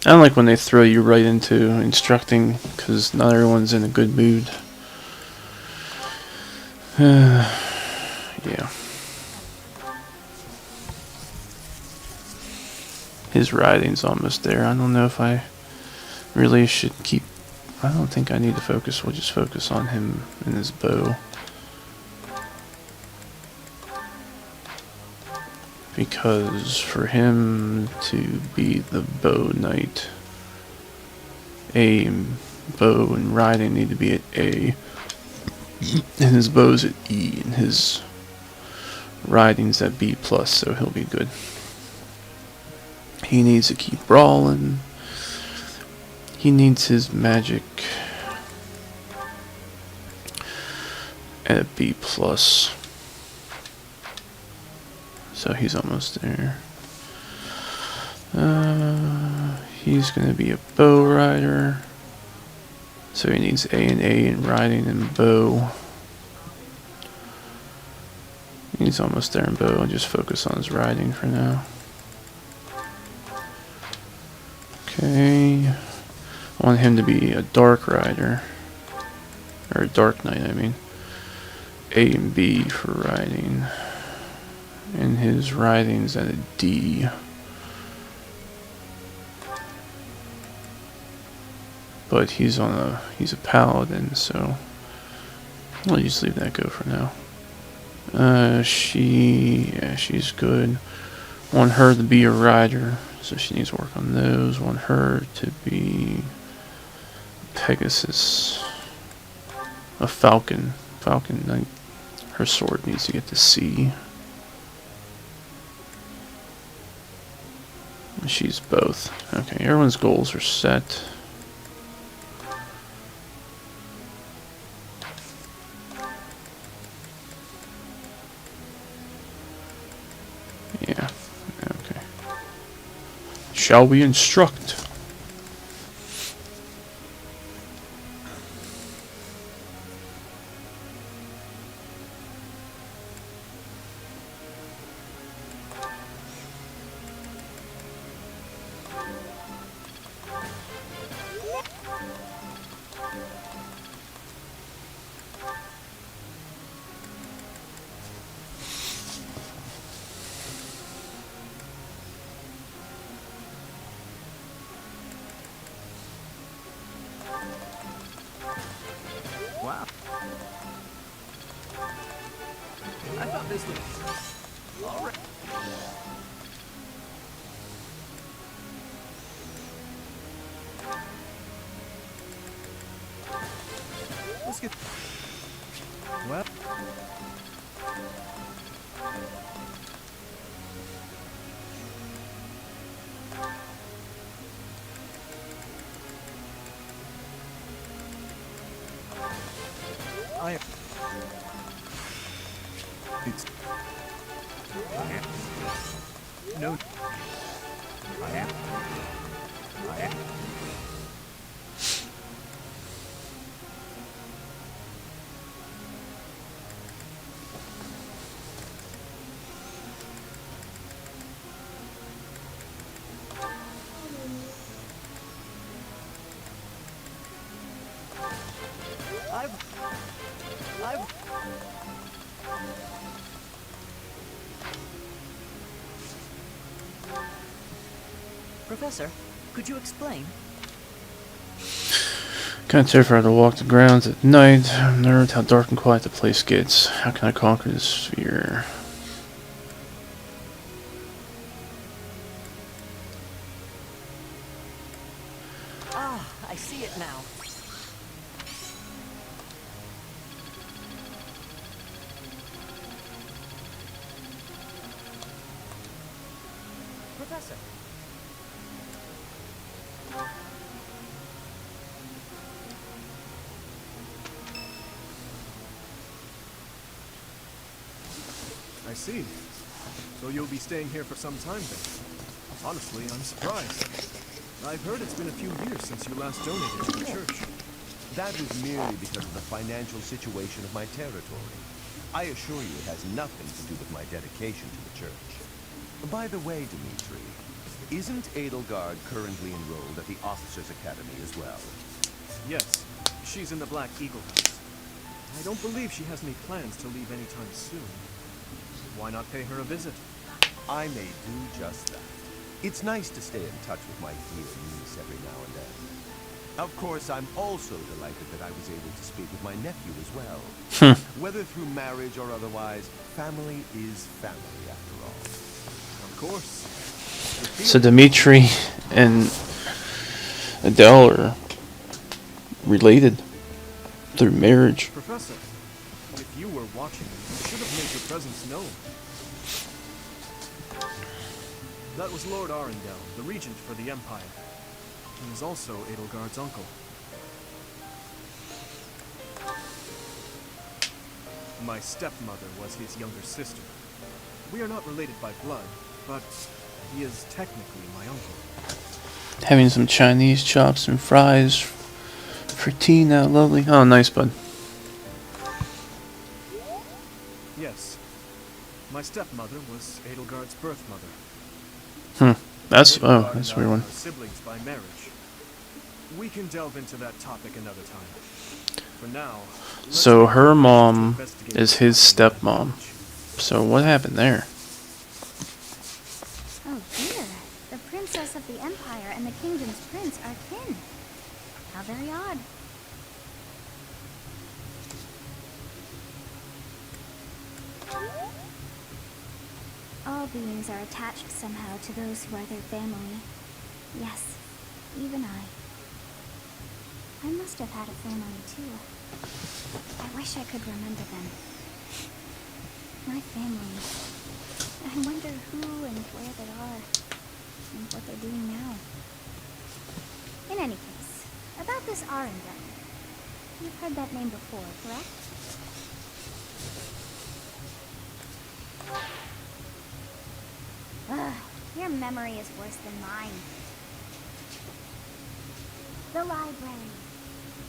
I don't like when they throw you right into instructing, because not everyone's in a good mood. Yeah. His riding's almost there. I don't know if I really should keep... I don't think I need to focus. We'll just focus on him and his bow. Because for him to be the bow knight, bow and riding need to be at A, and his bow's at E, and his riding's at B+, so he'll be good. He needs to keep brawling. He needs his magic at a B+. So he's almost there. He's gonna be a bow rider. So he needs A in riding and bow. He's almost there in bow. I'll just focus on his riding for now. Okay. I want him to be a dark rider. Or a dark knight, I mean. A and B for riding. And his riding's at a D. But he's a paladin, so I'll just leave that go for now. She's good. Want her to be a rider, so she needs to work on those. Want her to be Pegasus, a falcon. Falcon knight. Her sword needs to get to C. She's both. Okay, everyone's goals are set. Yeah, okay. Shall we instruct? Wow. I thought this was all right. Let's get. Well. It's no. I am. Professor, could you explain? Kind of terrified to walk the grounds at night. I'm nerved how dark and quiet the place gets. How can I conquer this sphere? Ah, I see it now. Professor. I see. So you'll be staying here for some time then. Honestly, I'm surprised. I've heard it's been a few years since you last donated to the church. That was merely because of the financial situation of my territory. I assure you it has nothing to do with my dedication to the church. By the way, Dimitri, isn't Edelgard currently enrolled at the Officers' Academy as well? Yes, she's in the Black Eagle House. I don't believe she has any plans to leave anytime soon. Why not pay her a visit? I may do just that. It's nice to stay in touch with my dear niece every now and then. Of course, I'm also delighted that I was able to speak with my nephew as well. Whether through marriage or otherwise, family is family after all. Of course. So Dimitri and Adele are related through marriage. Professor, if you were watching, you should have made your presence known. That was Lord Arundel, the regent for the Empire. He is also Edelgard's uncle. My stepmother was his younger sister. We are not related by blood, but he is technically my uncle. Having some Chinese chops and fries for tea now, lovely. Oh, nice, bud. Yes. My stepmother was Edelgard's birth mother. That's a weird one. Siblings by marriage. We can delve into that topic another time. For now, So her mom is his stepmom. So what happened there? Oh dear. The princess of the Empire and the kingdom's prince are kin. How very odd. All beings are attached somehow to those who are their family. Yes, even I. I must have had a family too. I wish I could remember them. My family. I wonder who and where they are, and what they're doing now. In any case, about this Arundel. You've heard that name before, correct? Ugh, your memory is worse than mine. The library.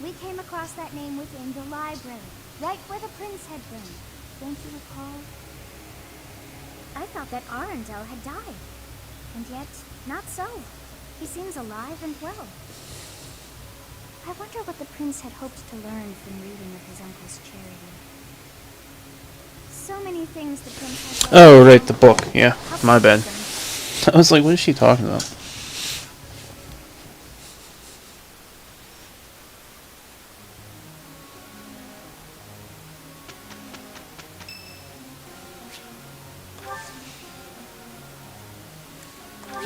We came across that name within the library, right where the prince had been. Don't you recall? I thought that Arundel had died. And yet, not so. He seems alive and well. I wonder what the prince had hoped to learn from reading of his uncle's charity. So many things the prince had. Oh, right, the book. Yeah, my bad. I was like, what is she talking about?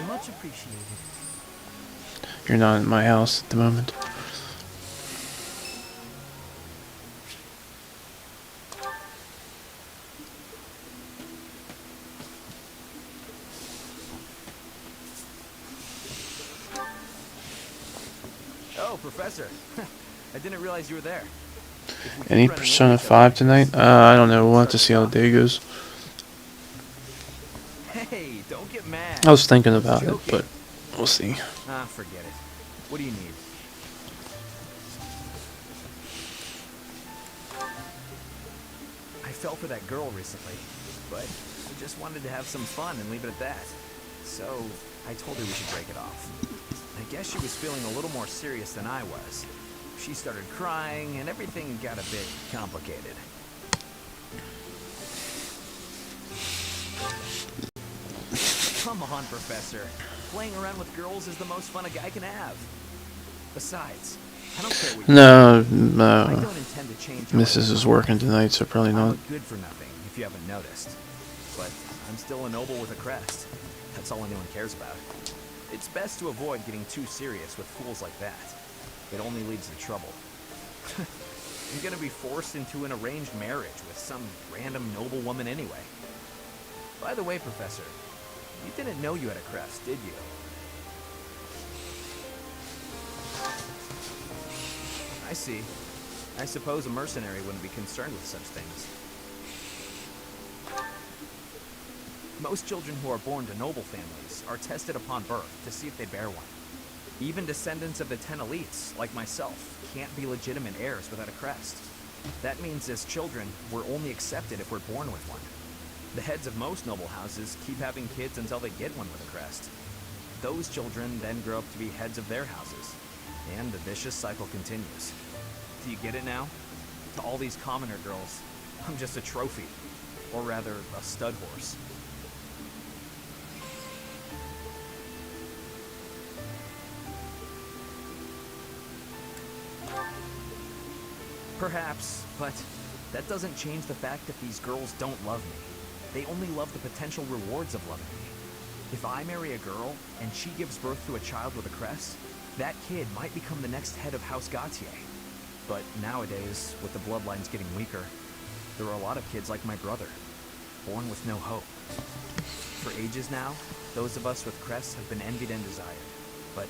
Much appreciated. You're not in my house at the moment. Oh, Professor. I didn't realize you were there. Any Persona 5 tonight? I don't know. We'll have to see how the day goes. Hey, don't get mad. I was thinking about it, but we'll see. Ah, forget it. What do you need? I fell for that girl recently, but I just wanted to have some fun and leave it at that. So, I told her we should break it off. I guess she was feeling a little more serious than I was. She started crying, and everything got a bit complicated. Come on, Professor. Playing around with girls is the most fun a guy can have. Besides, I don't care what you No, I don't intend to change how I Mrs. is working tonight, so probably I'm not. a good for nothing, if you haven't noticed. But I'm still a noble with a crest. That's all anyone cares about. It's best to avoid getting too serious with fools like that. It only leads to trouble. I'm gonna be forced into an arranged marriage with some random noble woman anyway. By the way, Professor, you didn't know you had a crest, did you? I see. I suppose a mercenary wouldn't be concerned with such things. Most children who are born to noble families are tested upon birth to see if they bear one. Even descendants of the 10 elites, like myself, can't be legitimate heirs without a crest. That means as children, we're only accepted if we're born with one. The heads of most noble houses keep having kids until they get one with a crest. Those children then grow up to be heads of their houses, and the vicious cycle continues. Do you get it now? To all these commoner girls, I'm just a trophy. Or rather, a stud horse. Perhaps, but that doesn't change the fact that these girls don't love me. They only love the potential rewards of loving me. If I marry a girl, and she gives birth to a child with a crest, that kid might become the next head of House Gautier. But nowadays, with the bloodlines getting weaker, there are a lot of kids like my brother, born with no hope. For ages now, those of us with crests have been envied and desired, but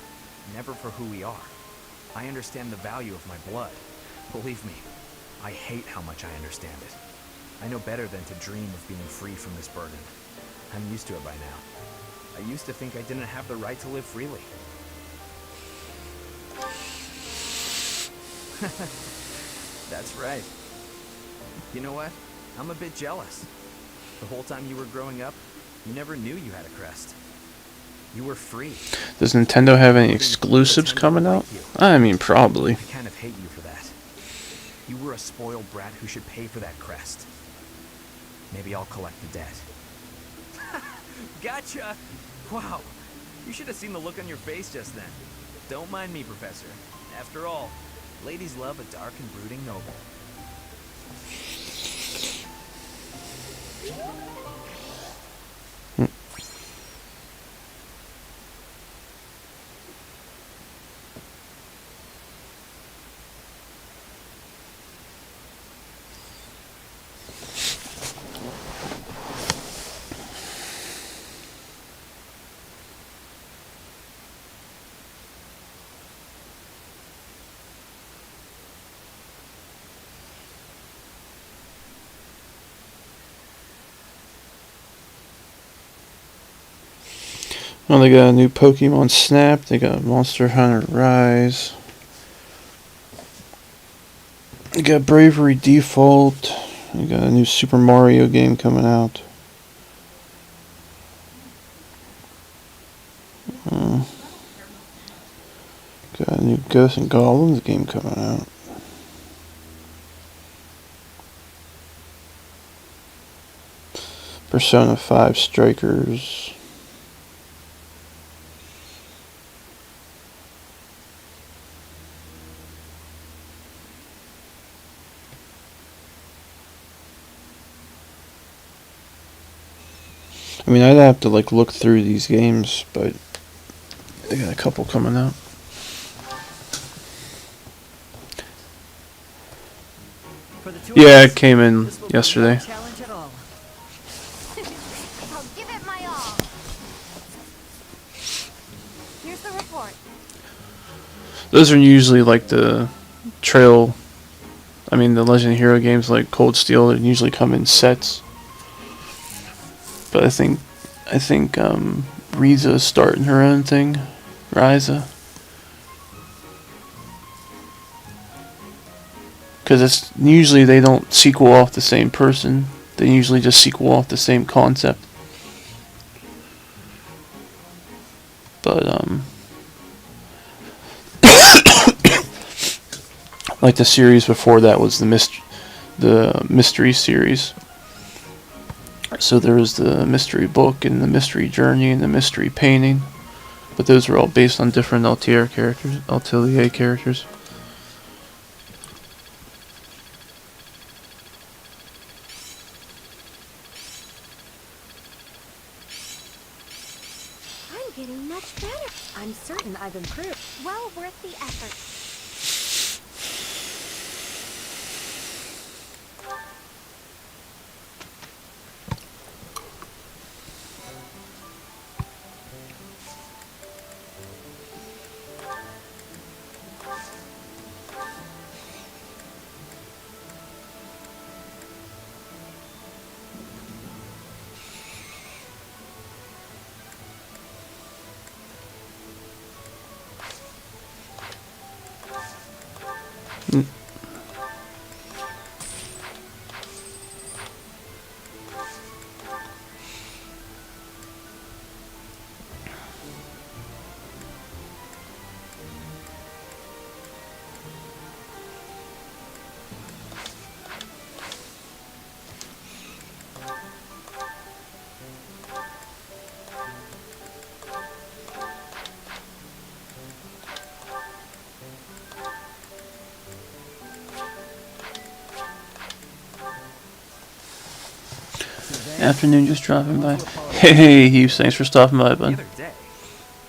never for who we are. I understand the value of my blood. Believe me, I hate how much I understand it. I know better than to dream of being free from this burden. I'm used to it by now. I used to think I didn't have the right to live freely. That's right. You know what? I'm a bit jealous. The whole time you were growing up, you never knew you had a crest. You were free. Does Nintendo have any exclusives coming out? I mean, probably. I kind of hate you for that. You were a spoiled brat who should pay for that crest. Maybe I'll collect the debt. Gotcha! Wow, you should have seen the look on your face just then. Don't mind me, Professor. After all, ladies love a dark and brooding noble. Well, they got a new Pokemon Snap. They got Monster Hunter Rise. They got Bravery Default. They got a new Super Mario game coming out. Got a new Ghosts and Goblins game coming out. Persona 5 Strikers. I mean, I'd have to like look through these games, but they got a couple coming out. Yeah, it came in yesterday. I'll give it my all. Here's the report. Those are usually like the trail. I mean, the Legend of Hero games like Cold Steel, they usually come in sets. But I think Riza's starting her own thing. Riza. Because it's usually they don't sequel off the same person. They usually just sequel off the same concept. But like the series before that was the mystery series. So there was the mystery book and the mystery journey and the mystery painting, but those were all based on different Atelier characters. I'm getting much better. I'm certain I've improved. Well worth the effort. Afternoon, just dropping by. Hey, Hughes, thanks for stopping by, The bud. other day?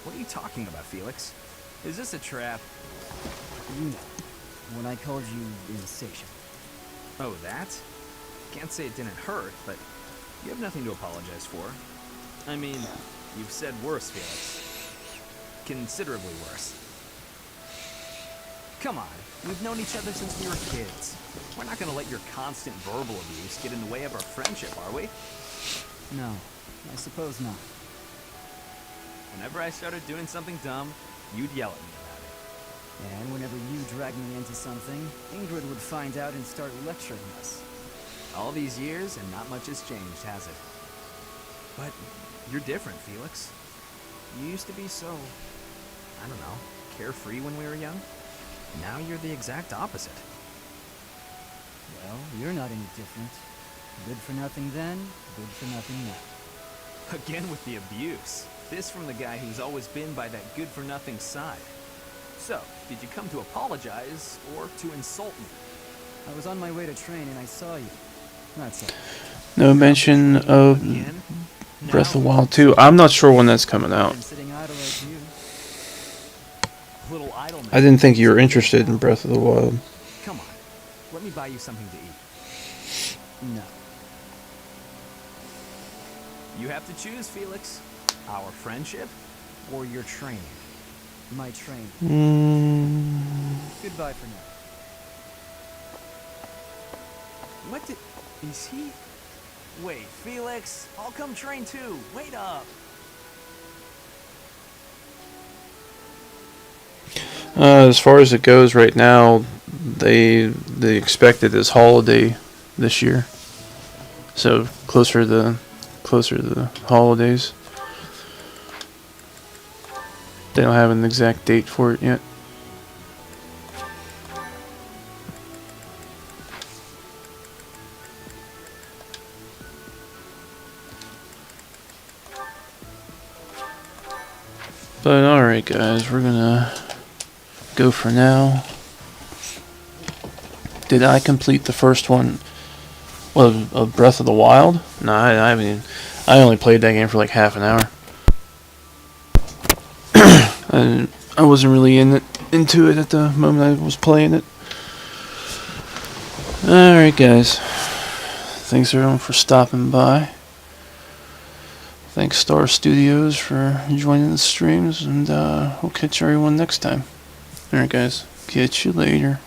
What are you talking about, Felix? Is this a trap? You know, when I called you insatiable. Oh, that? Can't say it didn't hurt, but you have nothing to apologize for. I mean, you've said worse, Felix. Considerably worse. Come on, we've known each other since we were kids. We're not gonna let your constant verbal abuse get in the way of our friendship, are we? No, I suppose not. Whenever I started doing something dumb, you'd yell at me about it. And whenever you dragged me into something, Ingrid would find out and start lecturing us. All these years, and not much has changed, has it? But you're different, Felix. You used to be so, I don't know, carefree when we were young. Now you're the exact opposite. Well, you're not any different. Good for nothing then, good for nothing now. Again with the abuse. This from the guy who's always been by that good-for-nothing side. So, did you come to apologize, or to insult me? I was on my way to train and I saw you. That's all. No mention of Breath of the Wild 2. I'm not sure when that's coming out. Been sitting idle like you. Little idleness. I didn't think you were interested in Breath of the Wild. Come on, let me buy you something to eat. No. You have to choose, Felix. Our friendship, or your training. My training. Goodbye for now. What did... Is he... Wait, Felix, I'll come train too. Wait up. As far as it goes right now, they expected this holiday this year. So closer to the holidays. They don't have an exact date for it yet. But alright guys, we're gonna go for now. Did I complete the first one of Breath of the Wild? No, I haven't even, I only played that game for like half an hour. I wasn't really into it at the moment I was playing it. Alright guys, thanks everyone for stopping by. Thanks Star Studios for joining the streams, and we'll catch everyone next time. Alright guys, catch you later.